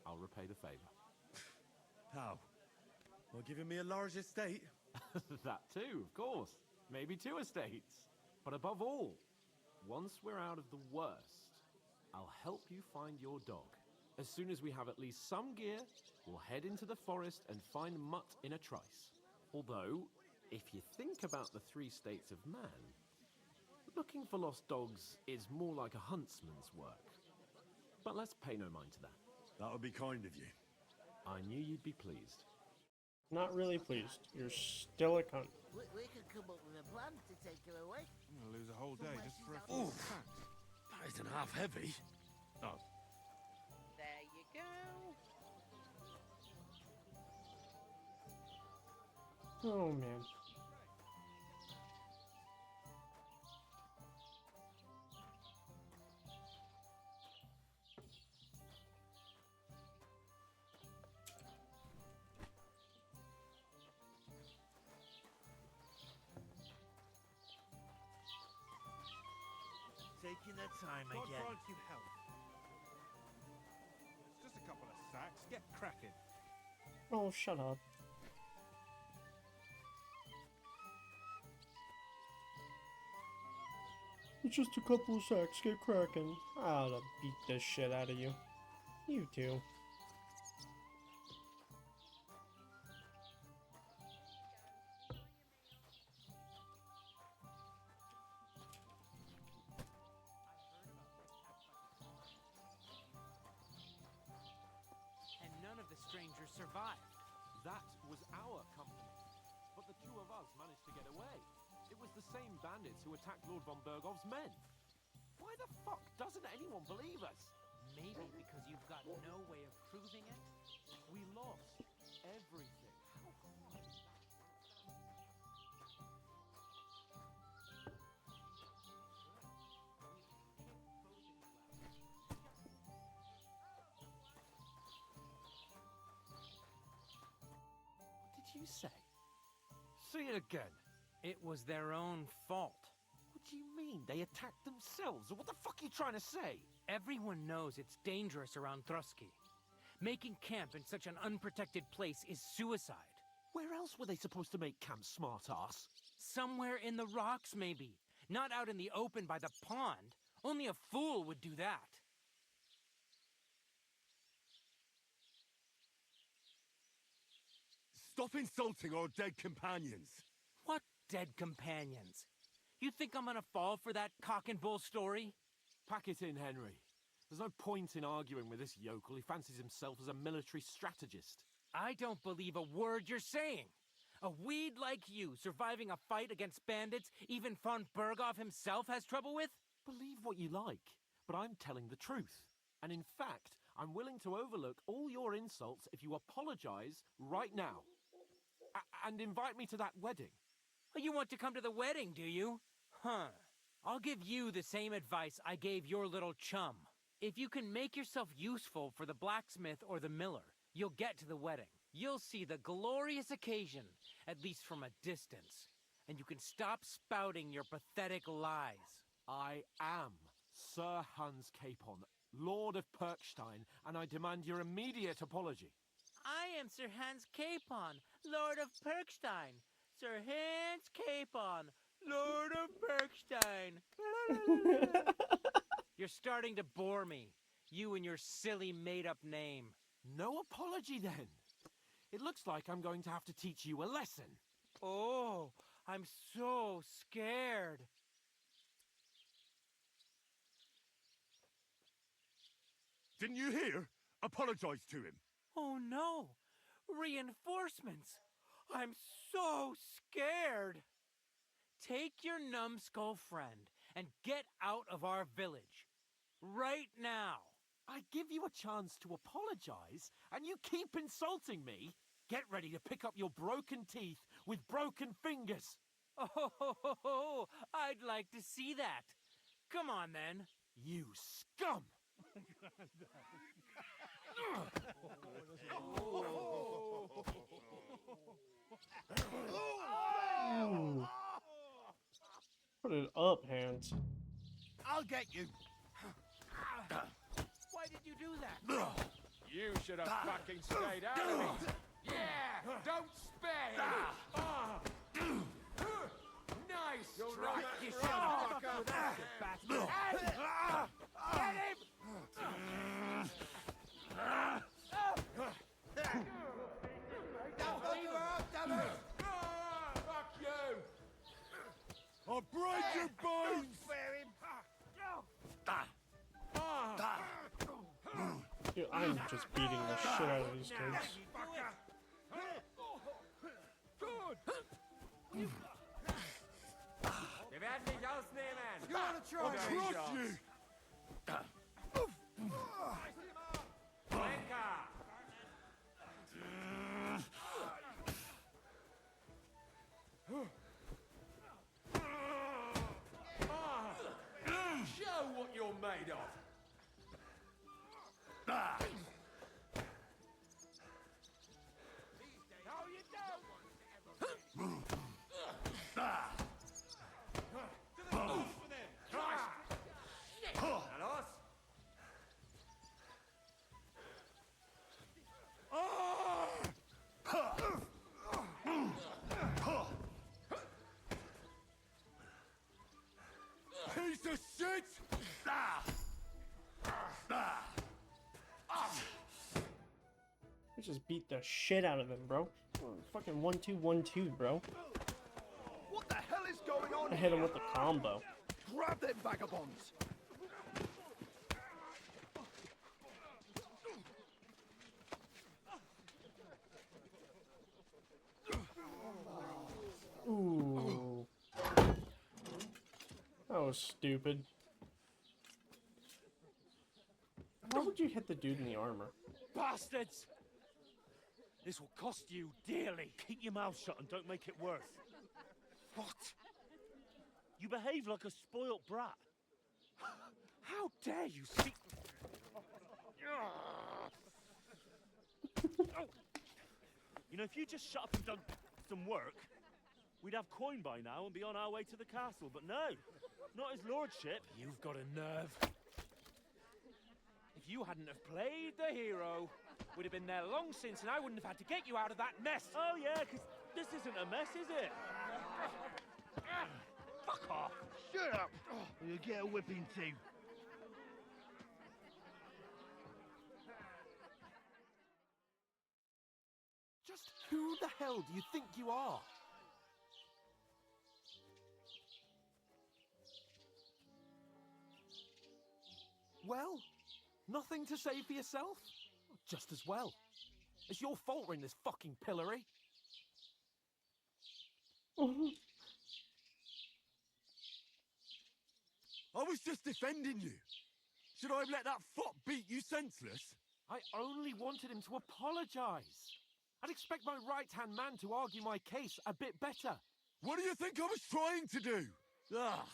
I'll repay the favor. How? Well, giving me a large estate? That too, of course. Maybe 2 estates. But above all, once we're out of the worst, I'll help you find your dog. As soon as we have at least some gear, we'll head into the forest and find Mutt in a trice. Although, if you think about the 3 states of man, looking for lost dogs is more like a huntsman's work. But let's pay no mind to that. That would be kind of you. I knew you'd be pleased. Not really pleased. You're still a cunt. We could come up with a plan to take her away. I'm gonna lose a whole day just for a Ooh. few facts. That isn't half heavy. Oh. There you go. Oh, man. Taking their time God again. grant you health. It's just a couple of sacks. Get cracking. Oh, shut up. It's just a couple of sacks. Get cracking. I'll beat the shit out of you. You too. And none of the strangers survived. That was our company. But the 2 of us managed to get away. It was the same bandits who attacked Lord von Bergov's men. Why the fuck doesn't anyone believe us? Maybe because you've got no way of proving it. We lost everything. How hard? What did you say? Say it again. It was their own fault. What do you mean? They attacked themselves? What the fuck are you trying to say? Everyone knows it's dangerous around Trusky. Making camp in such an unprotected place is suicide. Where else were they supposed to make camp, smart-ass? Somewhere in the rocks, maybe. Not out in the open by the pond. Only a fool would do that. Stop insulting our dead companions. What dead companions? You think I'm gonna fall for that cock and bull story? Pack it in, Henry. There's no point in arguing with this yokel. He fancies himself as a military strategist. I don't believe a word you're saying. A weed like you surviving a fight against bandits even von Berghoff himself has trouble with? Believe what you like, but I'm telling the truth. And in fact, I'm willing to overlook all your insults if you apologize right now. And invite me to that wedding. You want to come to the wedding, do you? Huh. I'll give you the same advice I gave your little chum. If you can make yourself useful for the blacksmith or the miller, you'll get to the wedding. You'll see the glorious occasion, at least from a distance. And you can stop spouting your pathetic lies. I am Sir Hans Capon, Lord of Perkstein, and I demand your immediate apology. I am Sir Hans Capon, Lord of Perkstein. Sir Hans Capon, Lord of Perkstein. You're starting to bore me. You and your silly made-up name. No apology, then. It looks like I'm going to have to teach you a lesson. Oh, I'm so scared. Didn't you hear? Apologize to him. Oh no! Reinforcements! I'm so scared! Take your numbskull friend and get out of our village. Right now! I give you a chance to apologize, and you keep insulting me? Get ready to pick up your broken teeth with broken fingers. Oh, I'd like to see that. Come on, then. You scum! Ooh. Put it up, hands. I'll get you. Why did you do that? You should have fucking stayed out of it. Yeah, don't spare him. Nice strike, you Fucker. bastard. Get him! Fuck you! I'll break your bones! Dude, I'm just beating the shit out of these kids. Wir werden dich ausnehmen! You wanna try? I'll crush you! Lenker! Show what you're made of! No, you don't! Na los! Piece of shit! I just beat the shit out of them, bro. Fucking 1-2-1-2, bro. What the hell is going on? I hit him with the combo. Grab them vagabonds. Ooh. That was stupid. Why would you hit the dude in the armor? Bastards! This will cost you dearly. Keep your mouth shut and don't make it worse. What? You behave like a spoilt brat. How dare you speak... Oh. You know, if you just shut up and done some work, we'd have coin by now and be on our way to the castle. But no, not his lordship. You've got a nerve. If you hadn't have played the hero, we'd have been there long since, and I wouldn't have had to get you out of that mess. Oh yeah, because this isn't a mess, is it? Fuck off. Shut up, or you'll get a whipping too. Just who the hell do you think you are? Well, nothing to say for yourself? Just as well. It's your fault we're in this fucking pillory. I was just defending you. Should I have let that fop beat you senseless? I only wanted him to apologise. I'd expect my right-hand man to argue my case a bit better. What do you think I was trying to do? Ah,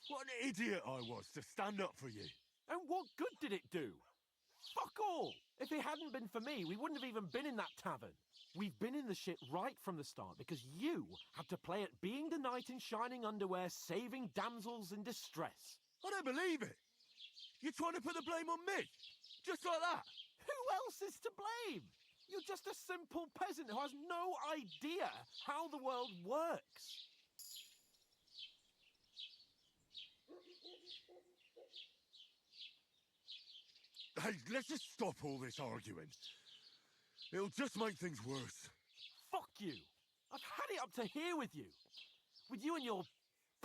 what an idiot I was to stand up for you. And what good did it do? Fuck all! If it hadn't been for me, we wouldn't have even been in that tavern. We've been in the shit right from the start because you had to play at being the knight in shining underwear, saving damsels in distress. I don't believe it. You're trying to put the blame on me? Just like that? Who else is to blame? You're just a simple peasant who has no idea how the world works. Hey, let's just stop all this arguing. It'll just make things worse. Fuck you! I've had it up to here with you. With you and your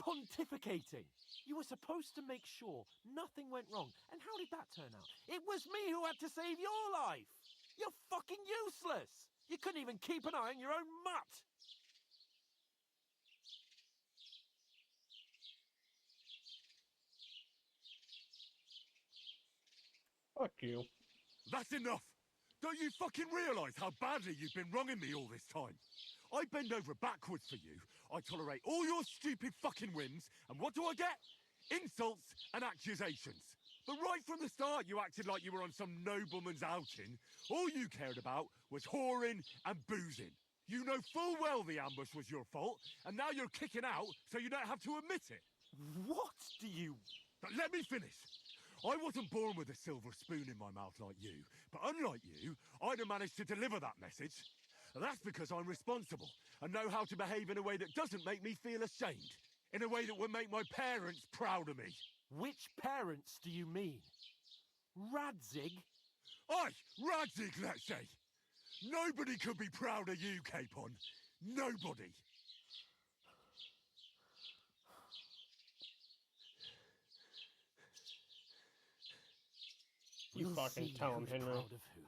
pontificating. You were supposed to make sure nothing went wrong. And how did that turn out? It was me who had to save your life. You're fucking useless. You couldn't even keep an eye on your own mutt. Fuck you. That's enough! Don't you fucking realise how badly you've been wronging me all this time? I bend over backwards for you. I tolerate all your stupid fucking whims, and what do I get? Insults and accusations. But right from the start, you acted like you were on some nobleman's outing. All you cared about was whoring and boozing. You know full well the ambush was your fault, and now you're kicking out so you don't have to admit it. What do you... But let me finish. I wasn't born with a silver spoon in my mouth like you, but unlike you, I'd have managed to deliver that message. And that's because I'm responsible and know how to behave in a way that doesn't make me feel ashamed. In a way that would make my parents proud of me. Which parents do you mean? Radzig? Aye, Radzig, let's say. Nobody could be proud of you, Capon. Nobody. You We'll fucking see tell him, who's Henry. proud of who.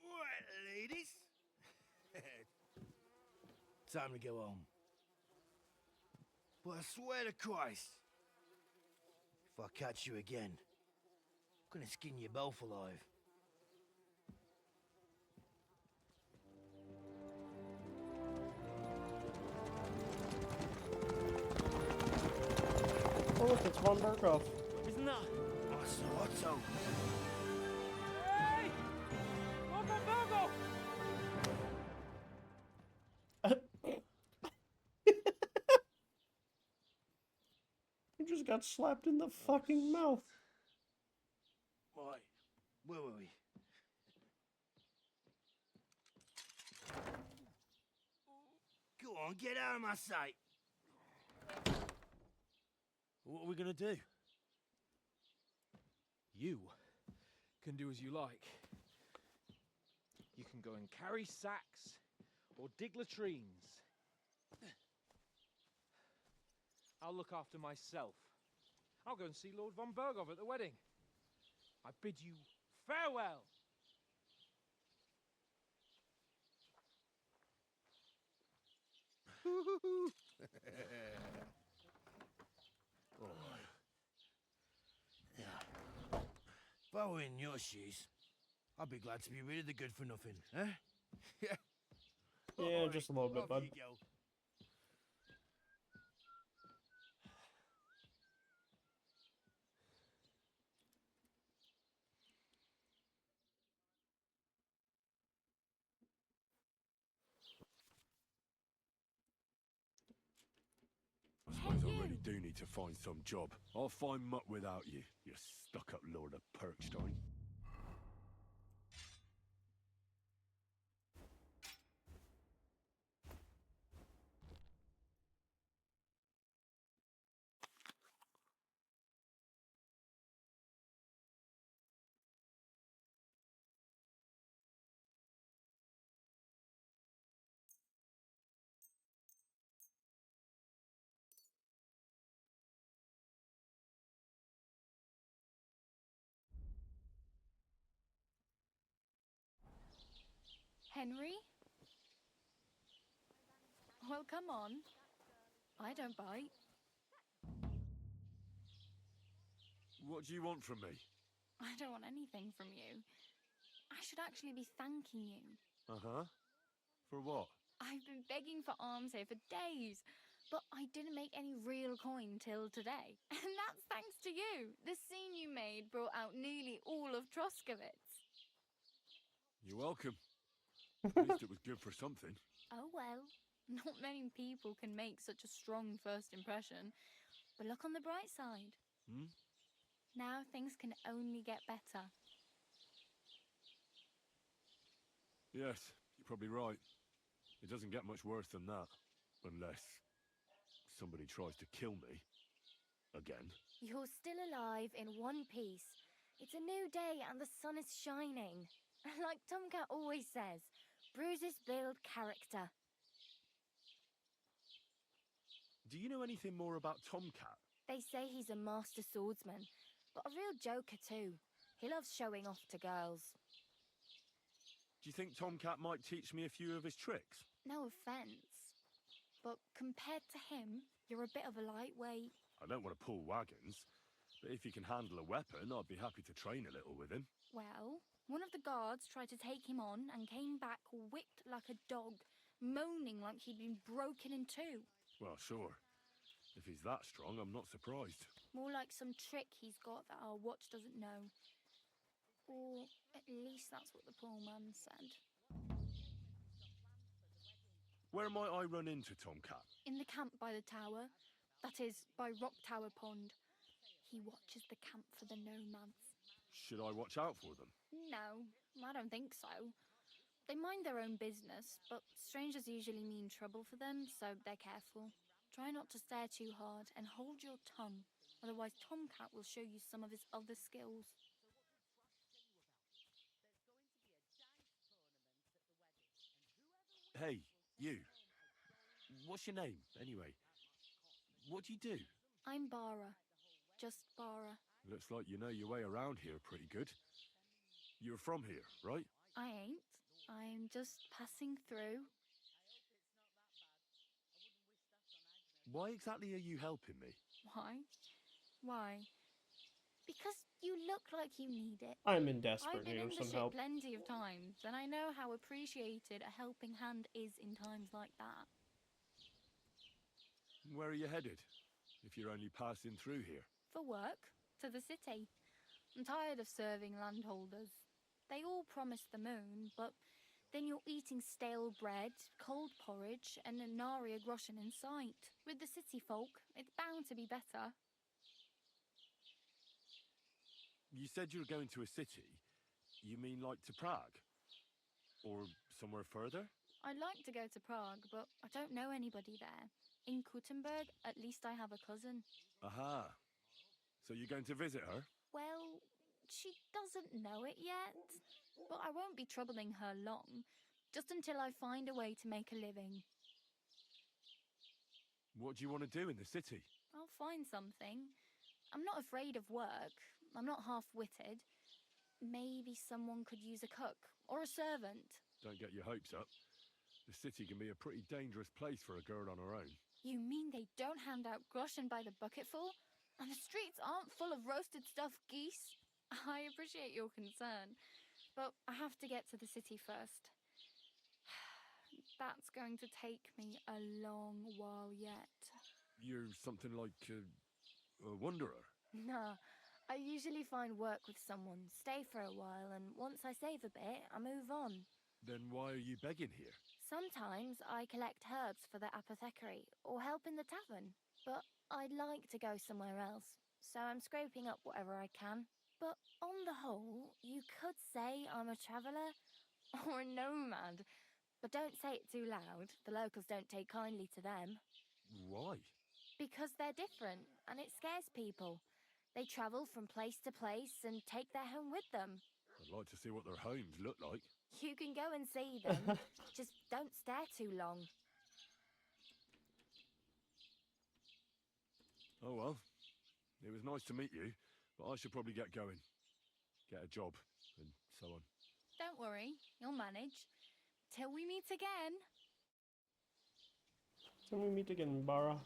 Right, ladies. Time to go home. But I swear to Christ, if I catch you again, I'm gonna skin you both alive. Oh, look, it's Von Berghoff. Isn't that? Otto. Hey! Von Berghoff! He just got slapped in the fucking mouth. Right, where were we? Go on, get out of my sight. What are we gonna do? You can do as you like. You can go and carry sacks or dig latrines. I'll look after myself. I'll go and see Lord von Berghoff at the wedding. I bid you farewell. Yeah. If I were in your shoes, I'd be glad to be rid of the good for nothing, eh? Yeah. Yeah, just a little bit, Off bud. you go. I suppose I really do need to find some job. I'll find mutt without you, you stuck-up Lord of Perkstein. Henry? Well, come on. I don't bite. What do you want from me? I don't want anything from you. I should actually be thanking you. Uh-huh. For what? I've been begging for alms here for days, but I didn't make any real coin till today. And that's thanks to you. The scene you made brought out nearly all of Troskowitz. You're welcome. At least it was good for something. Oh well, not many people can make such a strong first impression. But look on the bright side. Hmm? Now things can only get better. Yes, you're probably right. It doesn't get much worse than that. Unless somebody tries to kill me. Again. You're still alive in one piece. It's a new day and the sun is shining. Like Tomcat always says, Bruises build character. Do you know anything more about Tomcat? They say he's a master swordsman, but a real joker too. He loves showing off to girls. Do you think Tomcat might teach me a few of his tricks? No offence, but compared to him, you're a bit of a lightweight. I don't want to pull wagons, but if he can handle a weapon, I'd be happy to train a little with him. Well, one of the guards tried to take him on and came back whipped like a dog, moaning like he'd been broken in two. Well, sure. If he's that strong, I'm not surprised. More like some trick he's got that our watch doesn't know. Or at least that's what the poor man said. Where might I run into Tomcat? In the camp by the tower. That is, by Rock Tower Pond. He watches the camp for the nomads. Should I watch out for them? No, I don't think so. They mind their own business, but strangers usually mean trouble for them, so they're careful. Try not to stare too hard and hold your tongue, otherwise Tomcat will show you some of his other skills. Hey, you. What's your name, anyway? What do you do? I'm Bara. Just Bara. Looks like you know your way around here pretty good. You're from here, right? I ain't. I'm just passing through. Why exactly are you helping me? Why? Why? Because you look like you need it. I'm in desperate I've been need in of the some ship help. plenty of times, and I know how appreciated a helping hand is in times like that. Where are you headed, if you're only passing through here? For work, to the city. I'm tired of serving landholders. They all promise the moon, but then you're eating stale bread, cold porridge, and a nary a groschen in sight. With the city folk, it's bound to be better. You said you were going to a city. You mean like to Prague? Or somewhere further? I'd like to go to Prague, but I don't know anybody there. In Kuttenberg, at least I have a cousin. Aha. So you're going to visit her? Well, she doesn't know it yet. But I won't be troubling her long, just until I find a way to make a living. What do you want to do in the city? I'll find something. I'm not afraid of work. I'm not half-witted. Maybe someone could use a cook or a servant. Don't get your hopes up. The city can be a pretty dangerous place for a girl on her own. You mean they don't hand out groschen by the bucketful? And the streets aren't full of roasted stuffed geese? I appreciate your concern, but I have to get to the city first. That's going to take me a long while yet. You're something like a wanderer? Nah, I usually find work with someone, stay for a while, and once I save a bit, I move on. Then why are you begging here? Sometimes I collect herbs for the apothecary or help in the tavern, but I'd like to go somewhere else, so I'm scraping up whatever I can. But on the whole, you could say I'm a traveller or a nomad, but don't say it too loud. The locals don't take kindly to them. Why? Because they're different, and it scares people. They travel from place to place and take their home with them. I'd like to see what their homes look like. You can go and see them, just don't stare too long. Oh well, it was nice to meet you, but I should probably get going. Get a job, and so on. Don't worry, you'll manage. Till we meet again. Till we meet again, Bara.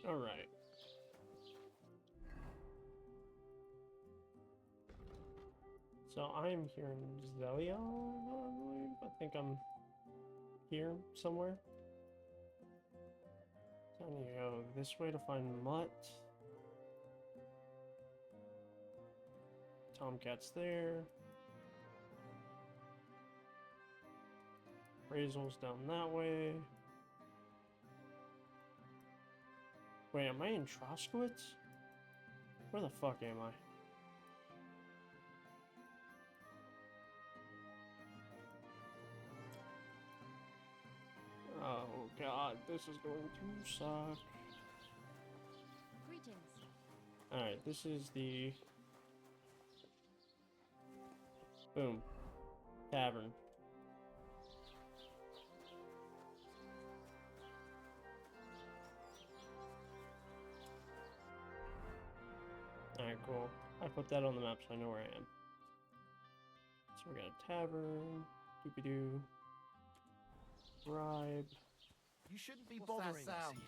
All right. So I am here in Zelia, I believe. I think I'm here somewhere. So I need to go this way to find Mutt. Tomcat's there. Appraisal's down that way. Wait, am I in Troskowitz? Where the fuck am I? Oh, god, this is going to suck. Greetings. Alright, this is the... Boom. Tavern. Alright, cool. I put that on the map so I know where I am. So we got a tavern, doopy-doo, bribe. You shouldn't be What's that bothering us sound? here.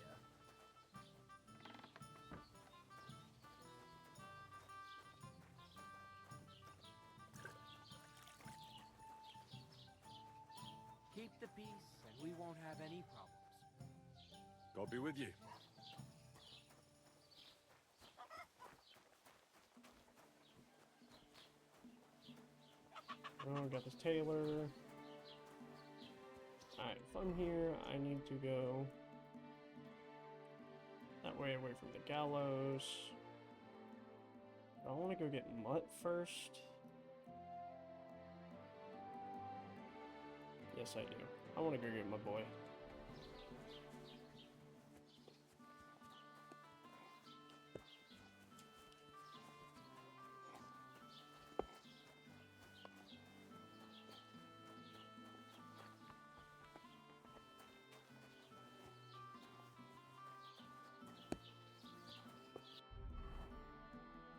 Keep the peace, and we won't have any problems. God be with you. Oh, got this tailor. Alright, from here, I need to go that way away from the gallows. I want to go get Mutt first. Yes, I do. I want to go get my boy.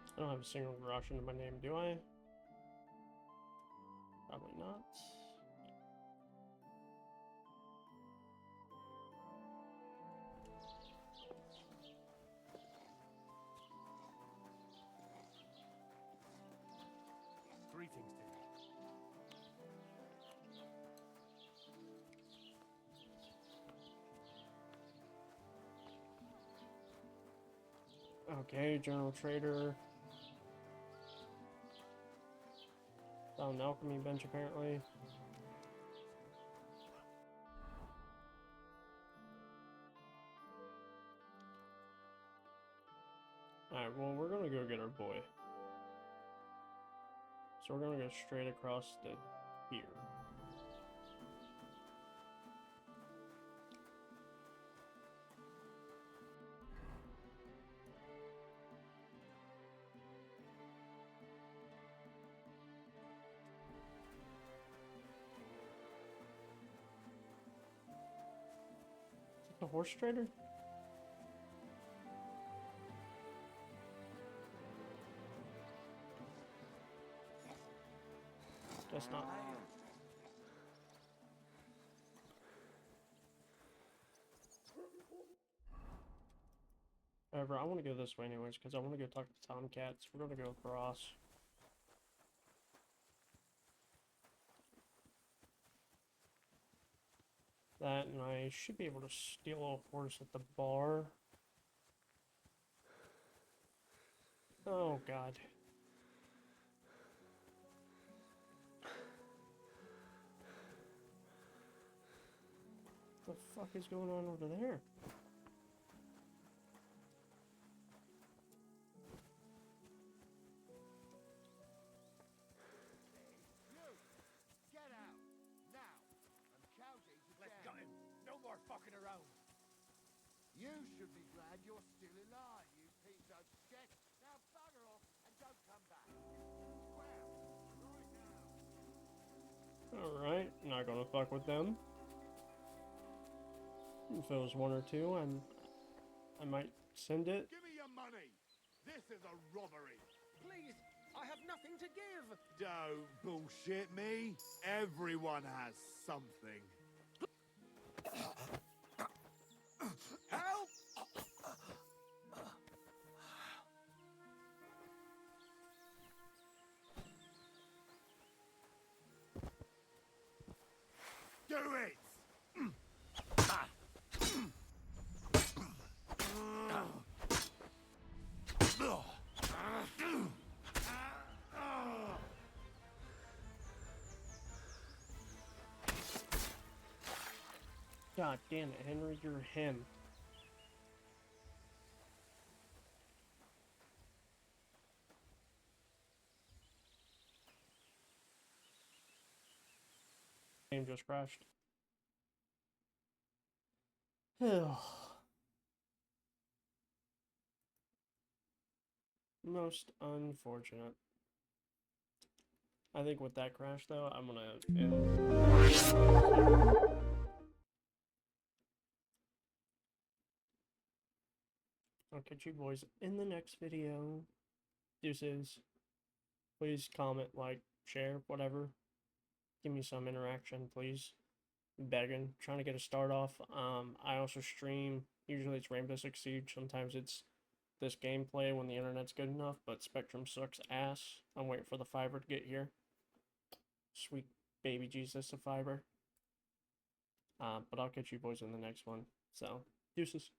I don't have a single Russian in my name, do I? Probably not. Greetings, dear. Okay, General Trader. Found an alchemy bench apparently. Alright, well, we're gonna go get our boy. So we're gonna go straight across to here. Is it the horse trader? Guess not. However, I want to go this way anyways, because I want to go talk to Tomcats. We're going to go across. That, and I should be able to steal a horse at the bar. Oh, God. What the fuck is going on over there? Get out! Now! And Cowgate is Let's got him! No more fucking around! You should be glad you're still alive, you piece of shit! Now bugger off and don't come back! Alright, not gonna fuck with them. If it was one or two, I might send it. Give me your money! This is a robbery! Please! I have nothing to give! Don't bullshit me. Everyone has something. Help! Do it! God damn it, Henry, you're him. Game just crashed. Most unfortunate. I think with that crash, though, I'm gonna end. I'll catch you boys in the next video. Deuces. Please comment, like, share, whatever. Give me some interaction, please. Begging. Trying to get a start off. I also stream. Usually it's Rainbow Six Siege. Sometimes it's this gameplay when the internet's good enough, but Spectrum sucks ass. I'm waiting for the fiber to get here. Sweet baby Jesus of fiber. But I'll catch you boys in the next one. So, deuces.